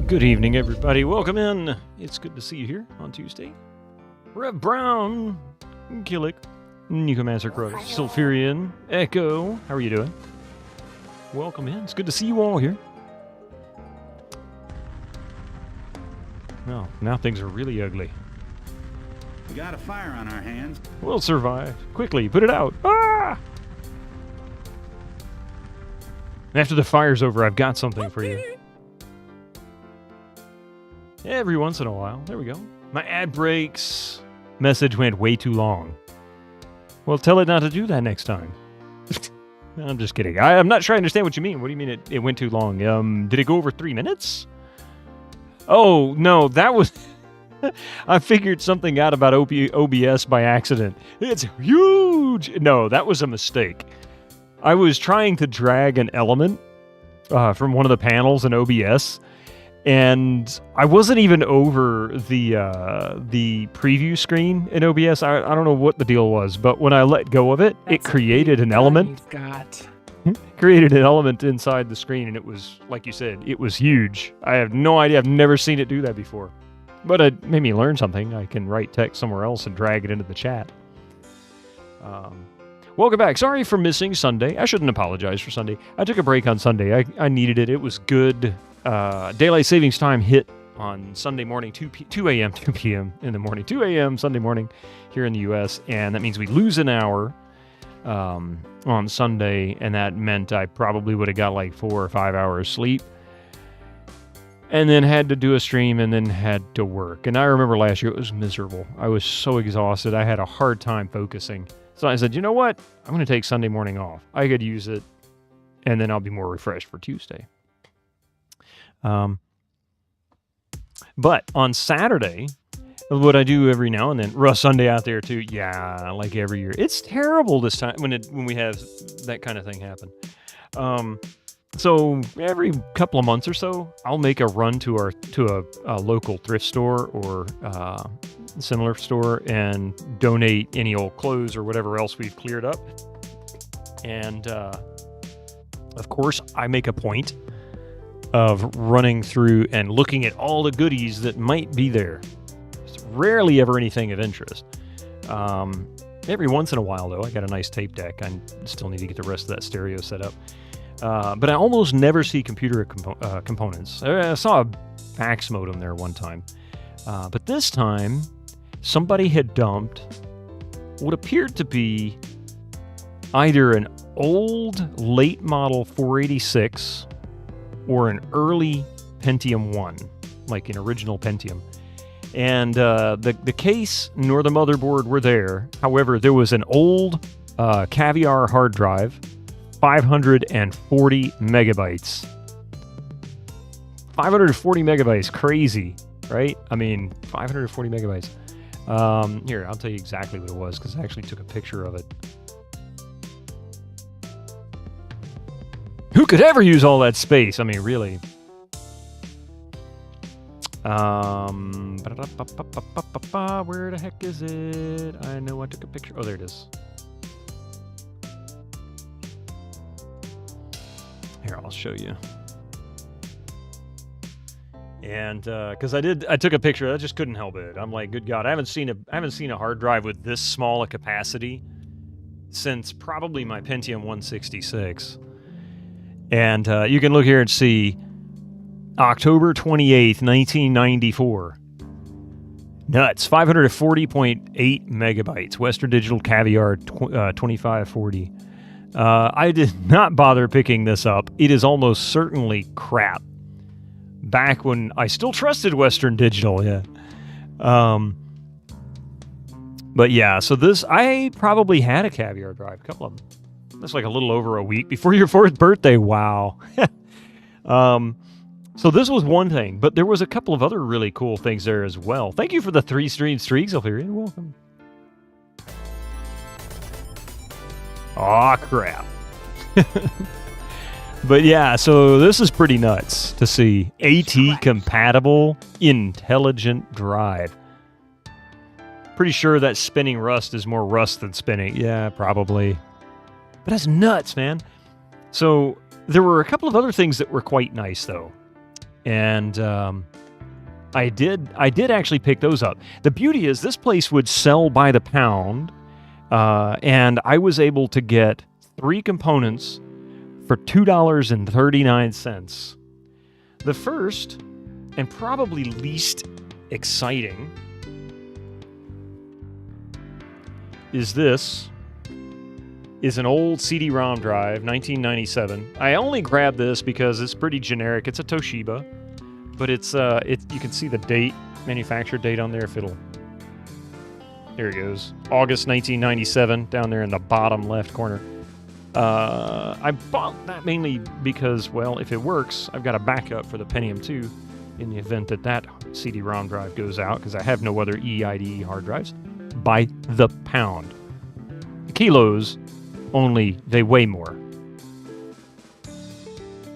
Good evening, everybody. Welcome in. It's good to see you here on Tuesday. Rev Brown, Killick, Nicomancer Crow, Sulfurian, Echo. How are you doing? Welcome in. It's good to see you all here. Well, now things are really ugly. We got a fire on our hands. We'll survive. Quickly, put it out. Ah! After the fire's over, I've got something for you. Every once in a while. There we go. My ad breaks message went way too long. Well, tell it not to do that next time. I'm just kidding. I'm not sure I understand what you mean. What do you mean it went too long? Did it go over 3 minutes? Oh, no, that was... I figured something out about OBS by accident. It's huge! No, that was a mistake. I was trying to drag an element from one of the panels in OBS, and I wasn't even over the preview screen in OBS. I don't know what the deal was, but when I let go of it, it created an element. Created an element inside the screen, and it was, like you said, it was huge. I have no idea. I've never seen it do that before. But it made me learn something. I can write text somewhere else and drag it into the chat. Welcome back. Sorry for missing Sunday. I shouldn't apologize for Sunday. I took a break on Sunday. I needed it. It was good. Daylight savings time hit on Sunday morning, 2 a.m., 2 p.m. in the morning, 2 a.m. Sunday morning here in the U.S., and that means we lose an hour on Sunday, and that meant I probably would have got like 4 or 5 hours sleep, and then had to do a stream, and then had to work. And I remember last year it was miserable. I was so exhausted. I had a hard time focusing. So I said, you know what? I'm going to take Sunday morning off. I could use it, and then I'll be more refreshed for Tuesday. But on Saturday, what I do every now and then, Russ Sunday out there too. Yeah, like every year. It's terrible this time when we have that kind of thing happen. So every couple of months or so, I'll make a run to a local thrift store or similar store and donate any old clothes or whatever else we've cleared up. And of course, I make a point of running through and looking at all the goodies that might be there. It's rarely ever anything of interest. Every once in a while, though, I got a nice tape deck. I still need to get the rest of that stereo set up. But I almost never see computer components. I saw a fax modem there one time. But this time, somebody had dumped what appeared to be either an old late model 486 or an early Pentium 1, like an original Pentium. And the case nor the motherboard were there. However, there was an old Caviar hard drive, 540 megabytes. 540 megabytes, crazy, right? I mean, 540 megabytes. Here, I'll tell you exactly what it was, because I actually took a picture of it. Who could ever use all that space? I mean, really. Where the heck is it? I know I took a picture. Oh, there it is. Here, I'll show you. And because I took a picture. I just couldn't help it. I'm like, good God, I haven't seen a hard drive with this small a capacity since probably my Pentium 166. And you can look here and see October 28th, 1994. Nuts. 540.8 megabytes. Western Digital Caviar 2540. I did not bother picking this up. It is almost certainly crap. Back when I still trusted Western Digital, yeah. But yeah, so this, I probably had a Caviar drive, a couple of them. That's like a little over a week before your 4th birthday. Wow. So this was one thing, but there was a couple of other really cool things there as well. Thank you for the 3 stream streaks, Ophelia. You're welcome. Aw, crap. But yeah, so this is pretty nuts to see. AT-compatible intelligent drive. Pretty sure that spinning rust is more rust than spinning. Yeah, probably. But that's nuts, man. So there were a couple of other things that were quite nice, though. And I did actually pick those up. The beauty is this place would sell by the pound, and I was able to get 3 components for $2.39. The first, and probably least exciting, is an old CD-ROM drive, 1997. I only grabbed this because it's pretty generic. It's a Toshiba, but you can see the date, manufacture date on there. There it goes, August 1997, down there in the bottom left corner. I bought that mainly because, well, if it works, I've got a backup for the Pentium 2 in the event that CD-ROM drive goes out, because I have no other eIDE hard drives. By the pound. The kilos, only they weigh more.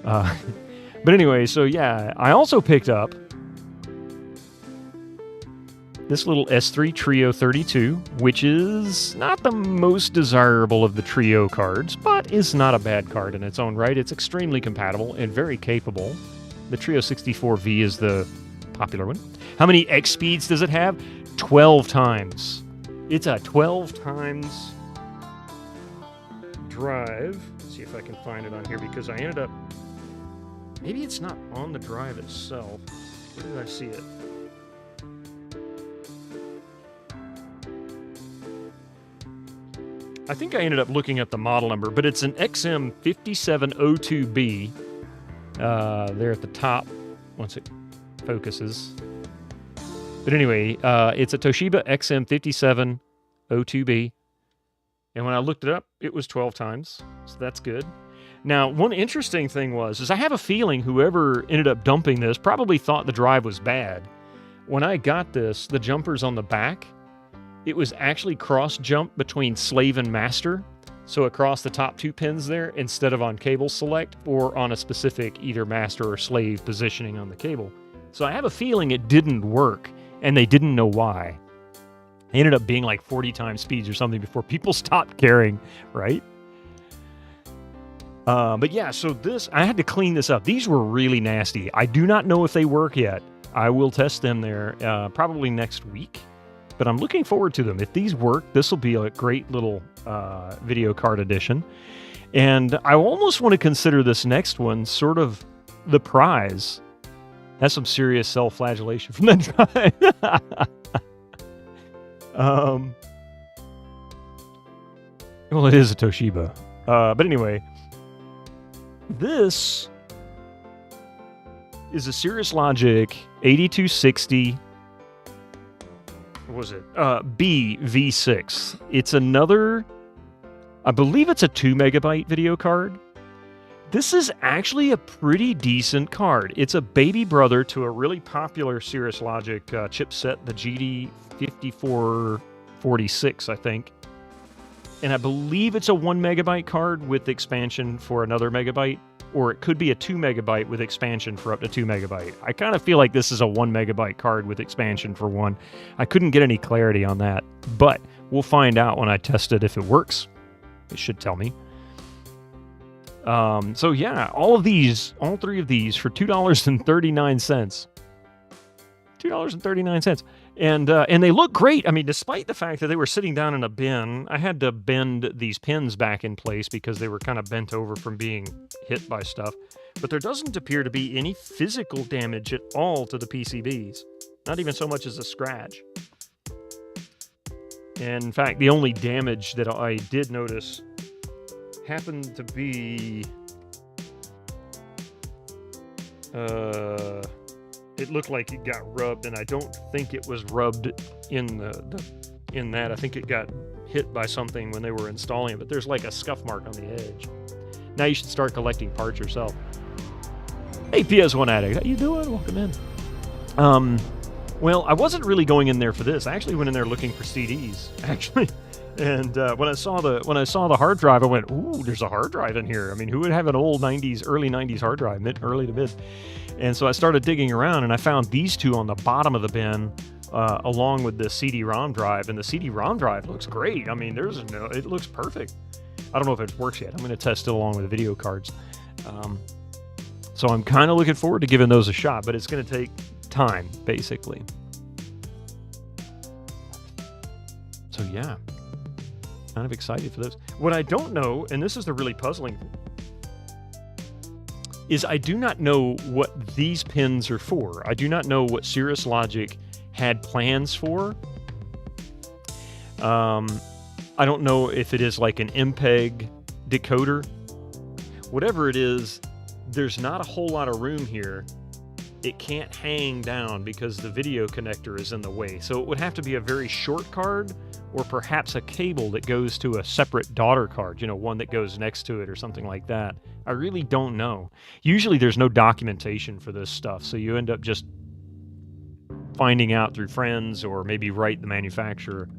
But anyway, so yeah, I also picked up this little S3 Trio 32, which is not the most desirable of the Trio cards, but is not a bad card in its own right. It's extremely compatible and very capable. The Trio 64V is the popular one. How many X speeds does it have? 12 times. It's a 12 times drive. Let's see if I can find it on here, because I ended up... Maybe it's not on the drive itself. Where did I see it? I think I ended up looking at the model number, but it's an XM5702B. There at the top, once it focuses. But anyway, it's a Toshiba XM5702B. And when I looked it up, it was 12 times. So that's good. Now, one interesting thing is I have a feeling whoever ended up dumping this probably thought the drive was bad. When I got this, the jumpers on the back, it was actually cross-jump between slave and master. So across the top 2 pins there, instead of on cable select or on a specific either master or slave positioning on the cable. So I have a feeling it didn't work, and they didn't know why. It ended up being like 40 times speeds or something before people stopped caring, right? But yeah, so I had to clean this up. These were really nasty. I do not know if they work yet. I will test them there probably next week. But I'm looking forward to them. If these work, this will be a great little video card edition. And I almost want to consider this next one sort of the prize. That's some serious self-flagellation from that guy. Well, it is a Toshiba. But anyway, this is a Cirrus Logic 8260. What was it? BV6. It's another, I believe it's a 2 megabyte video card. This is actually a pretty decent card. It's a baby brother to a really popular Cirrus Logic chipset, the GD5446, I think. And I believe it's a 1 megabyte card with expansion for another megabyte, or it could be a 2 megabyte with expansion for up to 2 megabyte. I kind of feel like this is a 1 megabyte card with expansion for 1. I couldn't get any clarity on that, but we'll find out when I test it if it works. It should tell me. So yeah, all 3 of these for $2.39. $2.39. And they look great. I mean, despite the fact that they were sitting down in a bin, I had to bend these pins back in place because they were kind of bent over from being hit by stuff. But there doesn't appear to be any physical damage at all to the PCBs. Not even so much as a scratch. And in fact, the only damage that I did notice happened to be... it looked like it got rubbed, and I don't think it was rubbed in that. I think it got hit by something when they were installing it, but there's like a scuff mark on the edge. Now you should start collecting parts yourself. Hey, PS1 Addict, how you doing? Welcome in. Well, I wasn't really going in there for this. I actually went in there looking for CDs, actually. And when I saw the hard drive, I went, "Ooh, there's a hard drive in here." I mean, who would have an old early 90s hard drive, early to mid? And so I started digging around, and I found these two on the bottom of the bin, along with the CD-ROM drive. And the CD-ROM drive looks great. I mean, it looks perfect. I don't know if it works yet. I'm going to test it along with the video cards. So So I'm kind of looking forward to giving those a shot, but it's going to take time, basically. So yeah, kind of excited for those. What I don't know, and this is the really puzzling thing, is I do not know what these pins are for. I do not know what Cirrus Logic had plans for. I don't know if it is like an MPEG decoder. Whatever it is, there's not a whole lot of room here. It can't hang down because the video connector is in the way. So it would have to be a very short card, or perhaps a cable that goes to a separate daughter card, you know, one that goes next to it or something like that. I really don't know. Usually there's no documentation for this stuff, so you end up just finding out through friends or maybe write the manufacturer.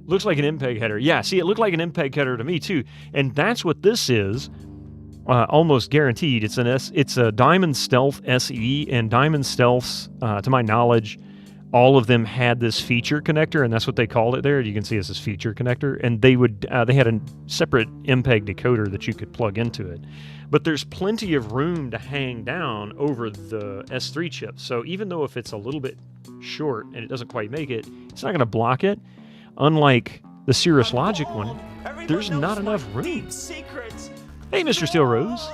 Looks like an MPEG header. Yeah, see, it looked like an MPEG header to me too. And that's what this is, almost guaranteed. It's a Diamond Stealth SE, and Diamond Stealths, to my knowledge, all of them had this feature connector, and that's what they called it there. You can see it's this feature connector, and they had a separate MPEG decoder that you could plug into it. But there's plenty of room to hang down over the S3 chip. So even though if it's a little bit short and it doesn't quite make it, it's not going to block it. Unlike the Cirrus Logic one, there's not enough room. Hey, Mr. Steel Rose.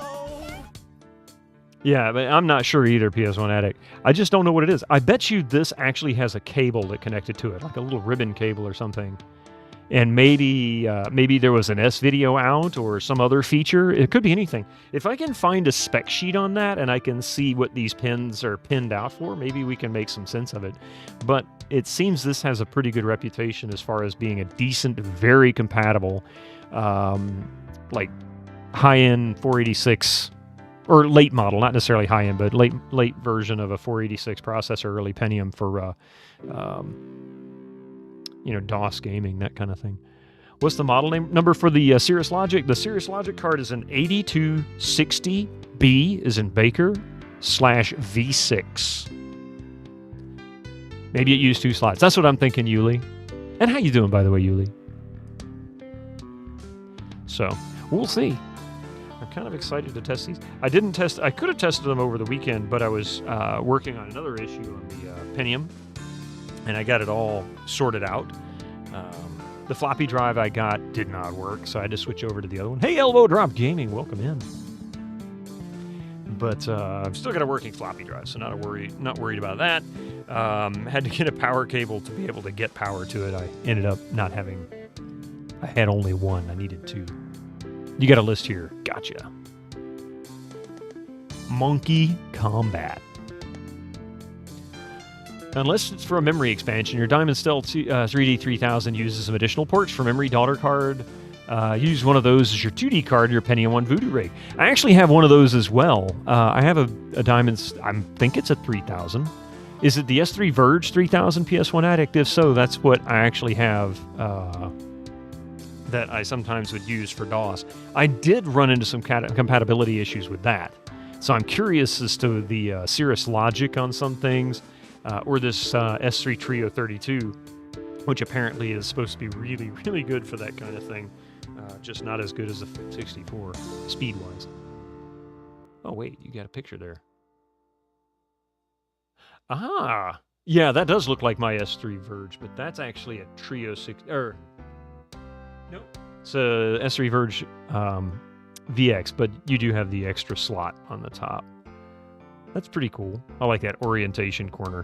Yeah, but I'm not sure either, PS1 Addict. I just don't know what it is. I bet you this actually has a cable that connected to it, like a little ribbon cable or something. And maybe there was an S-video out or some other feature. It could be anything. If I can find a spec sheet on that and I can see what these pins are pinned out for, maybe we can make some sense of it. But it seems this has a pretty good reputation as far as being a decent, very compatible, like high-end 486, or late model, not necessarily high-end, but late version of a 486 processor, early Pentium for DOS gaming, that kind of thing. What's the model number for the Cirrus Logic? The Cirrus Logic card is an 8260B, is in Baker, /V6. Maybe it used 2 slots. That's what I'm thinking, Yuli. And how you doing, by the way, Yuli? So, we'll see. I'm kind of excited to test these. I could have tested them over the weekend, but I was working on another issue on the Pentium, and I got it all sorted out. The floppy drive I got did not work, so I had to switch over to the other one. Hey, Elbow Drop Gaming, welcome in. But I've still got a working floppy drive, so not worried about that. Had to get a power cable to be able to get power to it. I ended up not having... I had only one. I needed 2. You got a list here. Gotcha. Monkey Combat. Unless it's for a memory expansion, your Diamond Stealth 3D 3000 uses some additional ports for memory daughter card. Use one of those as your 2D card in your Pentium 1 Voodoo rig. I actually have one of those as well. I have a Diamond... I think it's a 3000. Is it the S3 Verge 3000 PS1 Addict? If so, that's what I actually have... that I sometimes would use for DOS. I did run into some compatibility issues with that. So I'm curious as to the Cirrus Logic on some things, or this S3 Trio 32, which apparently is supposed to be really, really good for that kind of thing. Just not as good as the 64, speed-wise. Oh, wait, you got a picture there. Ah! Yeah, that does look like my S3 Verge, but that's actually a Trio 6... Nope. It's a S3 Verge VX, but you do have the extra slot on the top. That's pretty cool. I like that orientation corner.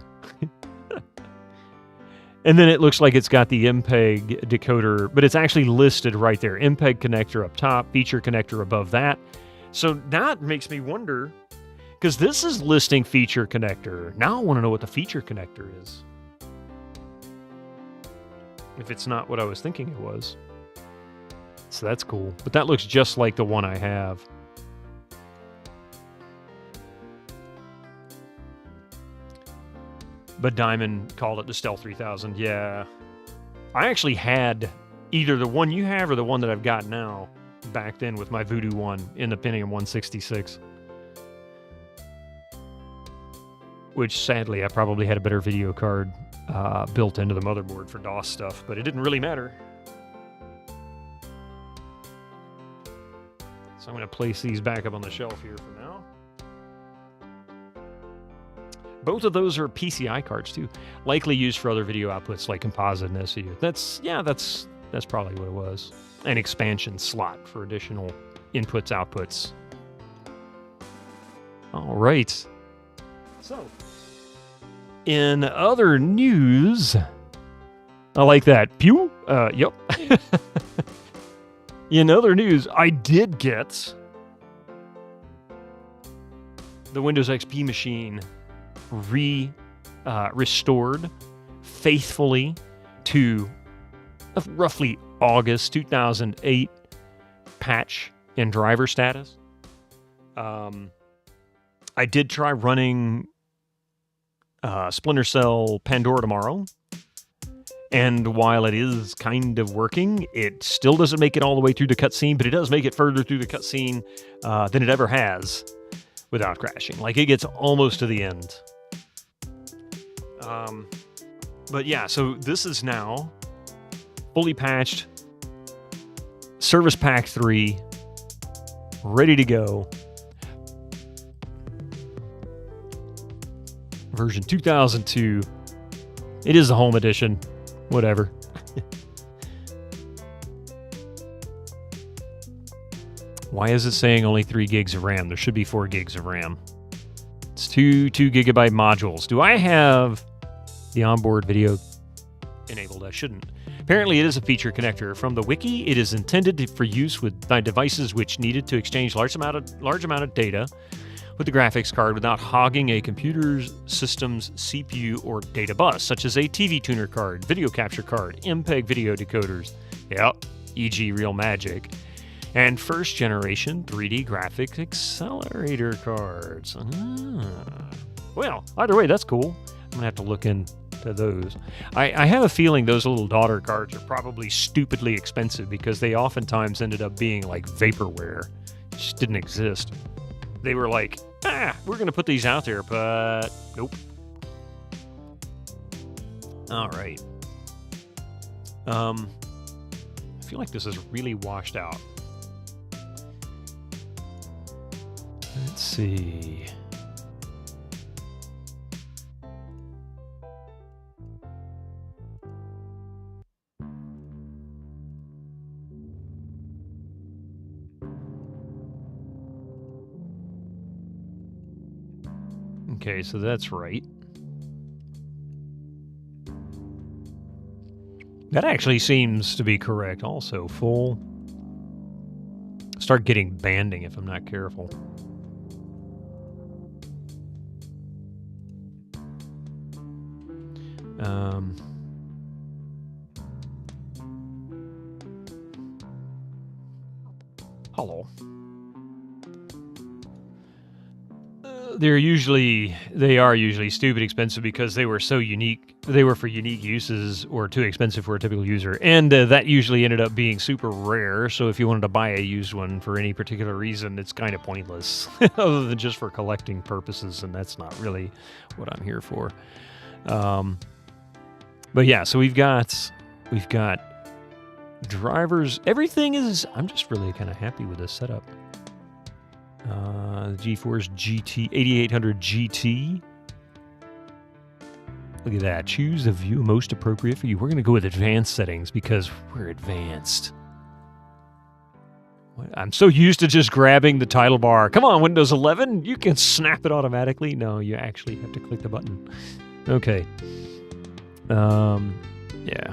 And then it looks like it's got the MPEG decoder, but it's actually listed right there. MPEG connector up top, feature connector above that. So that makes me wonder, because this is listing feature connector. Now I want to know what the feature connector is. If it's not what I was thinking it was. So that's cool. But that looks just like the one I have. But Diamond called it the Stealth 3000. Yeah. I actually had either the one you have or the one that I've got now back then with my Voodoo one in the Pentium 166. Which, sadly, I probably had a better video card built into the motherboard for DOS stuff, but it didn't really matter. So I'm going to place these back up on the shelf here for now. Both of those are PCI cards too, likely used for other video outputs like composite and SEU. That's probably what it was. An expansion slot for additional inputs, outputs. All right. So, in other news, I like that. Pew? Yep. In other news, I did get the Windows XP machine restored faithfully to roughly August 2008 patch in driver status. I did try running Splinter Cell Pandora tomorrow, and while it is kind of working, it still doesn't make it all the way through the cutscene, but it does make it further through the cutscene than it ever has without crashing. Like, it gets almost to the end. But yeah, so this is now fully patched, Service Pack 3, ready to go. Version 2002. It is the home edition. Whatever. Why is it saying only 3 gigs of RAM? There should be 4 gigs of RAM. It's 2 gigabyte modules. Do I have the onboard video enabled? I shouldn't. Apparently, it is a feature connector. From the wiki, it is intended for use with devices which needed to exchange large amount of data with the graphics card without hogging a computer system's CPU or data bus, such as a TV tuner card, video capture card, MPEG video decoders, e.g. Real Magic, and first-generation 3D graphics accelerator cards. Well, either way, that's cool. I'm going to have to look into those. I have a feeling those little daughter cards are probably stupidly expensive because they oftentimes ended up being like vaporware. It just didn't exist. They were like, we're going to put these out there, but nope. All right. I feel like this is really washed out. Let's see. Okay, so that's right. That actually seems to be correct also. Full. Start getting banding if I'm not careful. Hello. They are usually stupid expensive because they were so unique. They were for unique uses or too expensive for a typical user. And that usually ended up being super rare. So if you wanted to buy a used one for any particular reason, it's kind of pointless other than just for collecting purposes. And that's not really what I'm here for. But yeah, so we've got drivers. Everything is, I'm just really kind of happy with this setup. The GeForce GT 8800 GT. Look at that. Choose the view most appropriate for you. We're going to go with advanced settings because we're advanced. I'm so used to just grabbing the title bar. Come on, Windows 11. You can snap it automatically. No, you actually have to click the button. Okay. Yeah.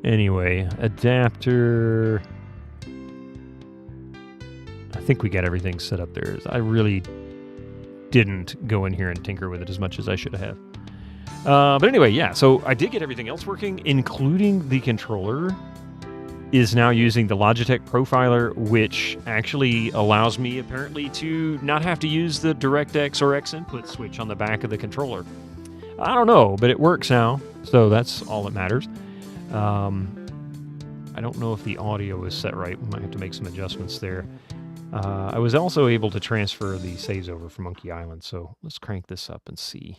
Anyway, adapter. I think we got everything set up there. I really didn't go in here and tinker with it as much as I should have. But anyway, yeah, so I did get everything else working, including the controller is now using the Logitech Profiler, which actually allows me apparently to not have to use the DirectX or X input switch on the back of the controller. I don't know, but it works now, so that's all that matters. I don't know if the audio is set right. We might have to make some adjustments there. I was also able to transfer the saves over from Monkey Island, so let's crank this up and see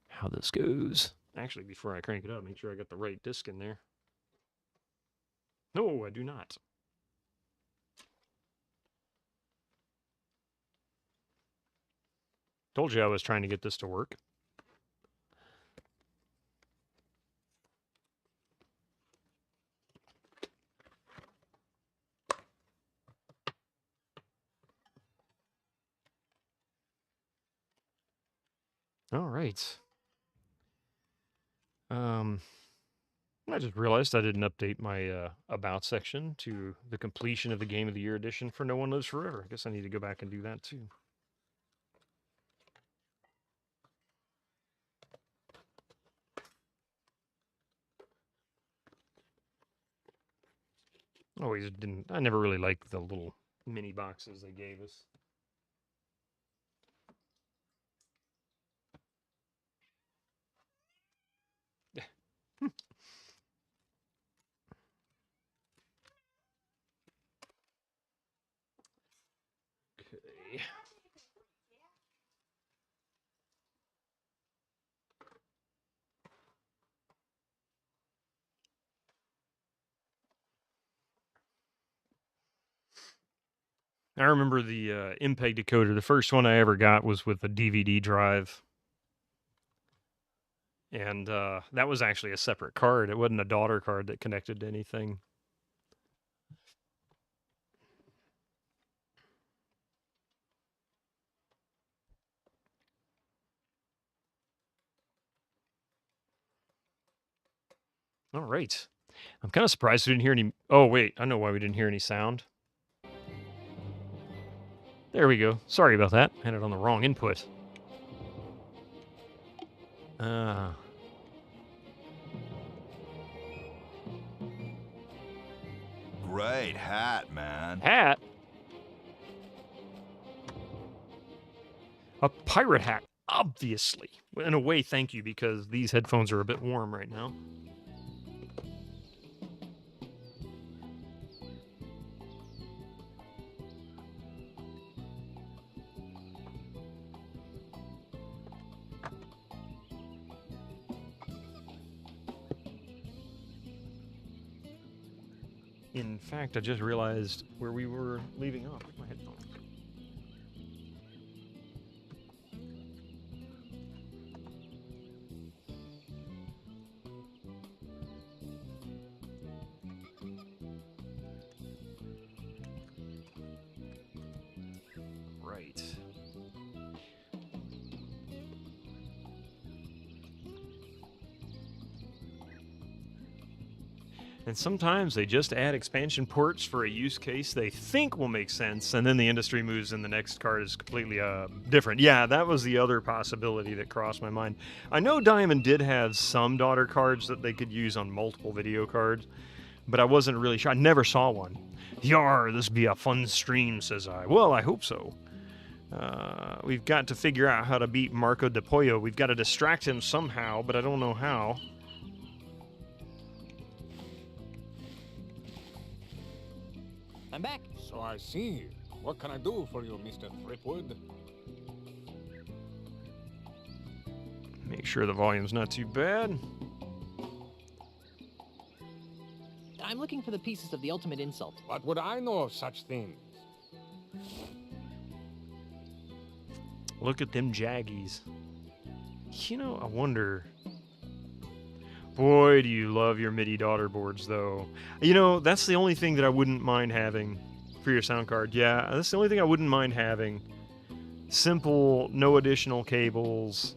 how this goes. Actually, before I crank it up, make sure I got the right disc in there. No, I do not. Told you I was trying to get this to work. All right. I just realized I didn't update my about section to the completion of the Game of the Year edition for No One Lives Forever. I guess I need to go back and do that too. Always didn't. I never really liked the little mini boxes they gave us. Okay. I remember the MPEG decoder. The first one I ever got was with a DVD drive. And that was actually a separate card. It wasn't a daughter card that connected to anything. All right. I'm kind of surprised we didn't hear any. Oh, wait. I know why we didn't hear any sound. There we go. Sorry about that. Had it on the wrong input. Great hat, man. Hat? A pirate hat, obviously. In a way, thank you, because these headphones are a bit warm right now. In fact, I just realized where we were leaving off with my headphones. Right. And sometimes they just add expansion ports for a use case they think will make sense, and then the industry moves and the next card is completely different. Yeah, that was the other possibility that crossed my mind. I know Diamond did have some daughter cards that they could use on multiple video cards, but I wasn't really sure. I never saw one. Yar, this be a fun stream, says I. Well, I hope so. We've got to figure out how to beat Marco de Pollo. We've got to distract him somehow, but I don't know how. I'm back. So I see. What can I do for you, Mr. Threepwood? Make sure the volume's not too bad. I'm looking for the pieces of the ultimate insult. What would I know of such things? Look at them jaggies. You know, I wonder... Boy, do you love your MIDI daughter boards, though. You know, that's the only thing that I wouldn't mind having for your sound card. Yeah, that's the only thing I wouldn't mind having. Simple, no additional cables,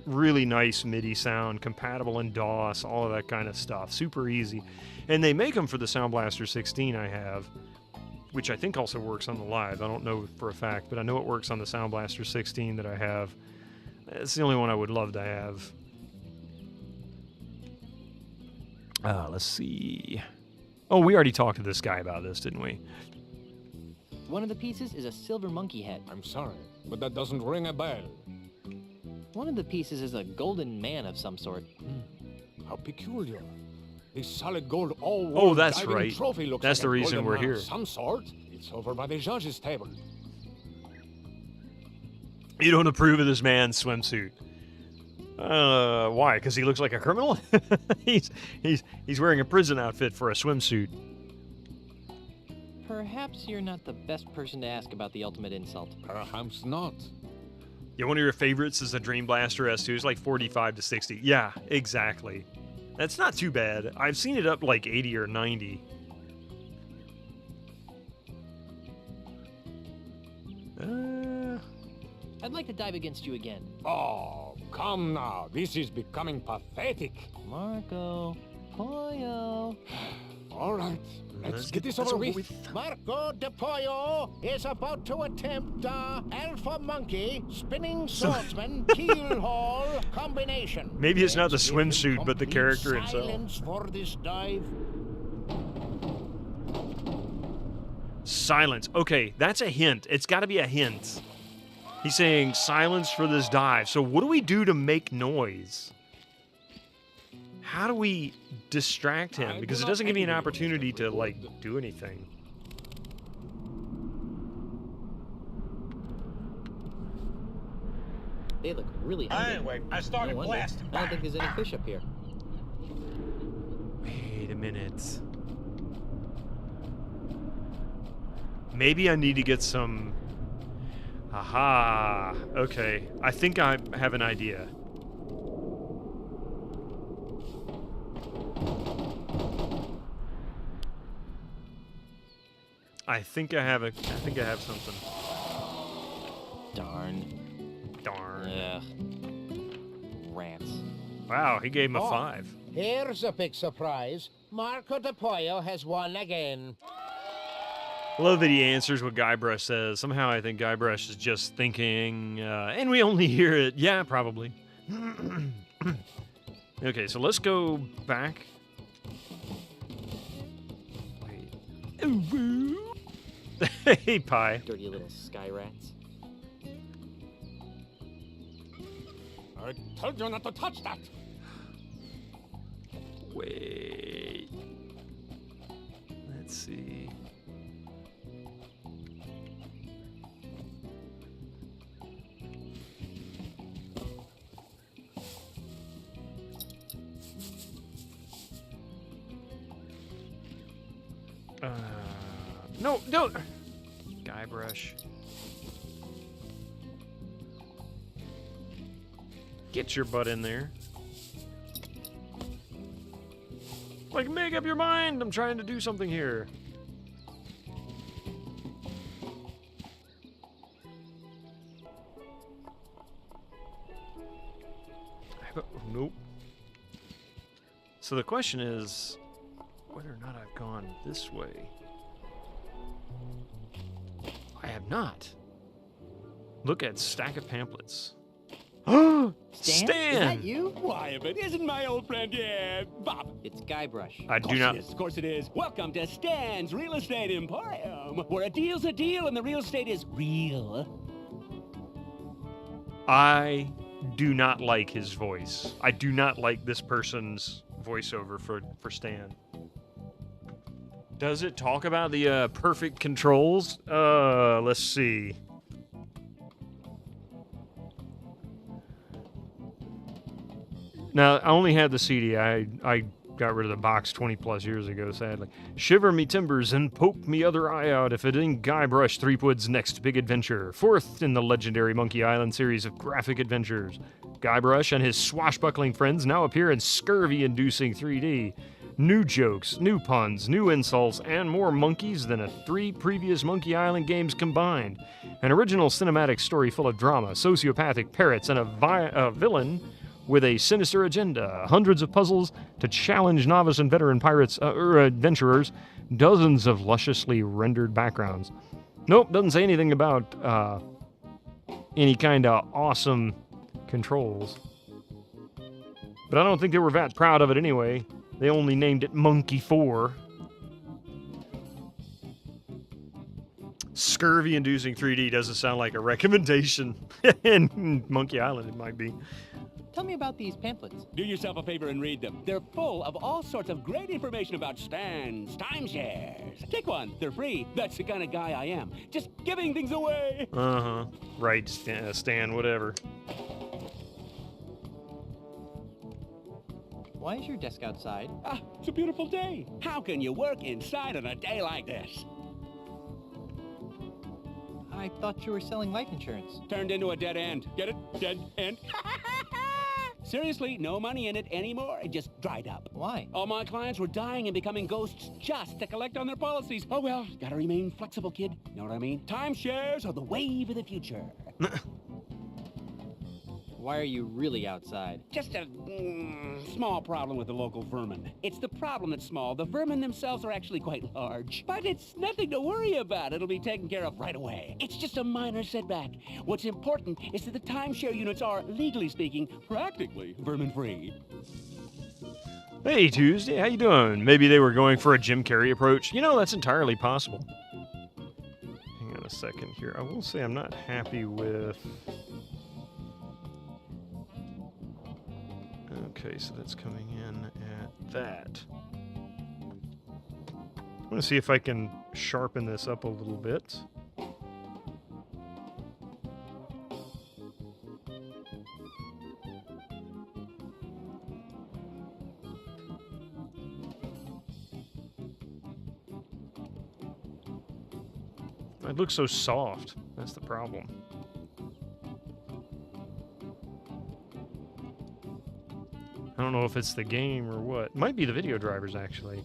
really nice MIDI sound, compatible in DOS, all of that kind of stuff. Super easy. And they make them for the Sound Blaster 16 I have, which I think also works on the Live. I don't know for a fact, but I know it works on the Sound Blaster 16 that I have. It's the only one I would love to have. Let's see. Oh, we already talked to this guy about this, didn't we? One of the pieces is a silver monkey head. I'm sorry, but that doesn't ring a bell. One of the pieces is a golden man of some sort. How peculiar. This solid gold all Oh, that's diving right. Trophy looks That's like the a reason golden we're man of here. Some sort. It's over by the judge's table. You don't approve of this man's swimsuit. Why? Because he looks like a criminal? he's wearing a prison outfit for a swimsuit. Perhaps you're not the best person to ask about the ultimate insult. Perhaps not. Yeah, one of your favorites is the Dream Blaster S2. It's like 45 to 60. Yeah, exactly. That's not too bad. I've seen it up like 80 or 90. I'd like to dive against you again. Oh, come now. This is becoming pathetic. Marco. Pollo. All right, let's get this over with. Marco de Pollo is about to attempt Alpha Monkey Spinning Swordsman Keel-haul combination. Maybe it's not the Let's give him swimsuit, but the complete character itself. Silence for this dive. Silence. Okay, that's a hint. It's got to be a hint. He's saying silence for this dive. So what do we do to make noise? How do we distract him? Because it doesn't give me an opportunity to, like, do anything. They look really hungry. Anyway, I started No wonder. blasting I don't back. think there's any fish up here. Wait a minute. Maybe I need to get some... Aha. Okay. I think I have an idea. I think I have something. Darn. Darn. Ugh. Rats. Wow, he gave him a Oh. 5. Here's a big surprise. Marco de Pollo has won again. I love that he answers what Guybrush says. Somehow I think Guybrush is just thinking, and we only hear it. Yeah, probably. Okay, so let's go back. Wait. Hey, Pie. Dirty little sky rats. I told you not to touch that. Wait. Let's see. No, no. Guybrush. Get your butt in there. Like, make up your mind. I'm trying to do something here. Nope. So the question is whether or not I've gone this way. I have not. Look at stack of pamphlets. Stan? Stan! Is that you? Why, if it isn't my old friend, yeah, Bob. It's Guybrush. I do not. Of course it is. Welcome to Stan's Real Estate Emporium, where a deal's a deal and the real estate is real. I do not like his voice. I do not like this person's voiceover for Stan. Does it talk about the perfect controls? Let's see. Now, I only had the CD. I got rid of the box 20 plus years ago, sadly. Shiver me timbers and poke me other eye out if it ain't Guybrush Threepwood's next big adventure. Fourth in the legendary Monkey Island series of graphic adventures. Guybrush and his swashbuckling friends now appear in scurvy-inducing 3D. New jokes, new puns, new insults, and more monkeys than 3 previous Monkey Island games combined. An original cinematic story full of drama, sociopathic parrots, and a villain with a sinister agenda. Hundreds of puzzles to challenge novice and veteran pirates or adventurers. Dozens of lusciously rendered backgrounds. Nope, doesn't say anything about any kind of awesome controls. But I don't think they were that proud of it anyway. They only named it Monkey 4. Scurvy-inducing 3D doesn't sound like a recommendation. In Monkey Island, it might be. Tell me about these pamphlets. Do yourself a favor and read them. They're full of all sorts of great information about stands, timeshares. Take one. They're free. That's the kind of guy I am. Just giving things away. Uh-huh. Right, Stan, whatever. Why is your desk outside? Ah, it's a beautiful day. How can you work inside on a day like this? I I thought you were selling life insurance. Turned into a dead end. Get it? Dead end? Seriously, no money in it anymore. It just dried up. Why? All my clients were dying and becoming ghosts just to collect on their policies. Oh well, gotta remain flexible, kid. Know what I mean? Timeshares are the wave of the future. Why are you really outside? Just a small problem with the local vermin. It's the problem that's small. The vermin themselves are actually quite large. But it's nothing to worry about. It'll be taken care of right away. It's just a minor setback. What's important is that the timeshare units are, legally speaking, practically vermin-free. Hey, Tuesday, how you doing? Maybe they were going for a Jim Carrey approach. You know, that's entirely possible. Hang on a second here. I will say I'm not happy with... Okay, so that's coming in at that. I want to see if I can sharpen this up a little bit. It looks so soft. That's the problem. I don't know if it's the game or what. Might be the video drivers, actually.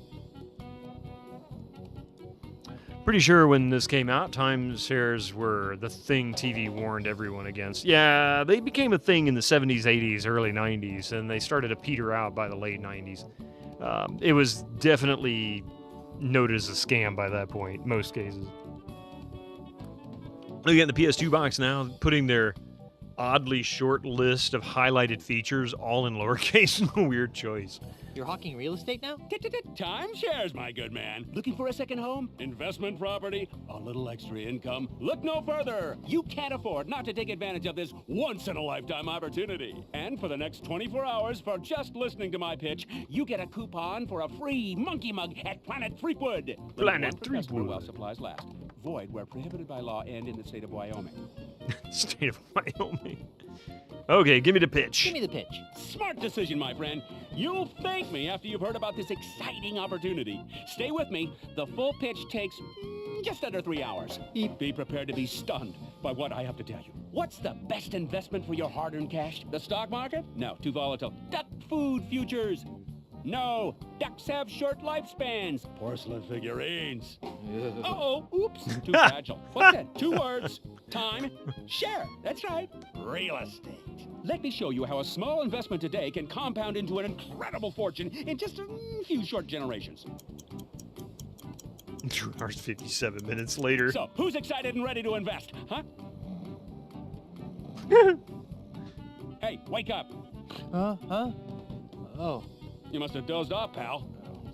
Pretty sure when this came out, timeshares were the thing TV warned everyone against. Yeah, they became a thing in the 70s, 80s, early 90s, and they started to peter out by the late 90s. It was definitely noted as a scam by that point, most cases. Looking at the PS2 box now, putting their oddly short list of highlighted features all in lowercase. Weird choice. You're hawking real estate now? Timeshares, my good man. Looking for a second home? Investment property? A little extra income? Look no further. You can't afford not to take advantage of this once-in-a-lifetime opportunity. And for the next 24 hours, for just listening to my pitch, you get a coupon for a free monkey mug at Planet Threepwood. Planet Threepwood. Threepwood. While supplies last. Void where prohibited by law and in the state of Wyoming. State of Wyoming. Okay, give me the pitch. Give me the pitch. Smart decision, my friend. You'll thank me after you've heard about this exciting opportunity. Stay with me. The full pitch takes just under 3 hours. Be prepared to be stunned by what I have to tell you. What's the best investment for your hard-earned cash? The stock market? No, too volatile. Duck food futures. No, ducks have short lifespans. Porcelain figurines. Uh-oh, oops, too fragile. What's that? 2 words. Time, share. That's right. Real estate. Let me show you how a small investment today can compound into an incredible fortune in just a few short generations. 2 hours, 57 minutes later. So, who's excited and ready to invest, huh? Hey, wake up. Huh? Oh, You must have dozed off, pal.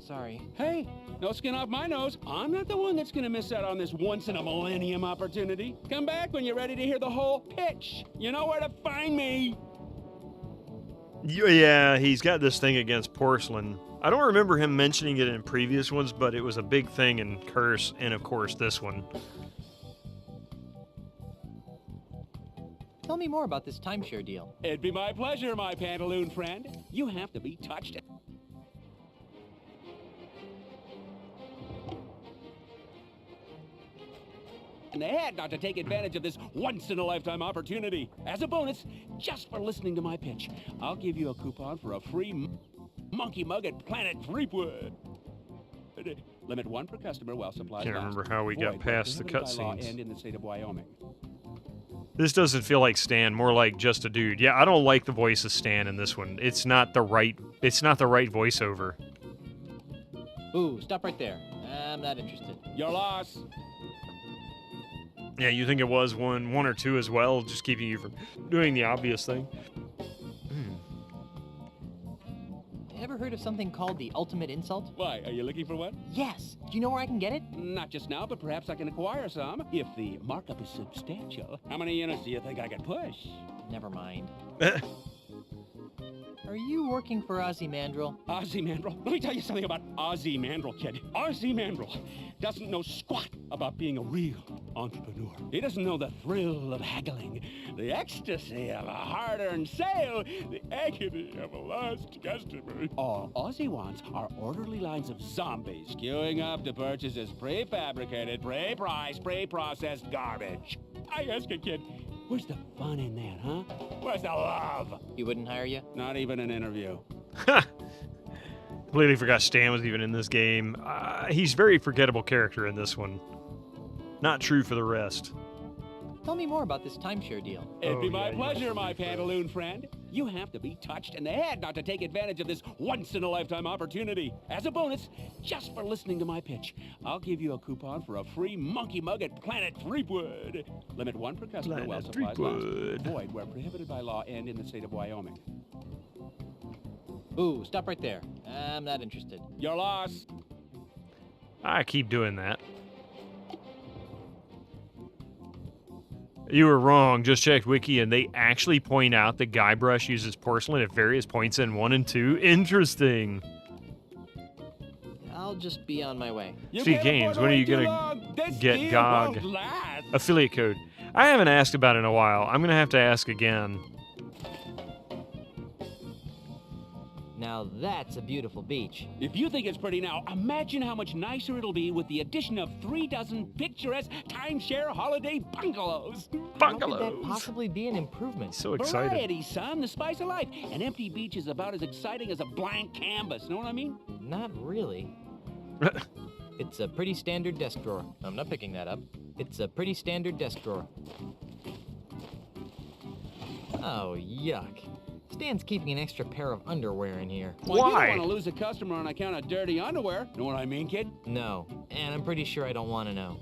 sorry. Hey, no skin off my nose. I'm not the one that's gonna miss out on this once-in-a-millennium opportunity. Come back when you're ready to hear the whole pitch. You know where to find me. Yeah, he's got this thing against porcelain. I don't remember him mentioning it in previous ones, but it was a big thing in Curse, and of course this one. Tell me more about this timeshare deal. It'd be my pleasure, my pantaloon friend. You have to be touched. In the head not to take advantage of this once-in-a-lifetime opportunity. As a bonus, just for listening to my pitch, I'll give you a coupon for a free monkey mug at Planet Threepwood. Limit 1 per customer while supplies Can't last. remember how we got Void past the prohibited by law cutscenes. and in the state of Wyoming. This doesn't feel like Stan, more like just a dude. Yeah, I don't like the voice of Stan in this one. It's not the right voiceover. Ooh, stop right there. I'm not interested. Your loss. Yeah, you think it was one or two as well, just keeping you from doing the obvious thing. Ever heard of something called the ultimate insult? Why, are you looking for one? Yes. Do you know where I can get it? Not just now, but perhaps I can acquire some, if the markup is substantial. How many units do you think I could push? Never mind. Are you working for Ozymandias? Ozymandias? Let me tell you something about Ozymandias, kid. Ozymandias doesn't know squat about being a real entrepreneur. He doesn't know the thrill of haggling, the ecstasy of a hard-earned sale, the agony of a lost customer. All Ozzy wants are orderly lines of zombies queuing up to purchase his prefabricated, pre-priced, pre-processed garbage. I ask you, kid, where's the fun in that, huh? Where's the love? He wouldn't hire you? Not even an interview. Completely forgot Stan was even in this game. He's a very forgettable character in this one. Not true for the rest. Tell me more about this timeshare deal. It'd be Oh, my yeah, pleasure, my pantaloon friend. You have to be touched in the head not to take advantage of this once-in-a-lifetime opportunity. As a bonus, just for listening to my pitch, I'll give you a coupon for a free monkey mug at Planet Threepwood. Limit 1 per customer while Planet supplies last. Threepwood. Void where prohibited by law and in the state of Wyoming. Ooh, stop right there. I'm not interested. Your loss. I keep doing that. You were wrong. Just checked Wiki, and they actually point out that Guybrush uses porcelain at various points in 1 and 2. Interesting. I'll just be on my way. You Steve can't Gaines, afford when are to you wait too gonna long. This get deal GOG won't last. affiliate code? I haven't asked about it in a while. I'm going to have to ask again. Now that's a beautiful beach. If you think it's pretty now, imagine how much nicer it'll be with the addition of 3 dozen picturesque timeshare holiday bungalows. How could that Bungalows. possibly be an improvement? So excited. Variety, son, the spice of life. An empty beach is about as exciting as a blank canvas. Know what I mean? Not really. It's a pretty standard desk drawer. I'm not picking that up. It's a pretty standard desk drawer. Oh, yuck. Stan's keeping an extra pair of underwear in here. Well, you Why? don't want to lose a customer on account of dirty underwear. Know what I mean, kid? No, and I'm pretty sure I don't want to know.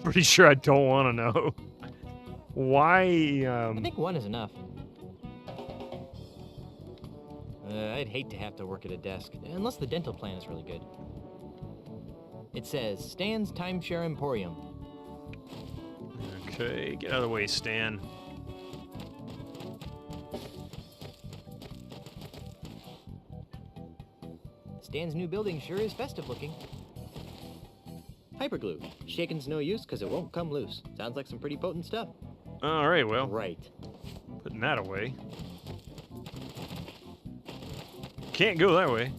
Pretty sure I don't want to know. Why? I think one is enough. I'd hate to have to work at a desk, unless the dental plan is really good. It says, Stan's Timeshare Emporium. Okay, get out of the way, Stan. Stan's new building sure is festive looking. Hyperglue. Shaking's no use because it won't come loose. Sounds like some pretty potent stuff. All right, well, Right. putting that away. Can't go that way.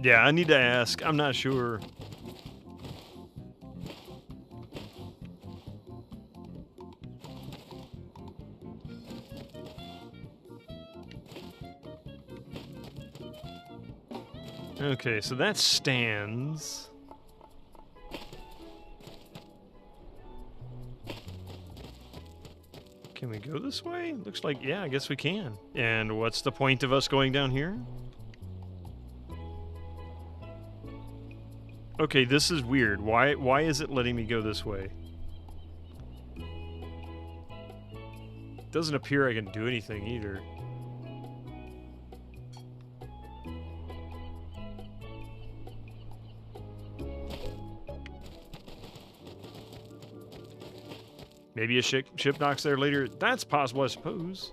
Yeah, I need to ask. I'm not sure. Okay, so that stands. Can we go this way? Looks like, yeah, I guess we can. And what's the point of us going down here? Okay, this is weird. Why is it letting me go this way? Doesn't appear I can do anything either. Maybe a ship docks there later. That's possible, I suppose.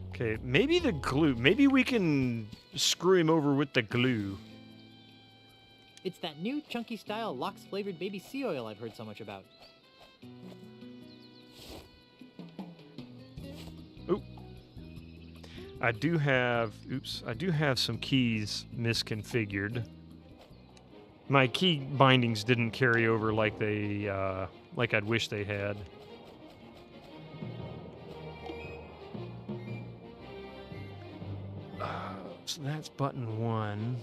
Okay, maybe the glue. Maybe we can screw him over with the glue. It's that new chunky style Lux flavored baby sea oil I've heard so much about. Oop. I do have some keys misconfigured. My key bindings didn't carry over like they, like I'd wish they had. So that's button 1.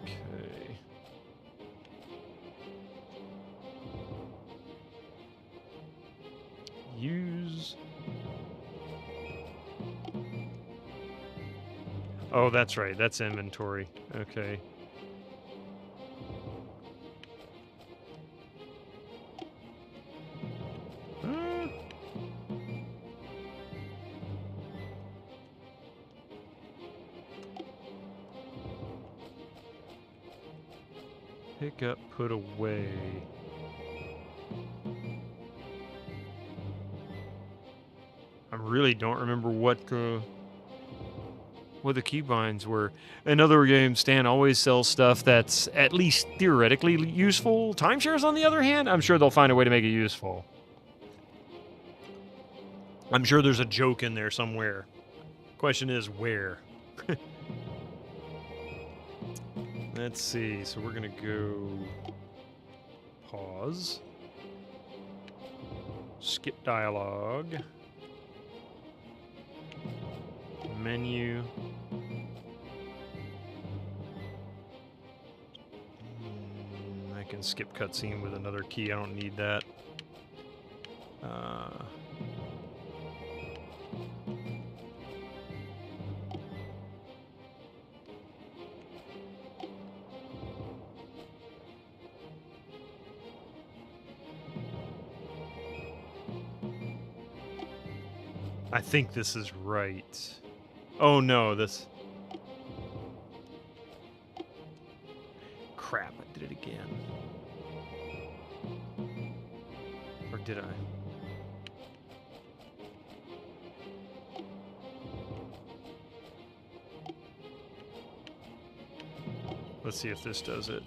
Okay. Use. Oh, that's right. That's inventory. Okay. Pick up, put away. I really don't remember what what the keybinds were. In other games, Stan always sells stuff that's at least theoretically useful. Timeshares, on the other hand, I'm sure they'll find a way to make it useful. I'm sure there's a joke in there somewhere. Question is, where? Let's see. So we're going to go pause. Skip dialogue. Menu. I can skip cutscene with another key. I don't need that. I think this is right. Oh no, this... Crap, I did it again. Or did I? Let's see if this does it.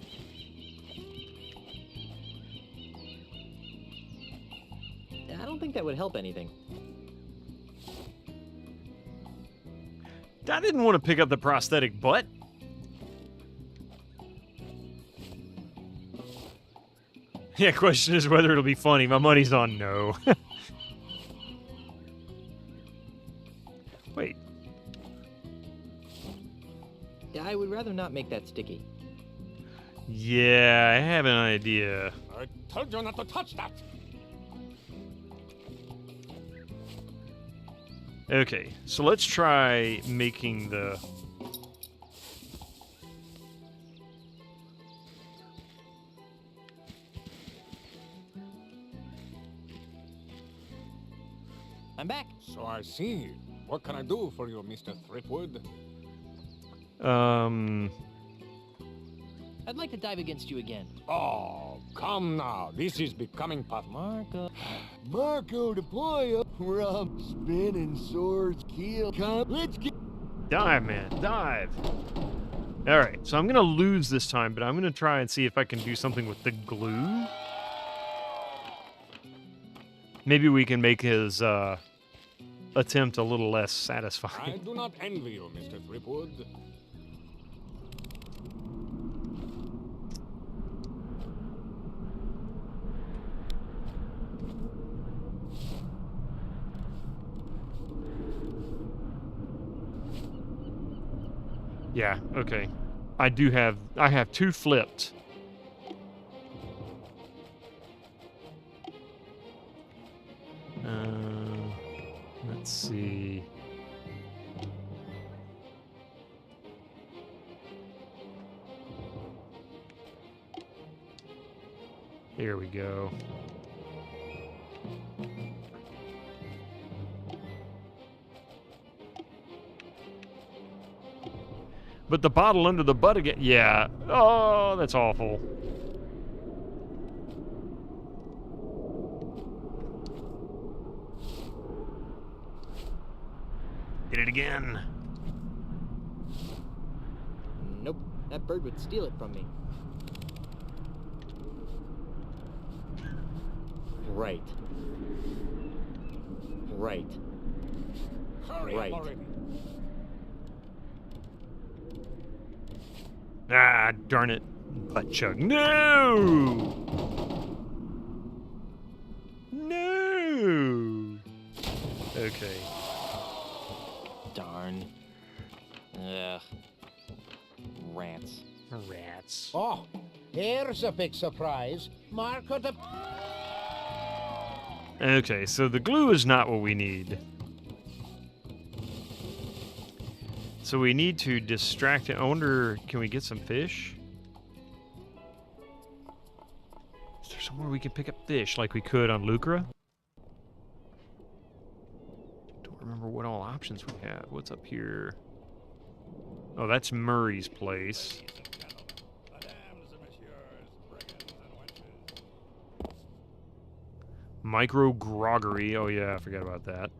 I don't think that would help anything. I didn't want to pick up the prosthetic butt. Yeah, question is whether it'll be funny. My money's on no. Wait. I would rather not make that sticky. Yeah, I have an idea. I told you not to touch that. Okay, so let's try making the... I'm back. So I see. What can I do for you, Mr. Threepwood? I'd like to dive against you again. Oh, come now. This is becoming Marco. Marco the boy from spinning swords kill. Come, let's get. Dive, man, dive. All right, so I'm going to lose this time, but I'm going to try and see if I can do something with the glue. Maybe we can make his attempt a little less I satisfying. do not envy you, Mr. Threepwood. Yeah, okay. I have two flipped. Let's see. Here we go. But the bottle under the butt again. Yeah. Oh, that's awful. Did it again. Nope, that bird would steal it from me. Right. Right. Hurry Right. up already. Ah, darn it. Butt chug. No! No! Okay. Darn. Ugh. Rats. Rats. Oh, here's a big surprise. Marco the... Okay, so the glue is not what we need. So we need to distract it. I wonder, can we get some fish? Is there somewhere we can pick up fish like we could on Lucra? Don't remember what all options we have. What's up here? Oh, that's Murray's place. Micro groggery. Oh yeah, I forgot about that.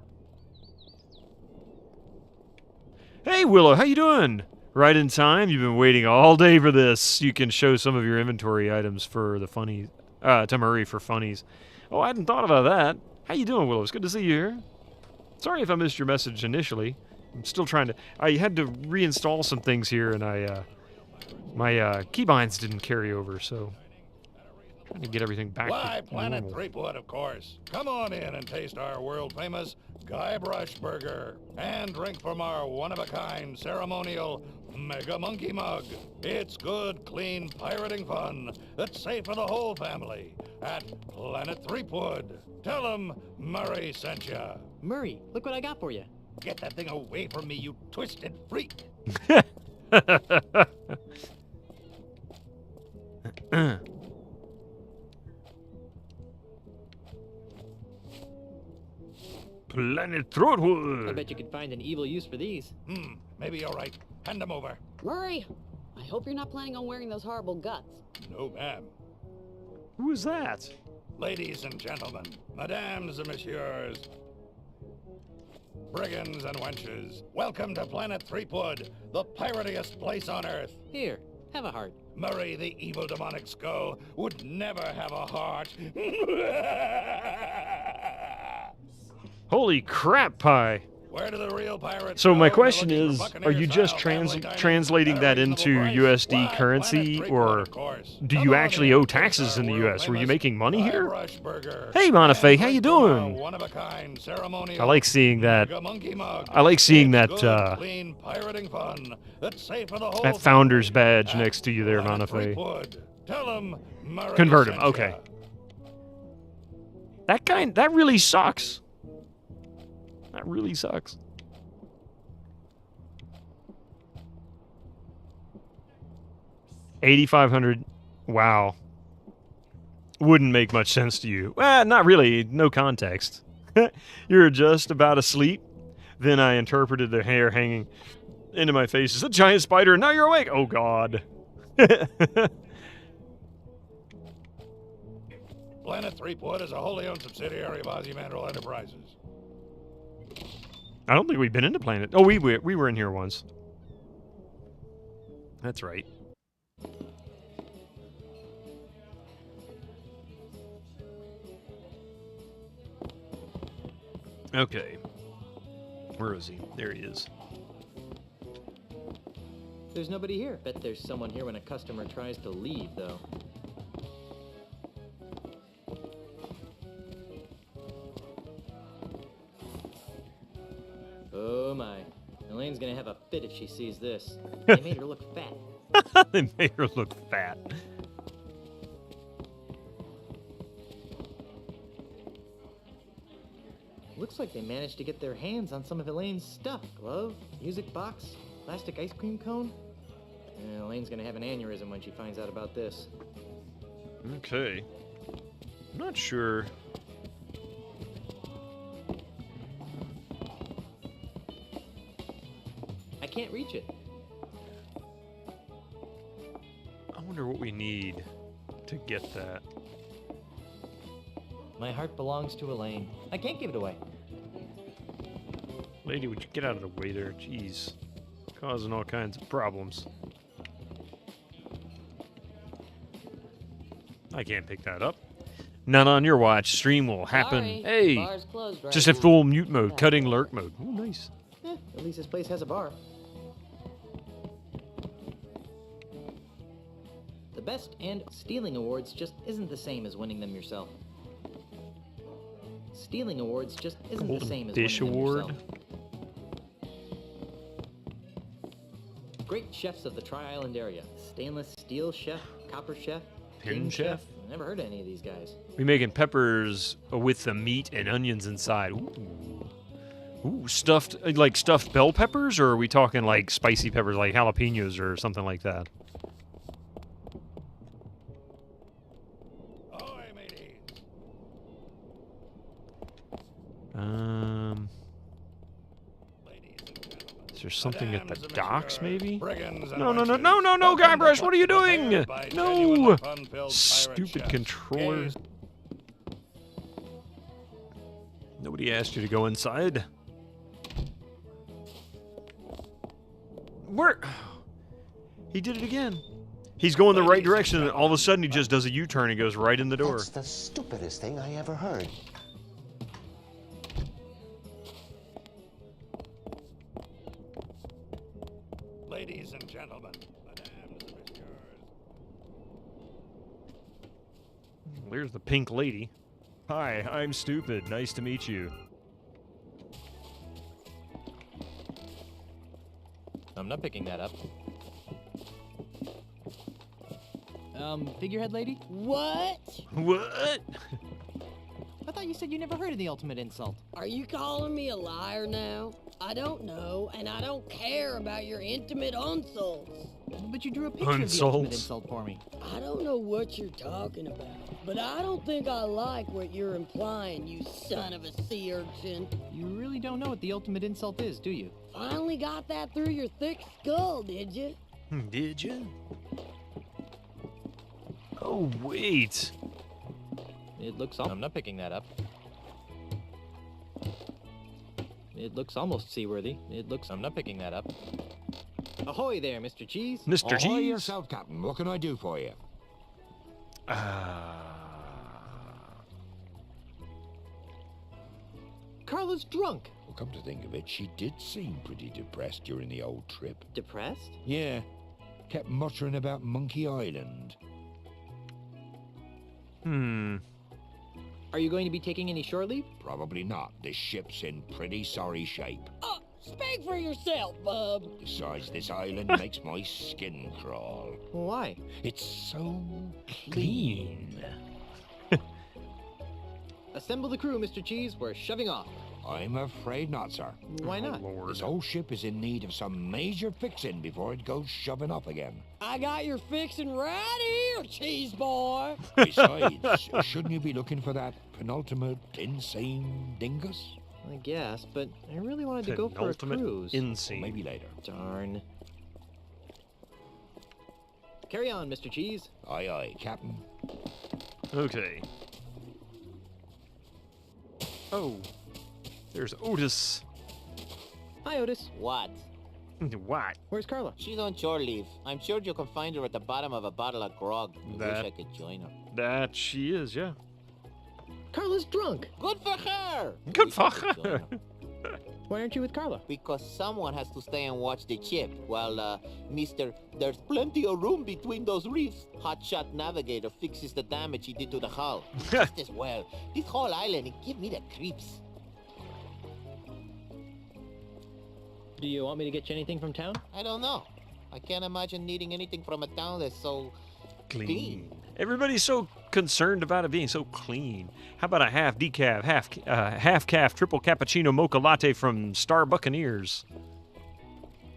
Hey, Hey, Willow, how you doing? Right in time. You've been waiting all day for this. You can show some of your inventory items for the funnies, to Murray for funnies. Oh, I hadn't thought about that. How you doing, Willow? It's good to see you here. Sorry if I missed your message initially. I'm still trying to... I had to reinstall some things here, and my keybinds didn't carry over, so... Trying to get everything back Why, to Planet normal. Threepwood, of course. Come on in and taste our world-famous Guybrush Burger. And drink from our one-of-a-kind ceremonial Mega Monkey Mug. It's good, clean pirating fun that's safe for the whole family at Planet Threepwood. Tell them Murray sent ya. Murray, look what I got for you. Get that thing away from me, you twisted freak. Planet I Throatwood. bet you could find an evil use for these. Maybe you're right. Hand them over. Murray, I hope you're not planning on wearing those horrible guts. No, ma'am. Who is that? Ladies and gentlemen, madames and messieurs, brigands and wenches, welcome to Planet Threepwood, the piratiest place on Earth. Here, have a heart. Murray, the evil demonic skull, would never have a heart. Holy crap pie. Where do the real pirates So my go? question They're looking is, for are Buccaneer you just style family dining translating at a that into reasonable price. USD Why, currency, Planet or Threepwood, of course. do Come you on actually in owe and taste taxes our in the US? Were you world-famous making money here? Guybrush Burger. Hey, And Monafe, how you drink from our doing? one-of-a-kind ceremonial I like seeing that. Mega Monkey Mug. I like seeing It's that, good, clean pirating fun that's safe for the whole that founder's family badge at next to you there, Planet Monafe. Threepwood. Tell 'em Murray Convert him, sent ya. okay. That really sucks. That really sucks. $8,500. Wow. Wouldn't make much sense to you. Well, not really. No context. You're just about asleep. Then I interpreted the hair hanging into my face as a giant spider, and now you're awake. Oh, God. Planet Threepwood is a wholly owned subsidiary of Ozymandial Enterprises. I don't think we've been into Planet. Oh, we were in here once. That's right. Okay. Where is he? There he is. There's nobody here. Bet there's someone here when a customer tries to leave, though. Oh my. Elaine's gonna have a fit if she sees this. They made her look fat. They made her look fat. Looks like they managed to get their hands on some of Elaine's stuff. Glove, music box, plastic ice cream cone. Elaine's gonna have an aneurysm when she finds out about this. Okay. I'm not sure. I can't reach it. I wonder what we need to get that. My heart belongs to Elaine. I can't give it away. Lady, would you get out of the way there? Jeez. Causing all kinds of problems. I can't pick that up. Not on your watch. Stream will happen. Sorry, Hey! bar's closed right Just now. have full mute mode. Cutting lurk mode. Ooh, nice. At least this place has a bar. The best and stealing awards just isn't the same as winning them yourself. Stealing awards just isn't the Golden same as Dish winning them Award. yourself. Great chefs of the Tri-Island area. Stainless steel chef, copper chef, Pin king chef? Never heard of any of these guys. We making peppers with the meat and onions inside. Ooh. Ooh, stuffed, like stuffed bell peppers, or are we talking like spicy peppers, like jalapenos or something like that? Ahoy, mateys. Ladies and gentlemen. Is there something at the Madames and docks, messieurs, maybe? brigands and No, no, no, wenches, no, no, no, welcome to Guybrush, what are you Planet doing? prepared by No! genuinely fun-filled pirate Stupid chefs. controller. Gaze Nobody asked you to go inside. Where? He did it again. He's going the right direction, and all of a sudden he just does a U-turn and goes right in the door. That's the stupidest thing I ever heard. Ladies and gentlemen, Madame, the service yours. There's the pink lady. Hi, I'm Stupid. Nice to meet you. I'm not picking that up. Figurehead lady? What? What? I thought you said you never heard of the ultimate insult. Are you calling me a liar now? I don't know, and I don't care about your intimate insults. But you drew a picture of the ultimate insult for me. I don't know what you're talking about, but I don't think I like what you're implying, you son of a sea urchin. You really don't know what the ultimate insult is, do you? Finally got that through your thick skull, did you? Did you? Oh, wait. It looks... I'm not picking that up. It looks almost seaworthy. It looks... I'm not picking that up. Ahoy there, Mr. Cheese. Mr. Ahoy Cheese. yourself, Captain. What can I do for you? Carla's drunk. Well, come to think of it, she did seem pretty depressed during the old trip. Depressed? Yeah. Kept muttering about Monkey Island. Are you going to be taking any shore leave? Probably not. This ship's in pretty sorry shape. Speak for yourself, bub. Besides, this island makes my skin crawl. Why? It's so clean. Assemble the crew, Mr. Cheese. We're shoving off. I'm afraid not, sir. Why not? Lord. This whole ship is in need of some major fixing before it goes shoving off again. I got your fixin' right here, cheese boy. Besides, shouldn't you be looking for that penultimate insane dingus? I guess, but I really wanted to go for a cruise. Insane. Maybe later. Darn. Carry on, Mr. Cheese. Aye, aye, Captain. Okay. Oh. There's Otis. Hi, Otis. What? What? Where's Carla? She's on shore leave. I'm sure you can find her at the bottom of a bottle of grog. I wish I could join her. That she is, yeah. Carla's drunk. Good for her! Good for Wish I could join her. Why aren't you with Carla? Because someone has to stay and watch the ship while, Mr. There's plenty of room between those reefs. Hotshot navigator fixes the damage he did to the hull. Just as well. This whole island, it give me the creeps. Do you want me to get you anything from town? I don't know. I can't imagine needing anything from a town that's so clean. Everybody's so concerned about it being so clean. How about a half decaf, half calf, triple cappuccino mocha latte from Star Buccaneers? How about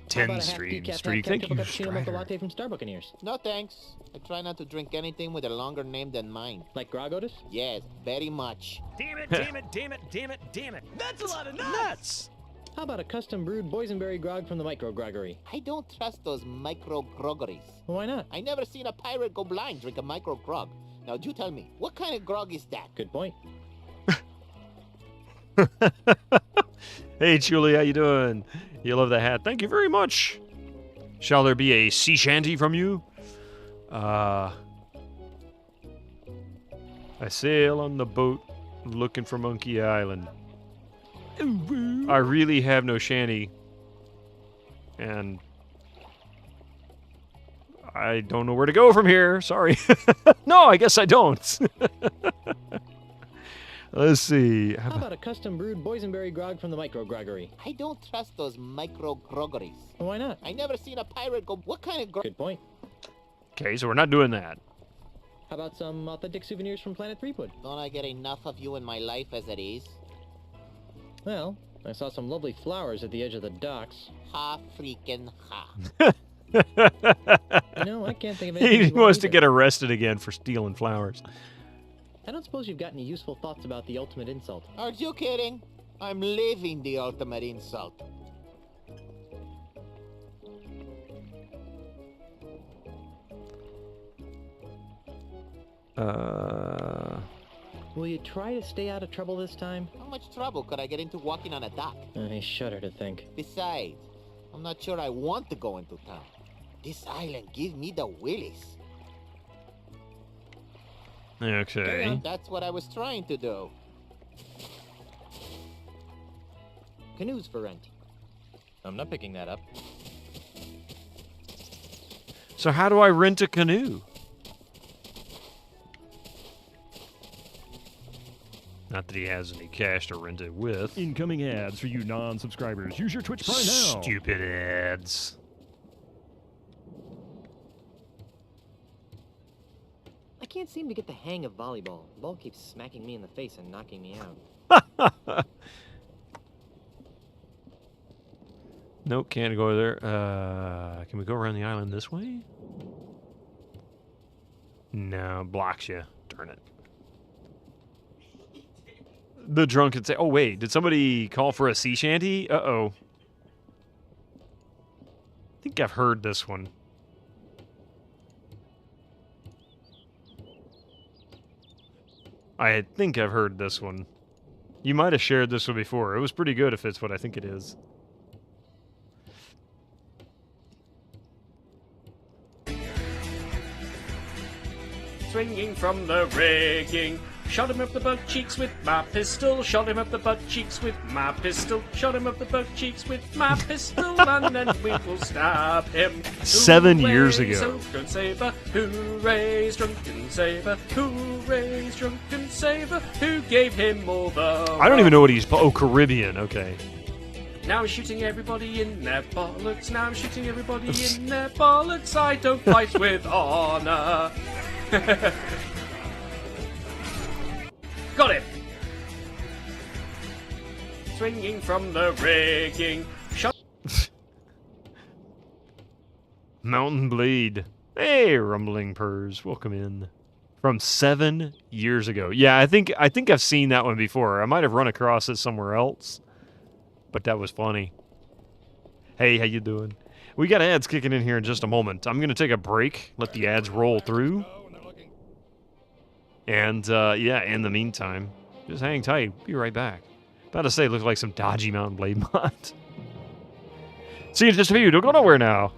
10 a half stream decaf, streak. half Thank triple you, cappuccino mocha Strider. latte from Star Buccaneers. No thanks. I try not to drink anything with a longer name than mine. Like Grog Otis? Yes, very much. Damn it, damn it, damn it, damn it, damn it. That's a lot of nuts. How about a custom brewed boysenberry grog from the Micro Groggery? I don't trust those micro groggeries. Why not? I never seen a pirate go blind drink a micro grog. Now you tell me, what kind of grog is that? Good point. Hey, Julie, how you doing? You love the hat. Thank you very much. Shall there be a sea shanty from you? I sail on the boat looking for Monkey Island. I really have no shanty. And I don't know where to go from here. Sorry. No, I guess I don't. Let's see. How about a custom brewed boysenberry grog from the Micro Groggery? I don't trust those micro groggeries. Why not? I never seen a pirate go. What kind of grog? Good point. Okay, so we're not doing that. How about some authentic souvenirs from Planet Threepwood? Don't I get enough of you in my life as it is? Well, I saw some lovely flowers at the edge of the docks. Ha freaking ha. No, I can't think of anything. He you want wants to either. get arrested again for stealing flowers. I don't suppose you've got any useful thoughts about the ultimate insult. Are you kidding? I'm living the ultimate insult. Will you try to stay out of trouble this time? How much trouble could I get into walking on a dock? I shudder to think. Besides, I'm not sure I want to go into town. This island gives me the willies. Okay. That's what I was trying to do. Canoes for rent. I'm not picking that up. So how do I rent a canoe? Not that he has any cash to rent it with. Incoming ads for you non-subscribers. Use your Twitch Prime now. Stupid ads. I can't seem to get the hang of volleyball. The ball keeps smacking me in the face and knocking me out. Nope, can't go there. Can we go around the island this way? No, blocks you. Darn it. The drunken say, oh wait, did somebody call for a sea shanty? Uh-oh. I think I've heard this one. I think I've heard this one. You might have shared this one before. It was pretty good if it's what I think it is. Swinging from the rigging, shot him up the butt cheeks with my pistol, shot him up the butt cheeks with my pistol, shot him up the butt cheeks with my pistol, and then we will stab him. 7 years ago. Drunken saver, hooray, drunken saver, hooray, drunken saver, who gave him all the... I don't even know what he's... Oh, Caribbean, okay. Now I'm shooting everybody in their bollocks, now I'm shooting everybody in their bollocks, I don't fight with honor. Got him! Swinging from the rigging. Mountain Blade. Hey, Rumbling Purrs. Welcome in. From 7 years ago. Yeah, I think I've seen that one before. I might have run across it somewhere else. But that was funny. Hey, how you doing? We got ads kicking in here in just a moment. I'm going to take a break, let the ads roll through. And, yeah, in the meantime, just hang tight. Be right back. About to say, it looks like some dodgy Mountain Blade mod. See you in just a few. Don't go nowhere now.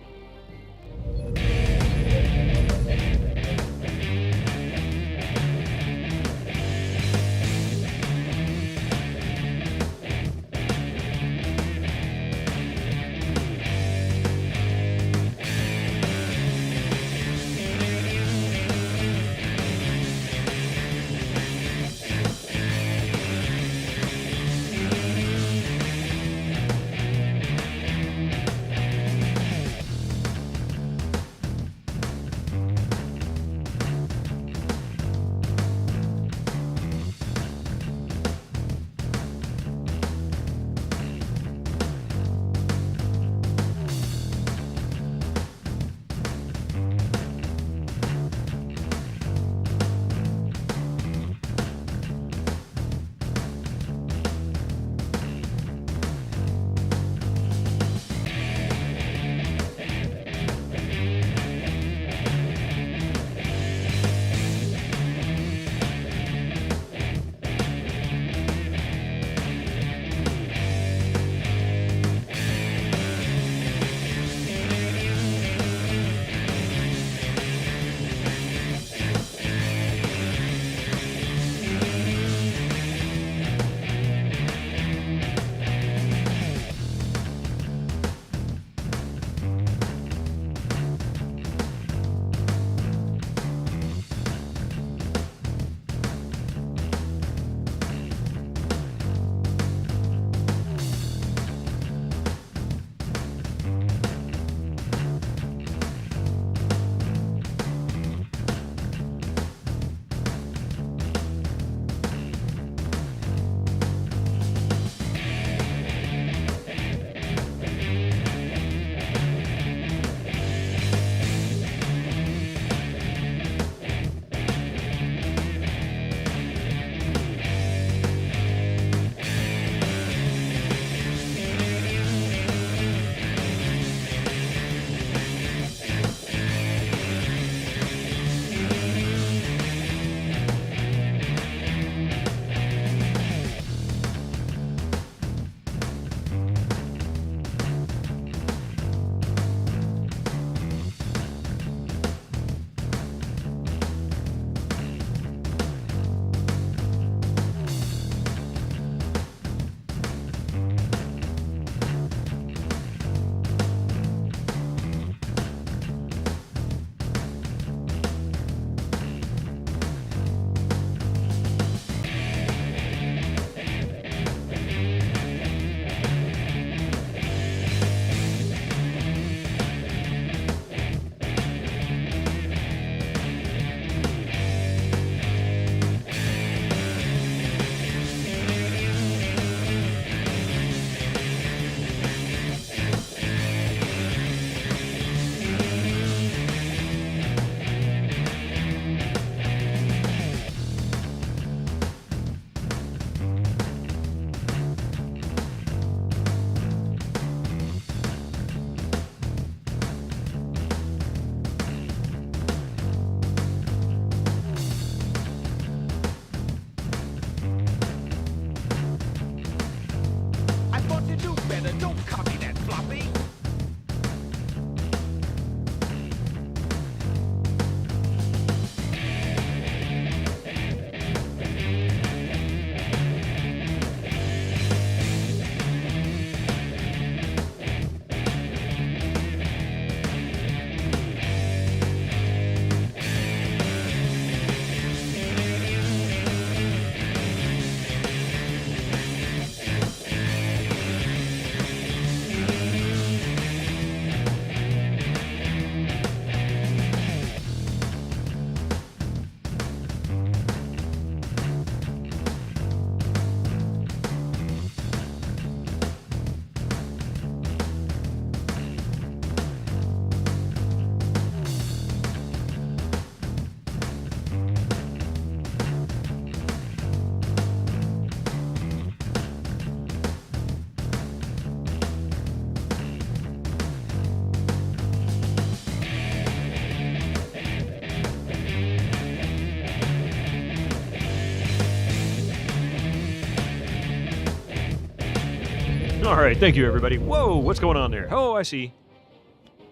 All right, thank you, everybody. Whoa, what's going on there? Oh, I see.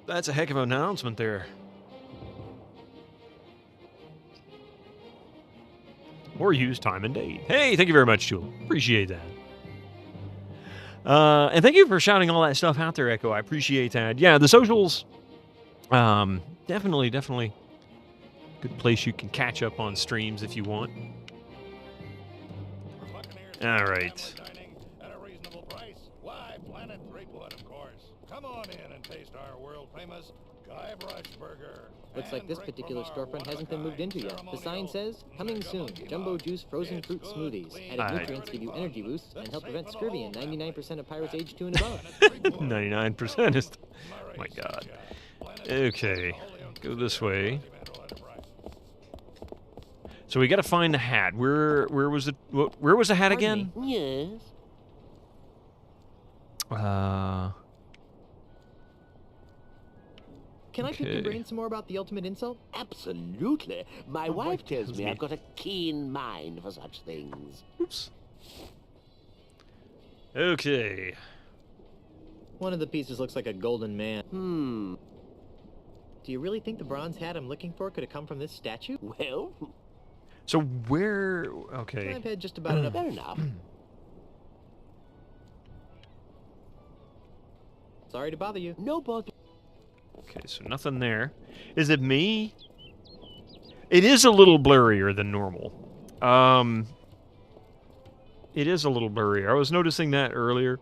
That's a heck of an announcement there. Or use time and date. Hey, thank you very much, Jewel. Appreciate that. And thank you for shouting all that stuff out there, Echo. I appreciate that. Yeah, the socials, definitely good place you can catch up on streams if you want. All right. At a reasonable price. Why, Planet Threepwood, of course. Come on in and taste our world-famous Guybrush Burger. Looks like this particular storefront hasn't been moved into yet. The sign sasays, coming soon, Jumbo Juice Frozen Fruit Smoothies. Added nutrients give you energy boosts and help prevent scurvy in 99% of pirates age 2 and above. 99% is... Oh my God. Okay. Go this way. So we got to find the hat. Where was it? Where was the hat again? Yes. Can I pick your brain some more about the ultimate insult? Absolutely. My wife tells me I've got a keen mind for such things. Oops. Okay. One of the pieces looks like a golden man. Do you really think the bronze hat I'm looking for could have come from this statue? Well... So where... Okay. I've had just about enough. Fair enough. Sorry to bother you. No bother. Okay, so nothing there. Is it me? It is a little blurrier than normal. It is a little blurrier. I was noticing that earlier.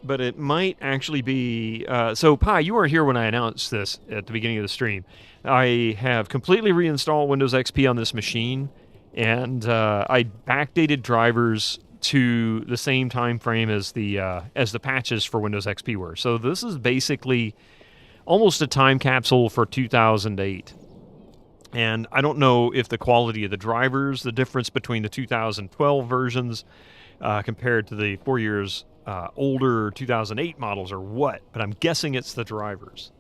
But it might actually be... so, Pi, you weren't here when I announced this at the beginning of the stream. I have completely reinstalled Windows XP on this machine, and I backdated drivers to the same time frame as the patches for Windows XP were. So this is basically almost a time capsule for 2008. And I don't know if the quality of the drivers, the difference between the 2012 versions compared to the 4 years older 2008 models or what, but I'm guessing it's the drivers.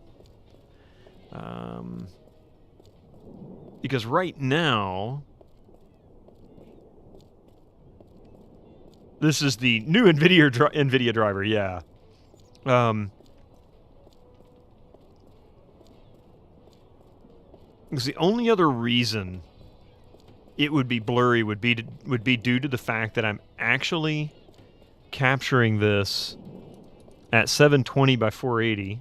Because right now, this is the new NVIDIA driver, yeah. Because the only other reason it would be blurry would be due to the fact that I'm actually capturing this at 720 by 480.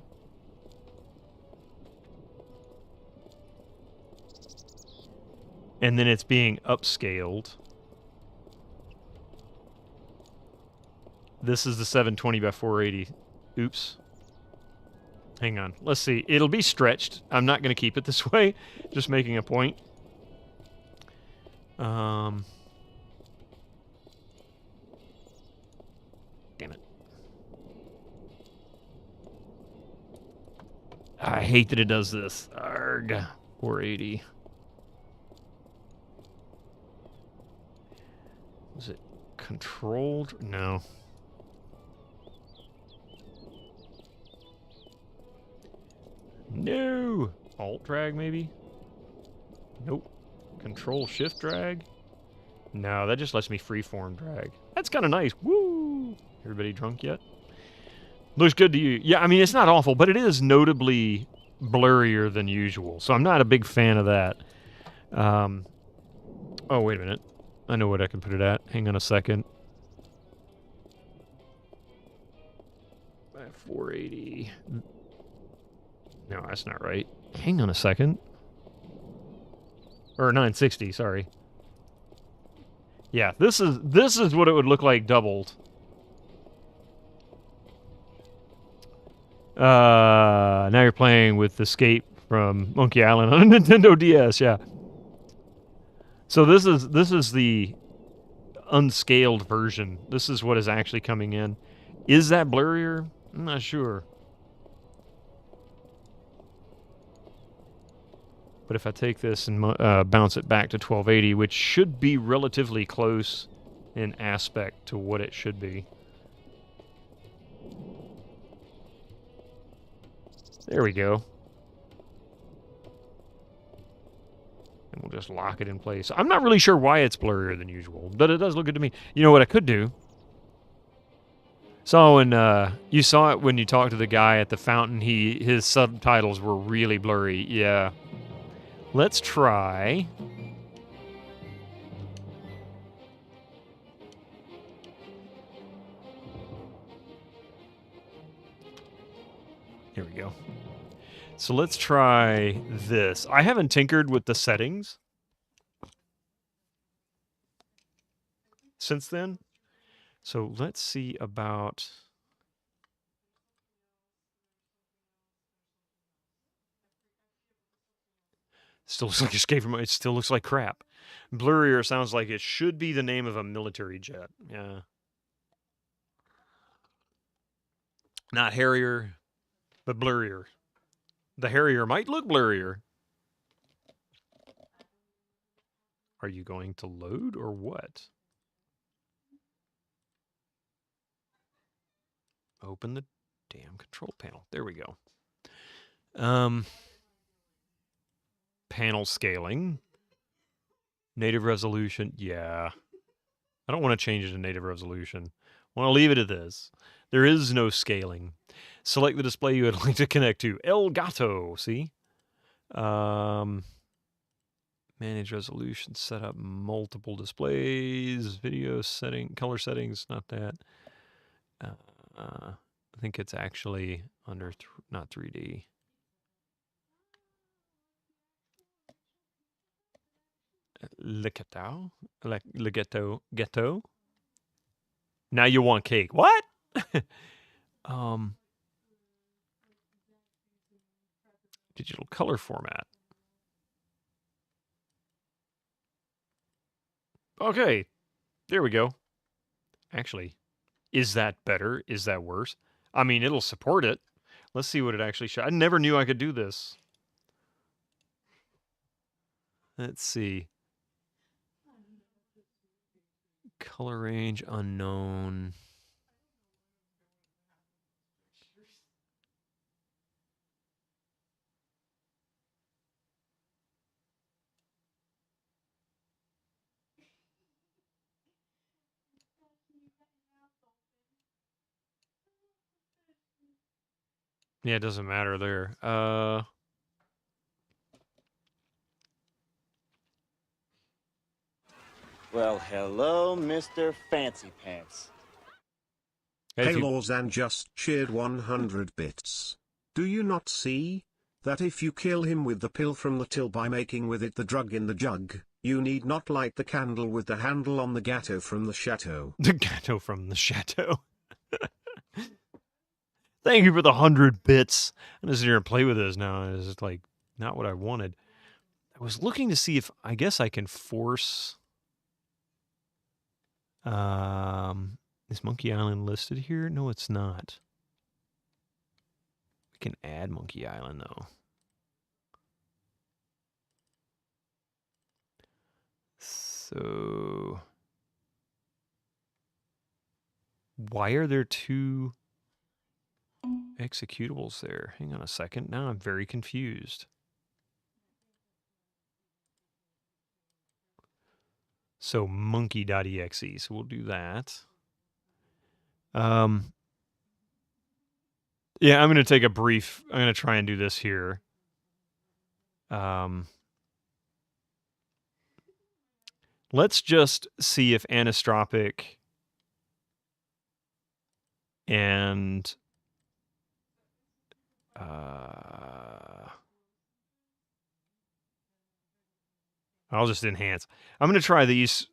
And then it's being upscaled. This is the 720 by 480. Oops. Hang on. Let's see. It'll be stretched. I'm not going to keep it this way. Just making a point. Damn it. I hate that it does this. Arg. 480. Is it controlled? No. No! Alt drag, maybe? Nope. Control shift drag? No, that just lets me freeform drag. That's kind of nice. Woo! Everybody drunk yet? Looks good to you. Yeah, I mean, it's not awful, but it is notably blurrier than usual. So I'm not a big fan of that. Oh, wait a minute. I know what I can put it at. Hang on a second. 480. No, that's not right. Hang on a second. Or 960, sorry. Yeah, this is what it would look like doubled. Now you're playing with Escape from Monkey Island on a Nintendo DS, yeah. So this is the unscaled version. This is what is actually coming in. Is that blurrier? I'm not sure. But if I take this and bounce it back to 1280, which should be relatively close in aspect to what it should be. There we go. And we'll just lock it in place. I'm not really sure why it's blurrier than usual, but it does look good to me. You know what I could do? So when you saw it when you talked to the guy at the fountain, his subtitles were really blurry. Yeah. Let's try. Here we go. So let's try this. I haven't tinkered with the settings since then. So let's see about... Still looks like escape from... It still looks like crap. Blurrier sounds like it should be the name of a military jet. Yeah. Not Harrier, but blurrier. The Harrier might look blurrier. Are you going to load or what? Open the damn control panel. There we go. Panel scaling. Native resolution. Yeah. I don't want to change it to native resolution. I want to leave it at this. There is no scaling. Select the display you would like to connect to. El Gato. See? Manage resolution. Set up multiple displays. Video setting. Color settings. Not that. I think it's actually under not 3D. Ghetto. Now you want cake. What? Digital color format. Okay. There we go. Actually, is that better? Is that worse? I mean, it'll support it. Let's see what it actually shows. I never knew I could do this. Let's see. Color range unknown. Yeah, it doesn't matter there. Well, hello, Mr. Fancy Pants. Hey Lawzan just cheered 100 bits. Do you not see that if you kill him with the pill from the till by making with it the drug in the jug, you need not light the candle with the handle on the gatto from the chateau? The gatto from the chateau. Thank you for the 100 bits. I'm just here and play with this now. It's just like not what I wanted. I was looking to see if I guess I can force. Is Monkey Island listed here? No, it's not. We can add Monkey Island though. So why are there two executables there? Hang on a second. Now I'm very confused. So monkey.exe. So we'll do that. Yeah, I'm going to take a brief. I'm going to try and do this here. Let's just see if anisotropic and I'll just enhance. I'm going to try these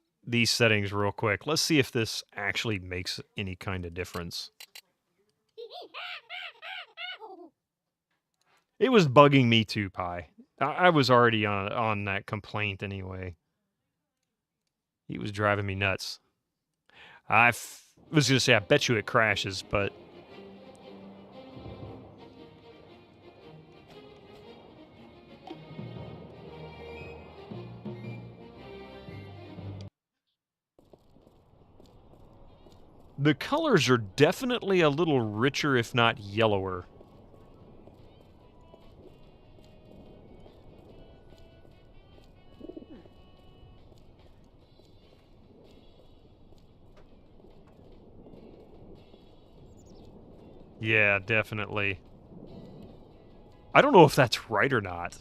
settings real quick. Let's see if this actually makes any kind of difference. It was bugging me too, Pi. I was already on that complaint anyway. He was driving me nuts. I was going to say, I bet you it crashes, but... The colors are definitely a little richer, if not yellower. Yeah, definitely. I don't know if that's right or not.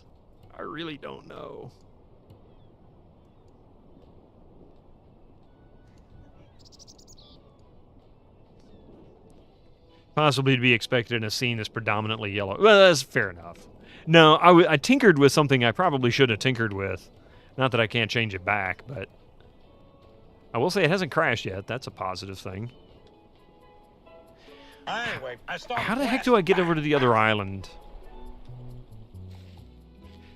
I really don't know. Possibly to be expected in a scene that's predominantly yellow. Well, that's fair enough. No, I tinkered with something I probably shouldn't have tinkered with. Not that I can't change it back, but I will say it hasn't crashed yet. That's a positive thing. Anyway, How the heck do I get over to the other island?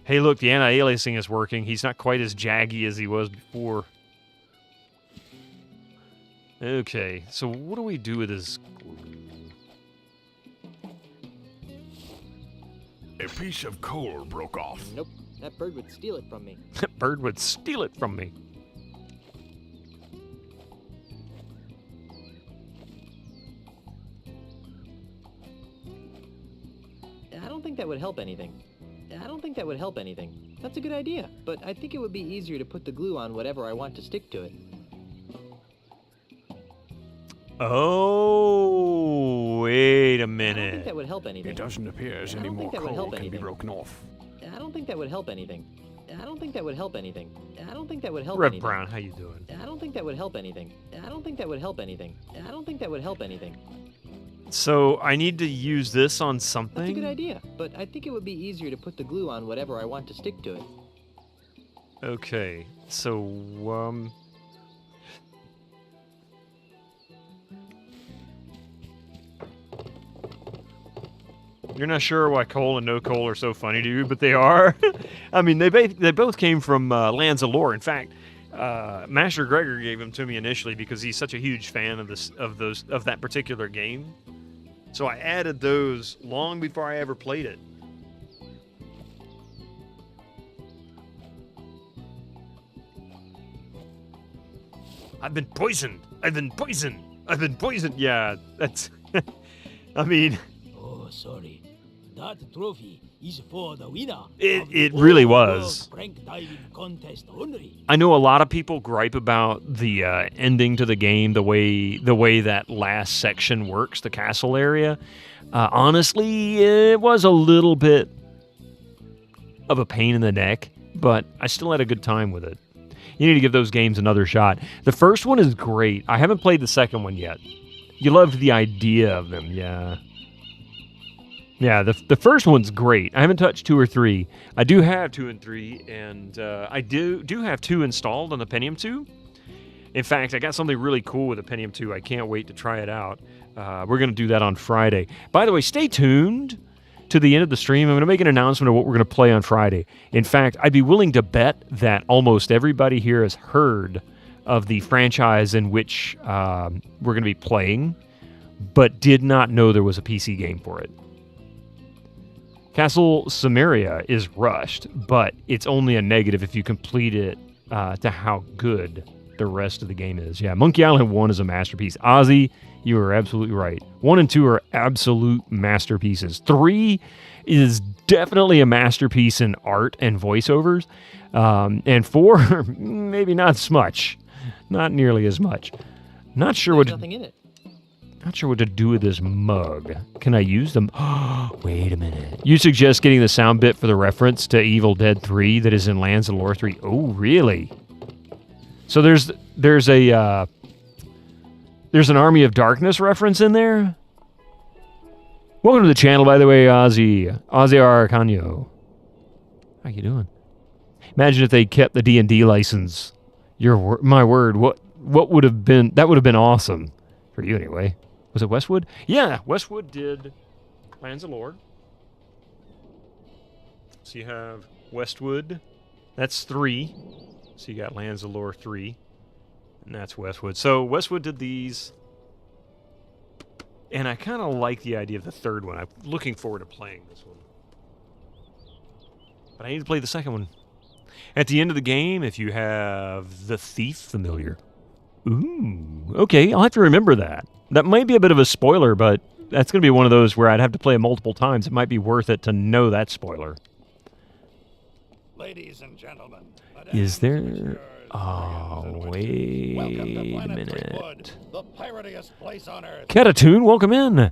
Hey, look, the anti-aliasing is working. He's not quite as jaggy as he was before. Okay, so what do we do with his glue? A piece of coal broke off. Nope, that bird would steal it from me. That bird would steal it from me. I don't think that would help anything. I don't think that would help anything. That's a good idea, but I think it would be easier to put the glue on whatever I want to stick to it. Oh, wait a I don't think minute. that would help anything. It doesn't appear as I any don't more think that would coal help can be anything. broken off. I don't think that would help anything. I don't think that would help anything. I don't think that would help Red anything. Brown, how you doing? I don't think that would help anything. I don't think that would help anything. I don't think that would help anything. So I need to use this on something? That's a good idea, but I think it would be easier to put the glue on whatever I want to stick to it. Okay, so, you're not sure why coal and no coal are so funny to you, but they are. I mean, they both came from Lands of Lore. In fact, Master Gregor gave them to me initially because he's such a huge fan of that particular game. So I added those long before I ever played it. I've been poisoned. I've been poisoned. I've been poisoned. Yeah, that's. I mean. Oh, sorry. That trophy is for the winner. It really was. Prank diving contest only. I know a lot of people gripe about the ending to the game, the way that last section works, the castle area. Honestly, it was a little bit of a pain in the neck, but I still had a good time with it. You need to give those games another shot. The first one is great. I haven't played the second one yet. You loved the idea of them, yeah. Yeah, the first one's great. I haven't touched 2 or 3. I do have 2 and 3, and I do have 2 installed on the Pentium 2. In fact, I got something really cool with the Pentium 2. I can't wait to try it out. We're going to do that on Friday. By the way, stay tuned to the end of the stream. I'm going to make an announcement of what we're going to play on Friday. In fact, I'd be willing to bet that almost everybody here has heard of the franchise in which we're going to be playing, but did not know there was a PC game for it. Castle Samaria is rushed, but it's only a negative if you complete it to how good the rest of the game is. Yeah, Monkey Island 1 is a masterpiece. Ozzy, you are absolutely right. 1 and 2 are absolute masterpieces. 3 is definitely a masterpiece in art and voiceovers. And 4, maybe not as much. Not nearly as much. Not sure There's what... nothing in it. Not sure what to do with this mug. Can I use them? Wait a minute. You suggest getting the sound bit for the reference to Evil Dead 3 that is in Lands of Lore 3? Oh, really? So there's an Army of Darkness reference in there? Welcome to the channel, by the way, Ozzy Arcanio. How you doing? Imagine if they kept the D&D license. My word, what would have been... That would have been awesome. For you, anyway. Was it Westwood? Yeah, Westwood did Lands of Lore. So you have Westwood. That's 3. So you got Lands of Lore 3. And that's Westwood. So Westwood did these. And I kind of like the idea of the third one. I'm looking forward to playing this one. But I need to play the second one. At the end of the game, if you have the Thief familiar. Ooh, okay, I'll have to remember that. That might be a bit of a spoiler, but that's going to be one of those where I'd have to play it multiple times. It might be worth it to know that spoiler. Ladies and gentlemen, is there... Oh, wait a minute. The piratiest place on earth. Catatoon, welcome in.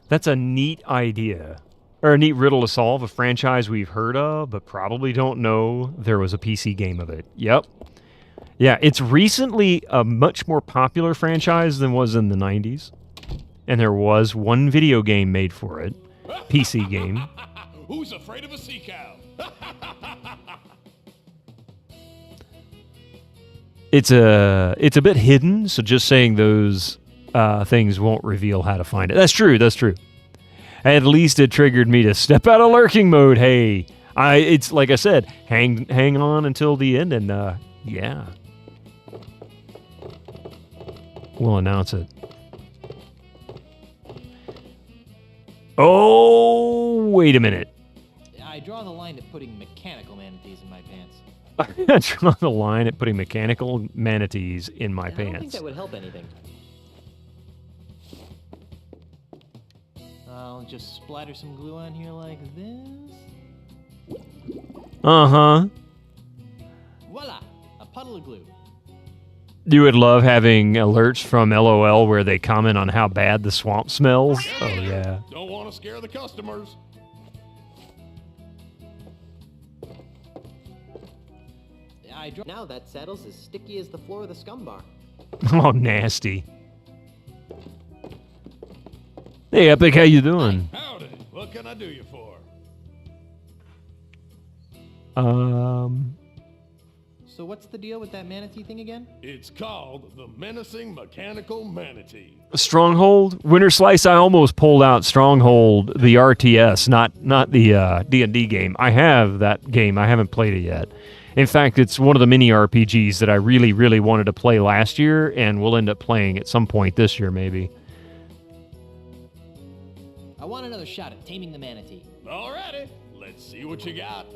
That's a neat idea. Or a neat riddle to solve, a franchise we've heard of, but probably don't know there was a PC game of it. Yep. Yeah, it's recently a much more popular franchise than was in the 90s. And there was one video game made for it. PC game. Who's afraid of a sea cow? It's a bit hidden, so just saying those things won't reveal how to find it. That's true, that's true. At least it triggered me to step out of lurking mode. Hey, it's like I said, hang on until the end, and yeah, we'll announce it. Oh, wait a minute. I draw the line at putting mechanical manatees in my pants. I draw the line at putting mechanical manatees in my pants. I don't think that would help anything. I'll just splatter some glue on here like this. Uh-huh. Voila! A puddle of glue. You would love having alerts from LOL where they comment on how bad the swamp smells. Oh, yeah. Don't want to scare the customers. Now that saddle's as sticky as the floor of the scum bar. Oh, nasty. Hey, Epic, how you doing? Howdy. What can I do you for? So what's the deal with that manatee thing again? It's called the Menacing Mechanical Manatee. Stronghold? Winter Slice, I almost pulled out Stronghold, the RTS, not the D&D game. I have that game. I haven't played it yet. In fact, it's one of the mini RPGs that I really, really wanted to play last year, and we'll end up playing at some point this year, maybe. I want another shot at taming the manatee. Alrighty, let's see what you got.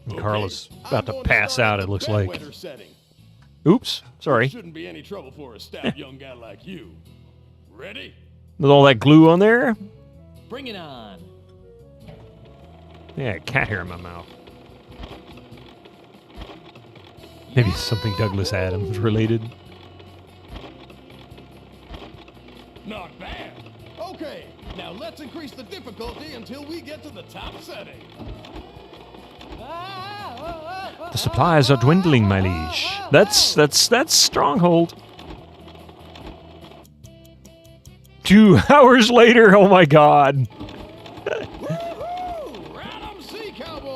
Carla's about to pass out, it looks like. Setting. Oops, sorry. Shouldn't be any trouble for a stout young guy like you. Ready? With all that glue on there? Bring it on. Yeah, cat hair in my mouth. Maybe something Douglas Adams related. Not bad. Okay, now let's increase the difficulty until we get to the top setting. The supplies are dwindling, my liege. That's Stronghold. 2 hours later, oh my god.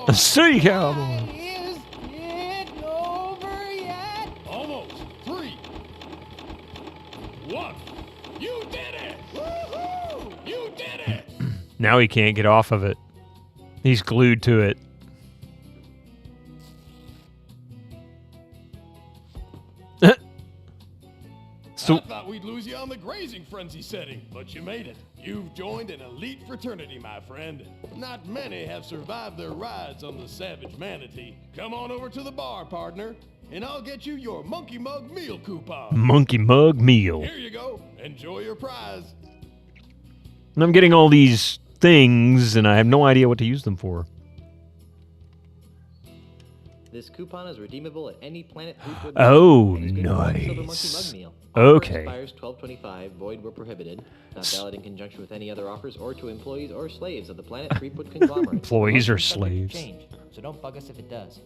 A sea cowboy. Is it over yet? Almost. 3, 1. You did it! Woohoo! You did it! Now he can't get off of it. He's glued to it. I thought we'd lose you on the grazing frenzy setting, but you made it. You've joined an elite fraternity, my friend. Not many have survived their rides on the Savage Manatee. Come on over to the bar, partner, and I'll get you your Monkey Mug meal coupon. Monkey Mug meal. Here you go. Enjoy your prize. And I'm getting all these things, and I have no idea what to use them for. This coupon is redeemable at any Planet Fleetwood. Oh, Silver Monkey Mug nice. Meal. Okay. Offer expires 12/25. Void where prohibited. Not valid in conjunction with any other offers or to employees or slaves of the Planet Fleetwood conglomerate. Employees or Offers subject to slaves. change, so don't bug us if it does.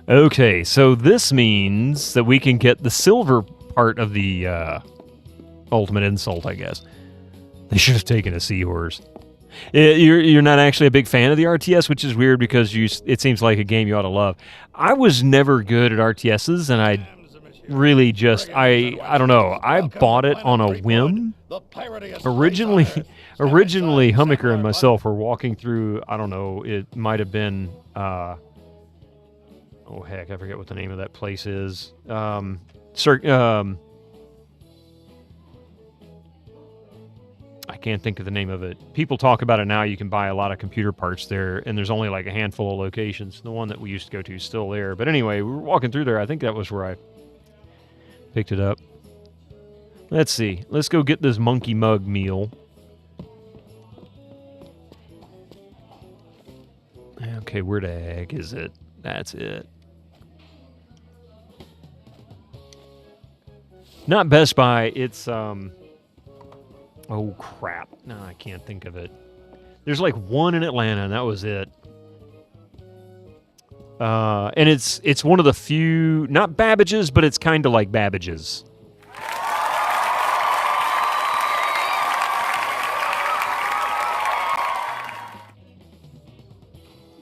Okay, so this means that we can get the silver part of the ultimate insult, I guess. They should have taken a seahorse. You're not actually a big fan of the RTS, which is weird because it seems like a game you ought to love. I was never good at RTSs, and I really just, I don't know. I bought it on a whim. Originally, Hummicker and myself were walking through, I don't know, it might have been, oh heck, I forget what the name of that place is. I can't think of the name of it. People talk about it now. You can buy a lot of computer parts there, and there's only like a handful of locations. The one that we used to go to is still there. But anyway, we were walking through there. I think that was where I picked it up. Let's see. Let's go get this Monkey Mug meal. Okay, where the heck is it? That's it. Not Best Buy. It's oh crap. No, I can't think of it. There's like one in Atlanta, and that was it. And it's one of the few, not Babbage's, but it's kind of like Babbage's.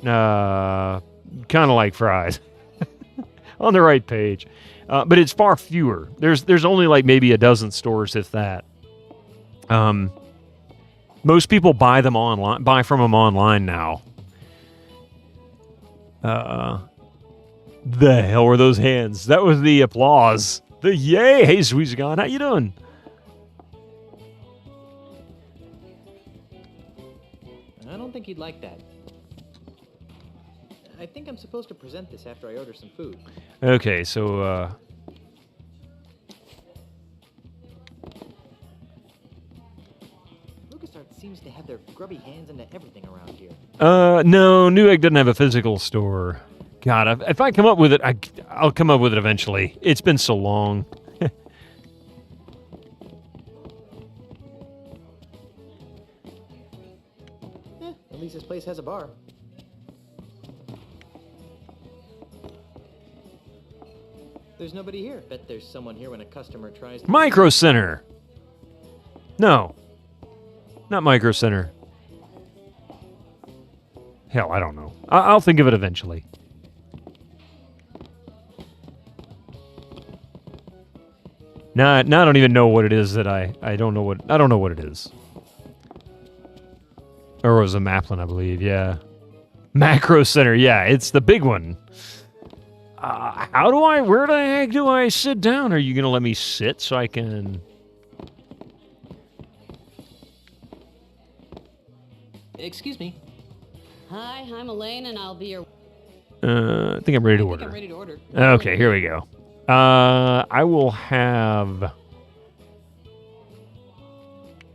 Kind of like Fry's. On the right page. But it's far fewer. There's only like maybe a dozen stores, if that. Most people buy from them online now. The hell were those hands? That was the applause. The yay! Hey, Sweezy God, how you doing? I don't think he'd like that. I think I'm supposed to present this after I order some food. Okay, so LucasArts seems to have their grubby hands into everything around here. no, Newegg doesn't have a physical store. God, if I come up with it, I'll come up with it eventually. It's been so long. At least this place has a bar. There's nobody here. Bet there's someone here when a customer tries to... Micro Center. No. Not Micro Center. Hell, I don't know. I'll think of it eventually. Now I don't even know what it is that I don't know what it is. Or it was a Maplin, I believe. Yeah. Macro Center. Yeah, it's the big one. Where the heck do I sit down? Are you going to let me sit so I can... Excuse me. Hi, I'm Elaine, and I'll be your... I think I'm ready to order. I'm ready to order. Okay, here we go. I will have...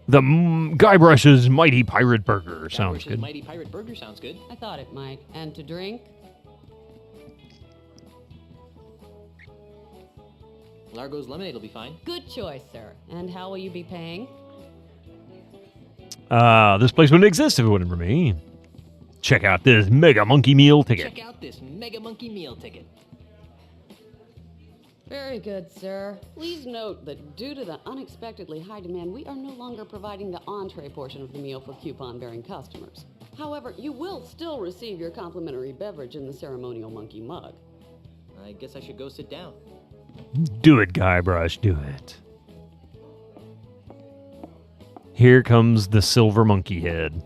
the Guybrush's Mighty Pirate Burger. Sounds good. Mighty Pirate Burger sounds good. I thought it might. And to drink? Largo's lemonade will be fine. Good choice, sir. And how will you be paying? This place wouldn't exist if it wasn't for me. Check out this Mega Monkey Meal ticket. Check out this Mega Monkey Meal ticket. Very good, sir. Please note that due to the unexpectedly high demand, we are no longer providing the entree portion of the meal for coupon-bearing customers. However, you will still receive your complimentary beverage in the ceremonial monkey mug. I guess I should go sit down. Do it, Guybrush, do it. Here comes the silver monkey head.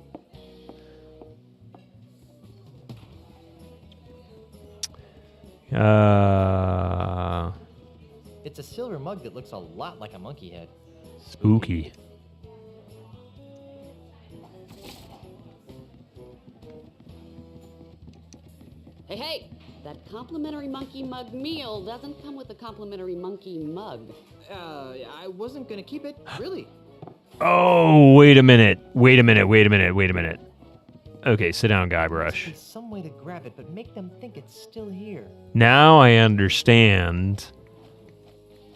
It's a silver mug that looks a lot like a monkey head. Spooky. Hey! That complimentary monkey mug meal doesn't come with a complimentary monkey mug. I wasn't gonna keep it, really. Oh, wait a minute. Okay, sit down, Guybrush. There's some way to grab it, but make them think it's still here. Now I understand.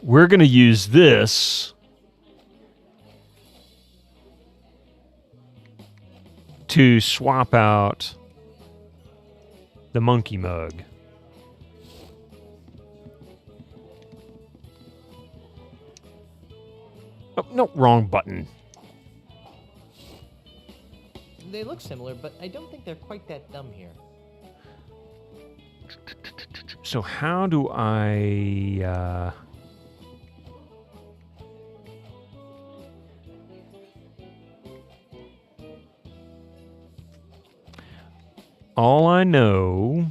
We're going to use this to swap out the monkey mug. Oh, no, wrong button. They look similar, but I don't think they're quite that dumb here. So how do I... All I know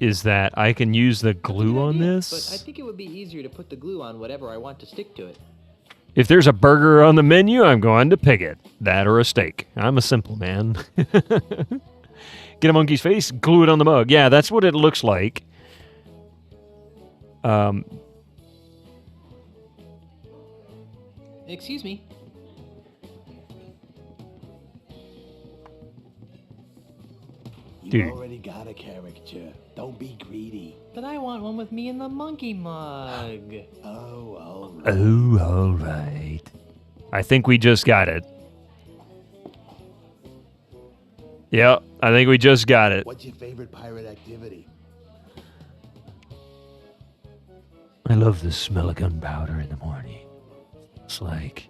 is that I can use the glue on this. But I think it would be easier to put the glue on whatever I want to stick to it. If there's a burger on the menu, I'm going to pick it. That or a steak. I'm a simple man. Get a monkey's face, glue it on the mug. Yeah, that's what it looks like. Excuse me. Dude. already got a caricature. Don't be greedy. But I want one with me in the monkey mug. Oh, all right. Oh, all right. I think we just got it. Yep, I think we just got it. What's your favorite pirate activity? I love the smell of gunpowder in the morning. It's like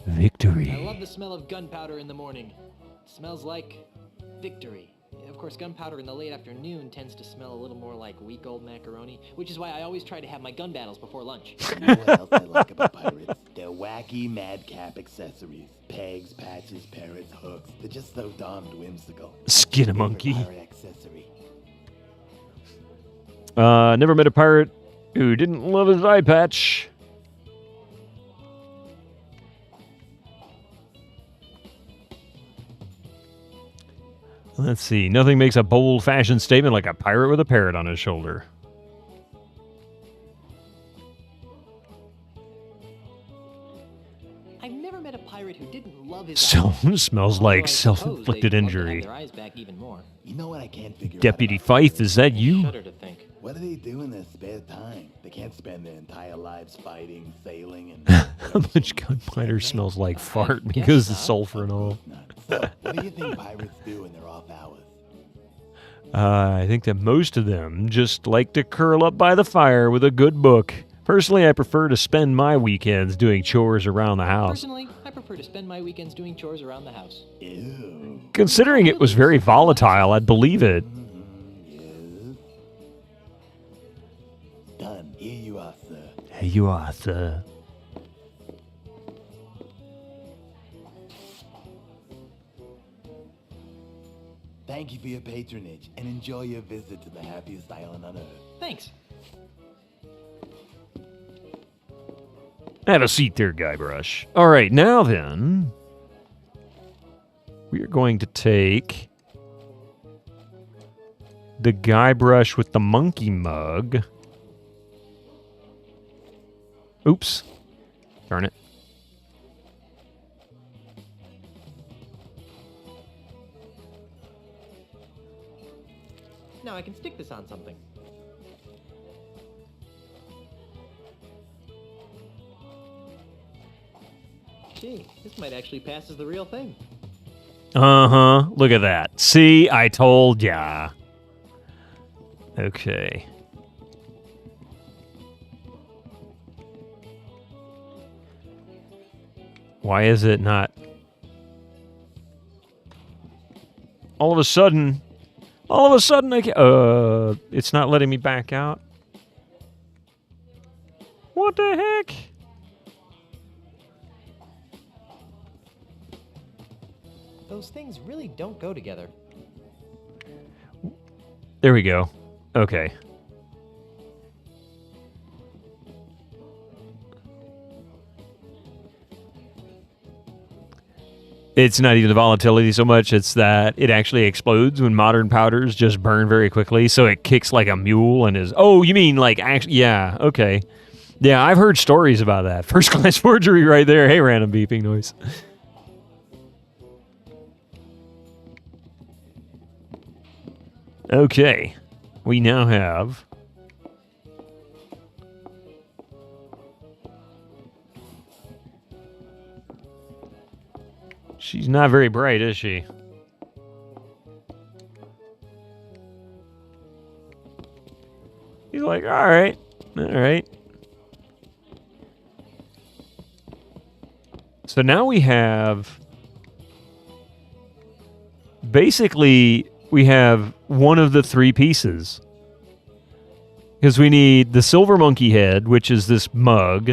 victory. I love the smell of gunpowder in the morning. It smells like victory. Of course, gunpowder in the late afternoon tends to smell a little more like week-old macaroni, which is why I always try to have my gun battles before lunch. You know what else I like about pirates? Their wacky madcap accessories. Pegs, patches, parrots, hooks. They're just so darned whimsical. Skin a monkey. Pirate accessory. Never met a pirate who didn't love his eye patch. Let's see. Nothing makes a bold fashion statement like a pirate with a parrot on his shoulder. I've never met a pirate who didn't love his Smells like self-inflicted injury. their eyes back even more. You know what I can't figure out? Deputy Fife, is that you? Shudder to think. What do they do in their spare time? They can't spend their entire lives fighting, sailing, and... How much gunpowder smells like fart because of sulfur and all? So, what do you think pirates do in their off hours? I think that most of them just like to curl up by the fire with a good book. Personally, I prefer to spend my weekends doing chores around the house. Personally, I prefer to spend my weekends doing chores around the house. Ew. Considering it was very volatile, I'd believe it. Yes. Done. Here you are, sir. Here you are, sir. Thank you for your patronage, and enjoy your visit to the happiest island on Earth. Thanks. Have a seat there, Guybrush. All right, now then, we are going to take the Guybrush with the monkey mug. Oops. Darn it. Now I can stick this on something. Gee, this might actually pass as the real thing. Uh-huh. Look at that. See, I told ya. Okay. Why is it not? All of a sudden I can, it's not letting me back out. What the heck? Those things really don't go together. There we go. Okay. It's not even the volatility so much, it's that it actually explodes when modern powders just burn very quickly, so it kicks like a mule and is... Oh, you mean like... actually? Yeah, okay. Yeah, I've heard stories about that. First class forgery right there. Hey, random beeping noise. Okay. We now have... She's not very bright, is she? He's like, all right. So now we have... Basically, we have one of the three pieces. Because we need the silver monkey head, which is this mug.